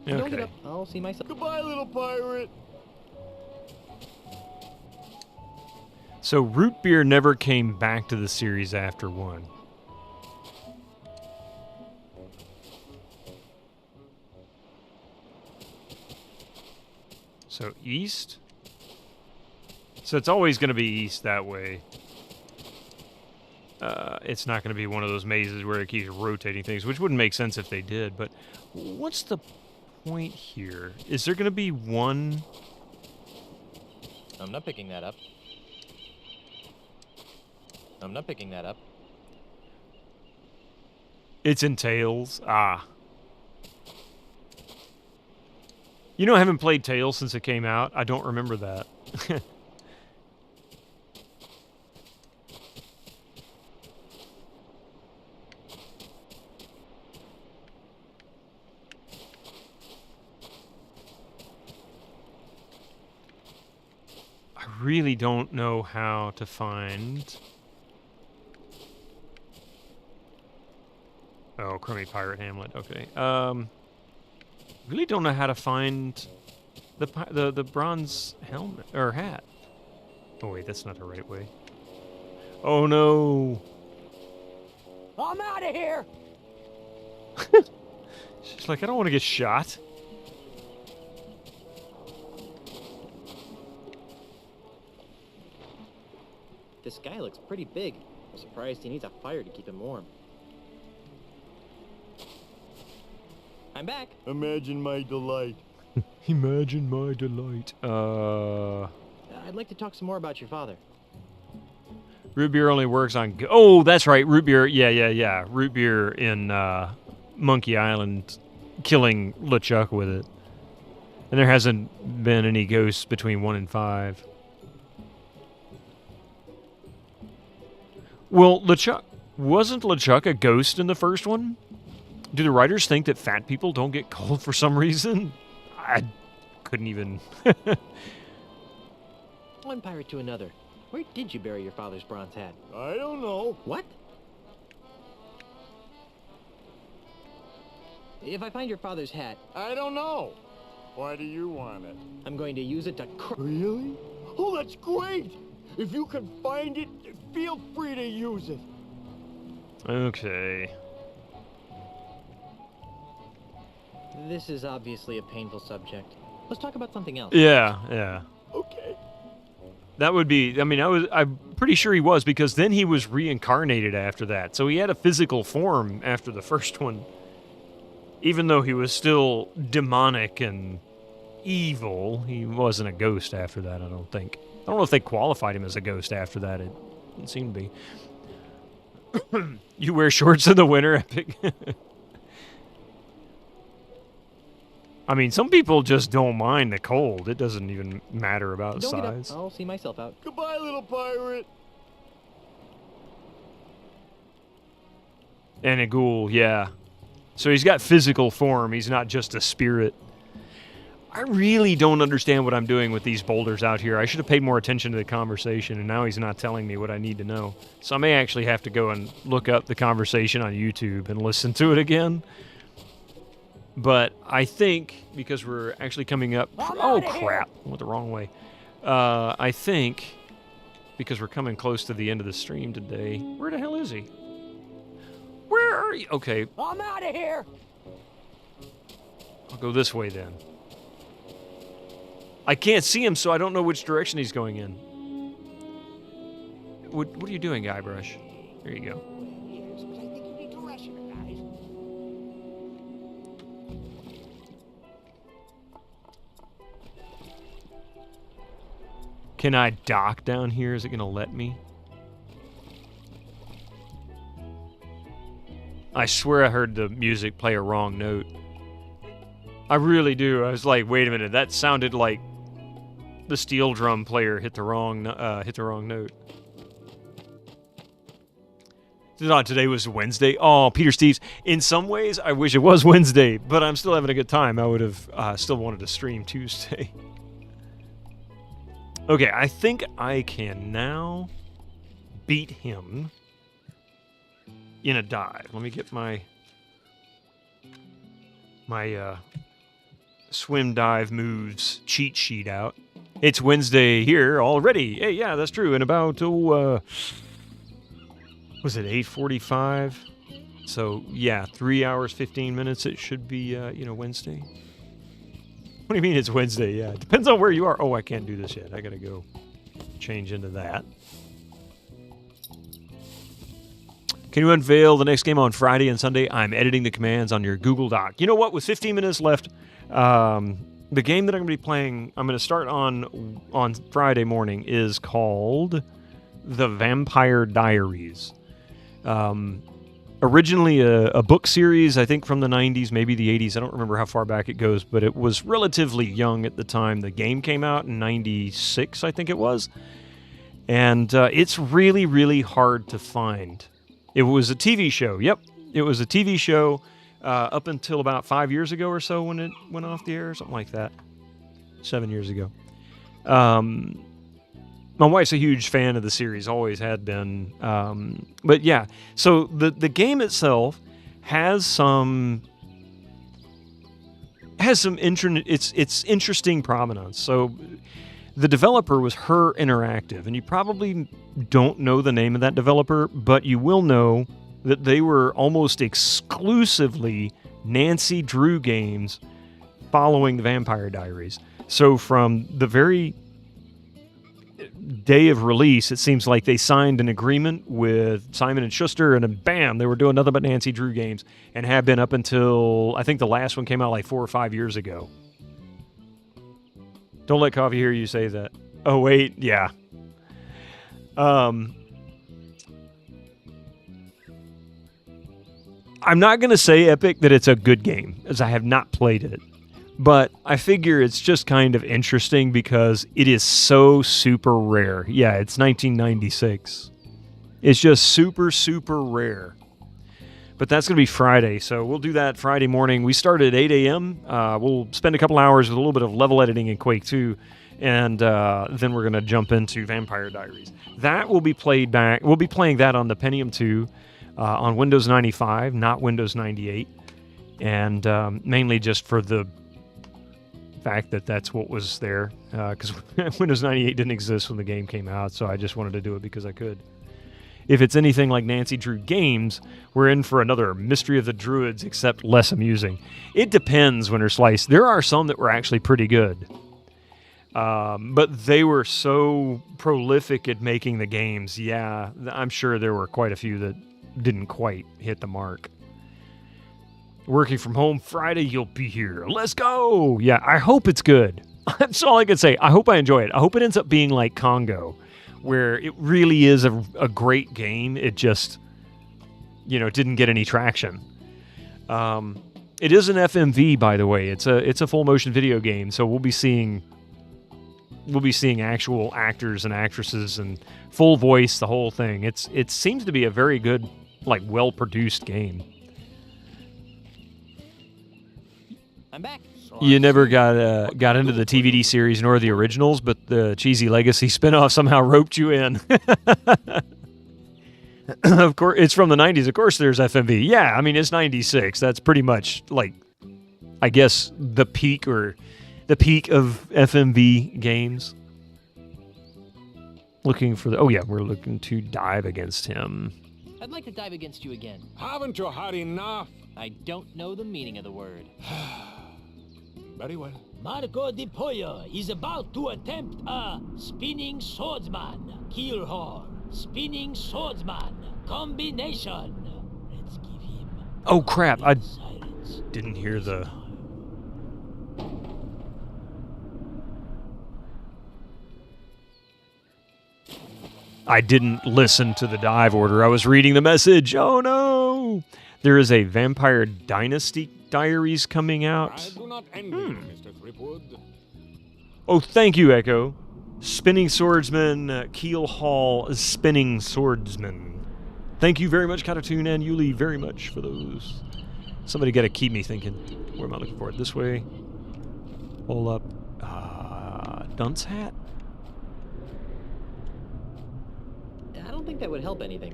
Don't get Okay. up. I'll see myself. Goodbye, little pirate. So root beer never came back to the series after 1. So east? So it's always going to be east that way. It's not going to be one of those mazes where it keeps rotating things, which wouldn't make sense if they did. But what's the point here? Is there going to be one? I'm not picking that up. I'm not picking that up. It's in Tails. Ah. You know, I haven't played Tails since it came out. I don't remember that. I really don't know how to find... Oh, Crummy Pirate Hamlet. Okay. Really don't know how to find the bronze helmet or hat. Oh wait, that's not the right way. Oh no! I'm out of here. She's like, I don't want to get shot. This guy looks pretty big. I'm surprised he needs a fire to keep him warm. I'm back. Imagine my delight. Imagine my delight. I'd like to talk some more about your father. Root beer only works on... Oh, that's right. Root beer. Yeah. Root beer in Monkey Island killing LeChuck with it. And there hasn't been any ghosts between 1 and 5. Well, wasn't LeChuck a ghost in the first one? Do the writers think that fat people don't get cold for some reason? I couldn't even... One pirate to another. Where did you bury your father's bronze hat? I don't know. What? If I find your father's hat... I don't know. Why do you want it? I'm going to use it to... Really? Oh, that's great! If you can find it, feel free to use it. Okay. This is obviously a painful subject. Let's talk about something else. Yeah. Okay. That would be... I mean, I'm pretty sure he was, because then he was reincarnated after that. So he had a physical form after the first one. Even though he was still demonic and evil, he wasn't a ghost after that, I don't think. I don't know if they qualified him as a ghost after that. It didn't seem to be. You wear shorts in the winter, Epic? I mean, some people just don't mind the cold. It doesn't even matter about Don't get up. size. I'll see myself out. Goodbye, little pirate. And a ghoul, yeah. So he's got physical form. He's not just a spirit. I really don't understand what I'm doing with these boulders out here. I should have paid more attention to the conversation, and now he's not telling me what I need to know. So I may actually have to go and look up the conversation on YouTube and listen to it again. But I think, because we're actually coming up... Oh, crap. I went the wrong way. I think, because we're coming close to the end of the stream today... Where the hell is he? Where are you? Okay. I'm out of here. I'll go this way then. I can't see him, so I don't know which direction he's going in. What are you doing, Guybrush? There you go. Can I dock down here? Is it going to let me? I swear I heard the music play a wrong note. I really do. I was like, wait a minute, that sounded like the steel drum player hit the wrong note. Today was Wednesday. Oh, Peter Steves. In some ways, I wish it was Wednesday, but I'm still having a good time. I would have still wanted to stream Tuesday. Okay, I think I can now beat him in a dive. Let me get my swim dive moves cheat sheet out. It's Wednesday here already. Hey, yeah, that's true. In about, was it 8:45? So, yeah, 3 hours, 15 minutes. It should be, Wednesday. What do you mean it's Wednesday? Yeah, it depends on where you are. Oh, I can't do this yet. I got to go change into that. Can you unveil the next game on Friday and Sunday? I'm editing the commands on your Google Doc. You know what? With 15 minutes left, the game that I'm going to be playing, I'm going to start on Friday morning, is called The Vampire Diaries. Originally a book series, I think from the 90s, maybe the 80s. I don't remember how far back it goes, but it was relatively young at the time the game came out in 96, I think it was. And it's really, really hard to find. It was a TV show. Yep, it was a TV show up until about 5 years ago or so when it went off the air, something like that. 7 years ago. My wife's a huge fan of the series, always had been. But yeah, so the game itself has some it's interesting provenance. So the developer was Her Interactive, and you probably don't know the name of that developer, but you will know that they were almost exclusively Nancy Drew games following the Vampire Diaries. So from the very day of release, it seems like they signed an agreement with Simon & Schuster, and then bam, they were doing nothing but Nancy Drew games, and have been up until, I think the last one came out like 4 or 5 years ago. Don't let Coffee hear you say that. Oh, wait, yeah. I'm not going to say, Epic, that it's a good game, as I have not played it. But I figure it's just kind of interesting because it is so super rare. Yeah, it's 1996. It's just super, super rare. But that's going to be Friday, so we'll do that Friday morning. We start at 8 a.m. We'll spend a couple hours with a little bit of level editing in Quake 2, and then we're going to jump into Vampire Diaries. That will be played back. We'll be playing that on the Pentium 2 on Windows 95, not Windows 98, and mainly just for the fact that that's what was there, because Windows 98 didn't exist when the game came out, so I just wanted to do it because I could. If it's anything like Nancy Drew games, we're in for another Mystery of the Druids, except less amusing. It depends, Winter Slice. There are some that were actually pretty good. But they were so prolific at making the games, yeah, I'm sure there were quite a few that didn't quite hit the mark. Working from home Friday, you'll be here. Let's go! Yeah, I hope it's good. That's all I can say. I hope I enjoy it. I hope it ends up being like Congo, where it really is a great game. It just, didn't get any traction. It is an FMV, by the way. It's a full motion video game, so we'll be seeing actual actors and actresses and full voice, the whole thing. It seems to be a very good, well produced game. I'm back. You never got into the TVD series nor the originals, but the Cheesy Legacy spinoff somehow roped you in. Of course, it's from the 90s. Of course, there's FMV. Yeah, I mean, it's 96. That's pretty much, I guess, the peak of FMV games. Looking for we're looking to dive against him. I'd like to dive against you again. Haven't you had enough? I don't know the meaning of the word. Very well. Marco Di Pollo is about to attempt a spinning swordsman. Kill her. Spinning swordsman. Combination. Let's give him... Oh, crap. I didn't hear the... I didn't listen to the dive order. I was reading the message. Oh, no. There is a Vampire Dynasty Diaries coming out. I do not envy you, Mr. Threepwood. Oh, thank you, Echo. Spinning Swordsman, Keel Hall, Spinning Swordsman. Thank you very much, Katatoon and Yuli, very much for those. Somebody got to keep me thinking. Where am I looking for? This way. Hold Dunce Hat? think that would help anything.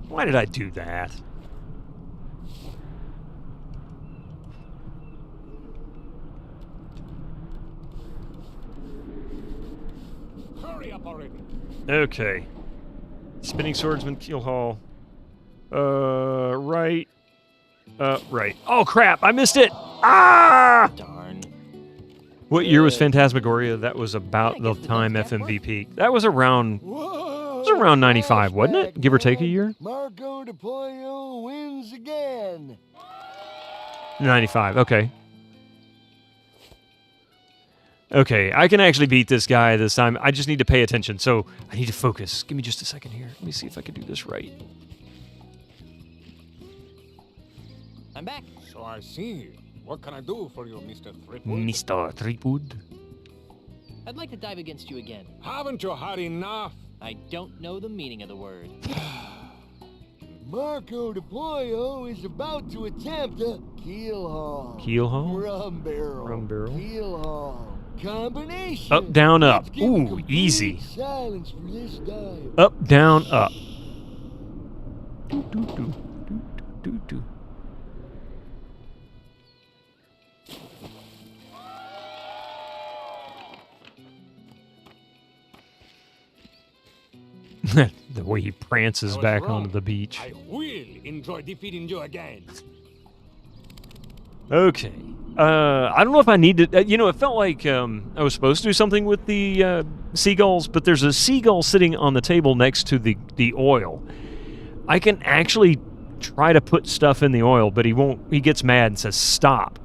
Why did I do that? Hurry up already. Okay. Spinning swordsman, keel haul. Right. Right. Oh, crap! I missed it! Ah! Darn. What year was Phantasmagoria? That was about the time FMV peaked. That was around... It was around 95, wasn't it? Give or take a year? Marco de Pollo wins again. 95, okay. Okay, I can actually beat this guy this time. I just need to pay attention, so I need to focus. Give me just a second here. Let me see if I can do this right. I'm back. So I see. What can I do for you, Mr. Threepwood? Mr. Threepwood? I'd like to dive against you again. Haven't you had enough? I don't know the meaning of the word. Marco de Pollo is about to attempt a keel haul. Keel haul? Rum barrel. Rum barrel. Keel haul. Combination. Up, down, up. Ooh, easy. Silence for this dive. Up, down, up. Do, do, do, do, do, do. The way he prances back onto the beach. I will enjoy defeating you again. Okay. I don't know if I need to... you know, it felt like I was supposed to do something with the seagulls, but there's a seagull sitting on the table next to the oil. I can actually try to put stuff in the oil, but he won't... He gets mad and says, stop.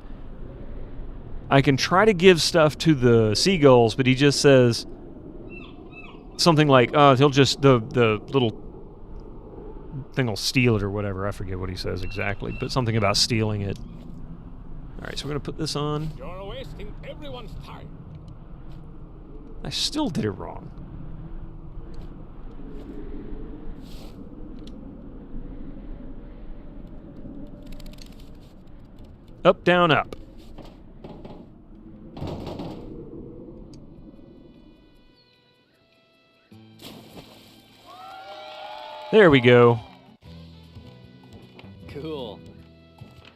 I can try to give stuff to the seagulls, but he just says... Something like, he'll just, the little thing will steal it or whatever. I forget what he says exactly, but something about stealing it. All right, so we're going to put this on. You're wasting everyone's time. I still did it wrong. Up, down, up. There we go. Cool.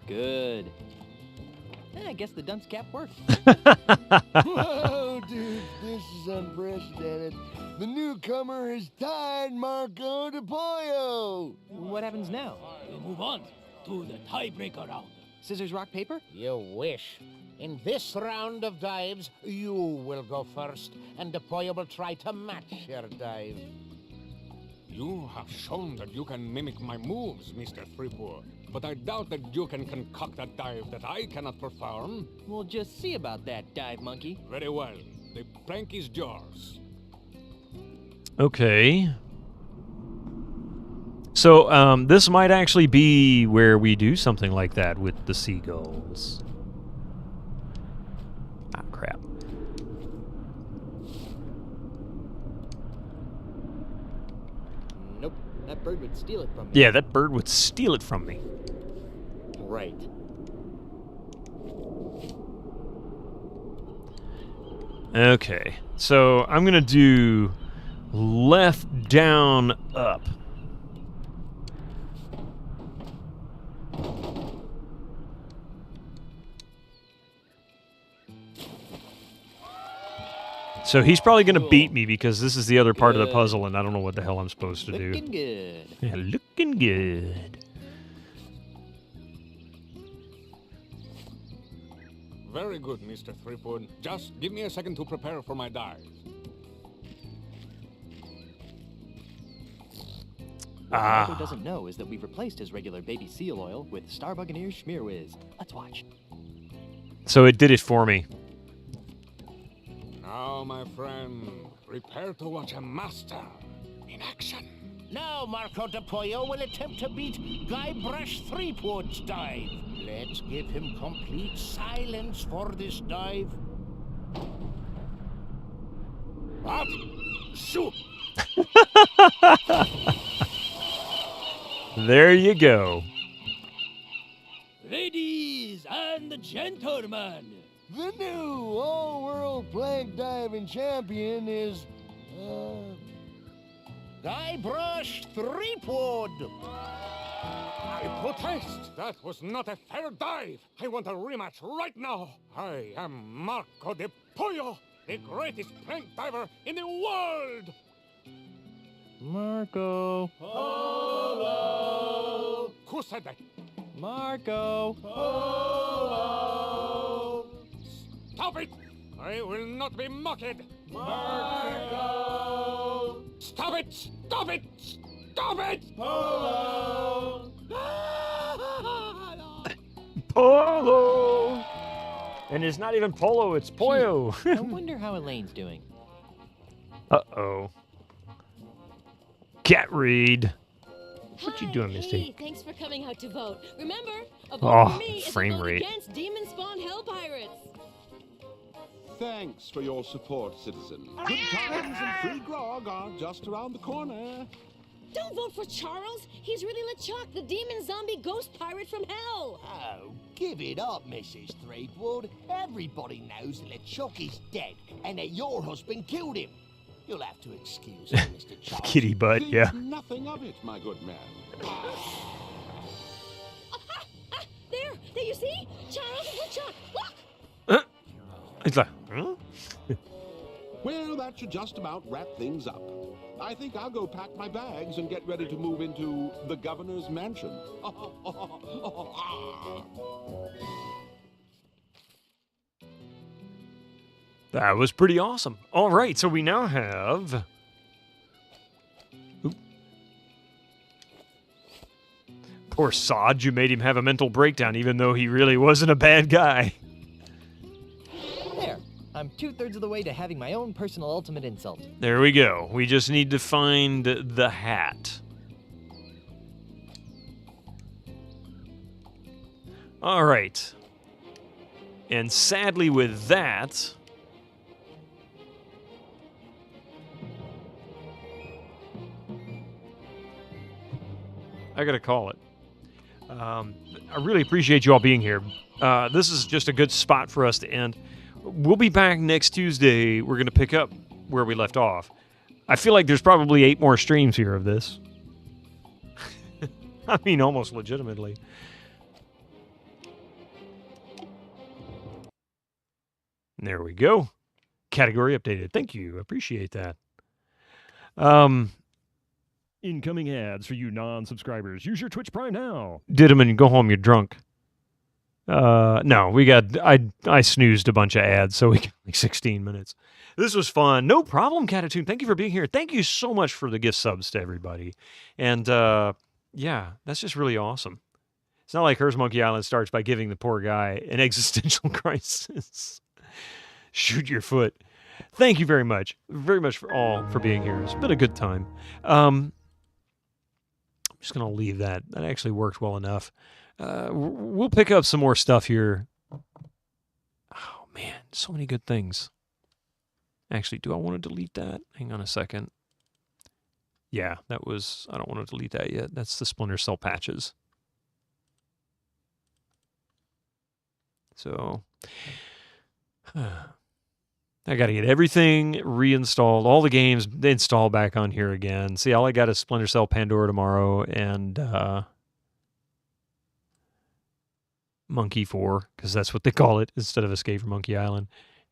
Good. I guess the dunce cap worked. Whoa, dude, this is unprecedented. The newcomer has tied Marco de Pollo. What happens now? We move on to the tiebreaker round. Scissors, rock, paper? You wish. In this round of dives, you will go first, and de Pollo will try to match your dive. You have shown that you can mimic my moves, Mr. Threepwood. But I doubt that you can concoct a dive that I cannot perform. We'll just see about that, dive monkey. Very well. The plank is yours. Okay. So, this might actually be where we do something like that with the seagulls. Ah, crap. Nope, that bird would steal it from me. Yeah, that bird would steal it from me. Right. Okay, so I'm gonna do left, down, up. So he's probably going to beat me because this is the other part of the puzzle and I don't know what the hell I'm supposed to do. Looking good. Yeah, looking good. Very good, Mr. Threepwood. Just give me a second to prepare for my dive. What Marco doesn't know is that we've replaced his regular baby seal oil with Star Buccaneer Schmear Whiz. Let's watch. So it did it for me. Now, my friend, prepare to watch a master in action. Now Marco de Pollo will attempt to beat Guybrush Threepwood's dive. Let's give him complete silence for this dive. What? Shoot! There you go. Ladies and gentlemen, The new all-world plank diving champion is, Guybrush Threepwood. I protest! That was not a fair dive! I want a rematch right now! I am Marco de Pollo, the greatest plank diver in the world! Marco. Polo! Who said that? Marco. Polo! Stop it! I will not be mocked! Marco! Stop it! Stop it! Stop it! Polo! Polo! And it's not even Polo, it's Pollo. I wonder how Elaine's doing. Uh-oh. Cat Reed. What you doing, Misty? Hey, thanks for coming out to vote. Remember, a vote Oh, for me is a frame vote rate. against Demon Spawn Hell Pirates. Thanks for your support, citizen. Good times and free grog are just around the corner. Don't vote for Charles. He's really LeChuck, the demon zombie ghost pirate from hell. Oh, give it up, Mrs. Threepwood. Everybody knows that LeChuck is dead and that your husband killed him. You'll have to excuse me, Mr. Charles. Kitty butt, Think yeah. nothing of it, my good man. There, you see? Charles and LeChuck. Look! It's like, huh? Well, that should just about wrap things up. I think I'll go pack my bags and get ready to move into the governor's mansion. That was pretty awesome. All right, so we now have... Oop. Poor Sod, you made him have a mental breakdown, even though he really wasn't a bad guy. There. I'm 2/3 of the way to having my own personal ultimate insult. There we go. We just need to find the hat. All right. And sadly with that... I gotta call it. I really appreciate you all being here. This is just a good spot for us to end. We'll be back next Tuesday. We're gonna pick up where we left off. I feel like there's probably 8 more streams here of this. I mean, almost legitimately. There we go. Category updated. Thank you. Appreciate that. Incoming ads for you non-subscribers. Use your Twitch Prime now. Did them and go home, you're drunk. No, we got, I snoozed a bunch of ads, so we got like 16 minutes. This was fun. No problem, Catatoon. Thank you for being here. Thank you so much for the gift subs to everybody. And, yeah, that's just really awesome. It's not like Hers Monkey Island starts by giving the poor guy an existential crisis. Shoot your foot. Thank you very much for all for being here. It's been a good time. I'm just going to leave that. That actually worked well enough. We'll pick up some more stuff here. Oh, man. So many good things. Actually, do I want to delete that? Hang on a second. Yeah, that was... I don't want to delete that yet. That's the Splinter Cell patches. So... I got to get everything reinstalled, all the games installed back on here again. See, all I got is Splinter Cell Pandora tomorrow and Monkey 4, because that's what they call it instead of Escape from Monkey Island,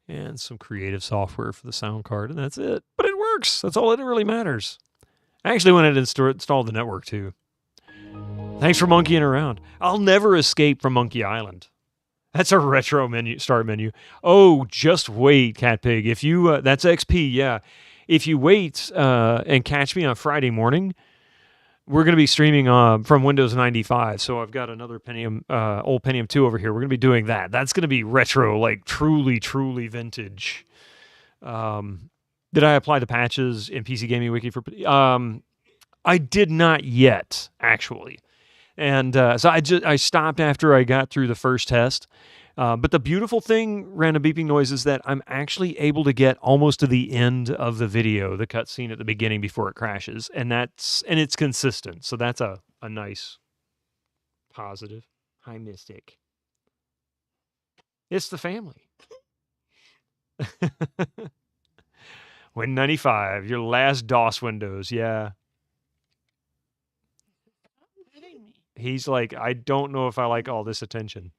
and some creative software for the sound card, and that's it. But it works. That's all that really matters. I actually went and installed the network, too. Thanks for monkeying around. I'll never escape from Monkey Island. That's a retro menu, start menu. Oh, just wait, Cat Pig. If you, that's XP, yeah. If you wait and catch me on Friday morning, we're going to be streaming from Windows 95. So I've got another Pentium, old Pentium 2 over here. We're going to be doing that. That's going to be retro, like truly, truly vintage. Did I apply the patches in PC Gaming Wiki for? I did not yet, actually. And so I stopped after I got through the first test. But the beautiful thing, random beeping noise, is that I'm actually able to get almost to the end of the video, the cutscene at the beginning before it crashes. And it's consistent. So that's a nice positive. Hi, Mystic. It's the family. Win 95, your last DOS Windows, yeah. He's like, I don't know if I like all this attention.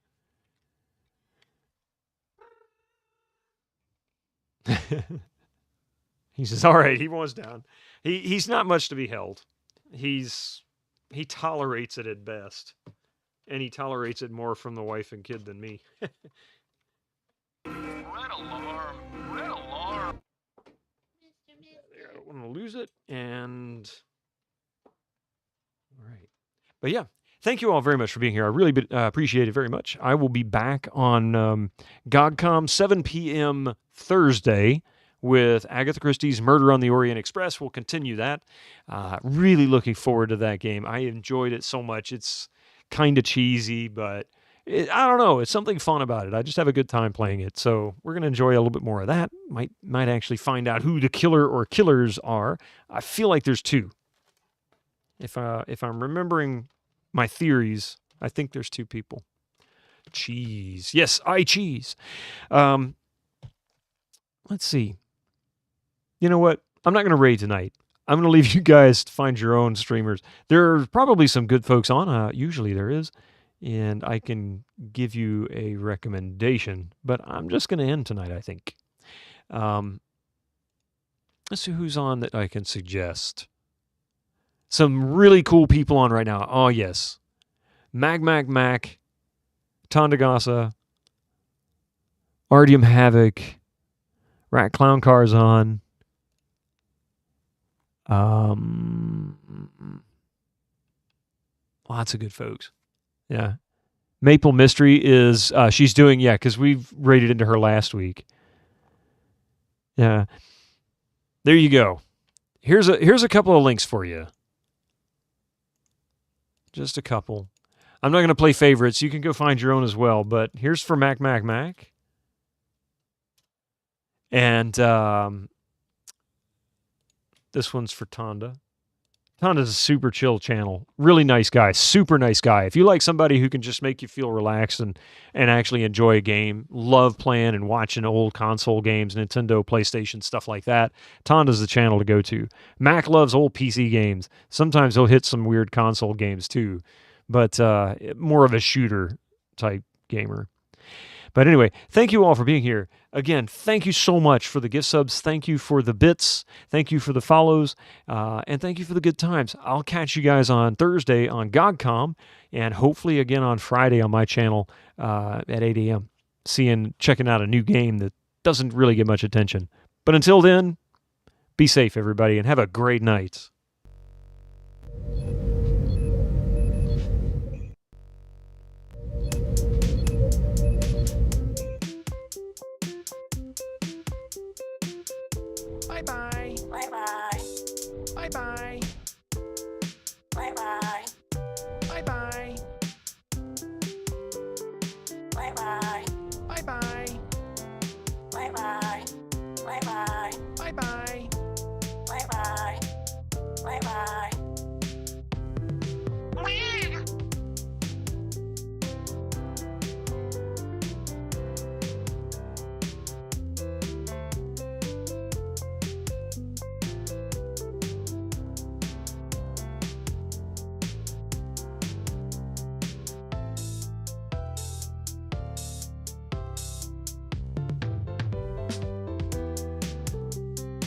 He says, all right, he wants down. He's not much to be held. He tolerates it at best. And he tolerates it more from the wife and kid than me. Red alarm. Red alarm. I don't want to lose it. And all right. But yeah, thank you all very much for being here. I really appreciate it very much. I will be back on GOGCOM 7 p.m. Thursday with Agatha Christie's Murder on the Orient Express. We'll continue that. Really looking forward to that game. I enjoyed it so much. It's kind of cheesy, but I don't know. It's something fun about it. I just have a good time playing it. So we're going to enjoy a little bit more of that. Might actually find out who the killer or killers are. I feel like there's two. If I'm remembering my theories, I think there's two people. Cheese. Yes, cheese. Let's see. You know what? I'm not going to raid tonight. I'm going to leave you guys to find your own streamers. There are probably some good folks on. Usually there is. And I can give you a recommendation. But I'm just going to end tonight, I think. Let's see who's on that I can suggest. Some really cool people on right now. Oh, yes. Mac, Tondagasa, Ardium Havoc, Rat Clown Car's on. Lots of good folks. Yeah. Maple Mystery is, she's doing, yeah, because we've raided into her last week. Yeah. There you go. Here's a couple of links for you. Just a couple. I'm not going to play favorites. You can go find your own as well. But here's for Mac. And this one's for Tonda. Tonda's a super chill channel. Really nice guy. Super nice guy. If you like somebody who can just make you feel relaxed and actually enjoy a game, love playing and watching old console games, Nintendo, PlayStation, stuff like that, Tonda's the channel to go to. Mac loves old PC games. Sometimes he'll hit some weird console games too, but more of a shooter type gamer. But anyway, thank you all for being here. Again, thank you so much for the gift subs. Thank you for the bits. Thank you for the follows. And thank you for the good times. I'll catch you guys on Thursday on GOGCOM and hopefully again on Friday on my channel at 8 a.m. Checking out a new game that doesn't really get much attention. But until then, be safe, everybody, and have a great night. Bye-bye. Bye-bye. Bye-bye. Bye-bye.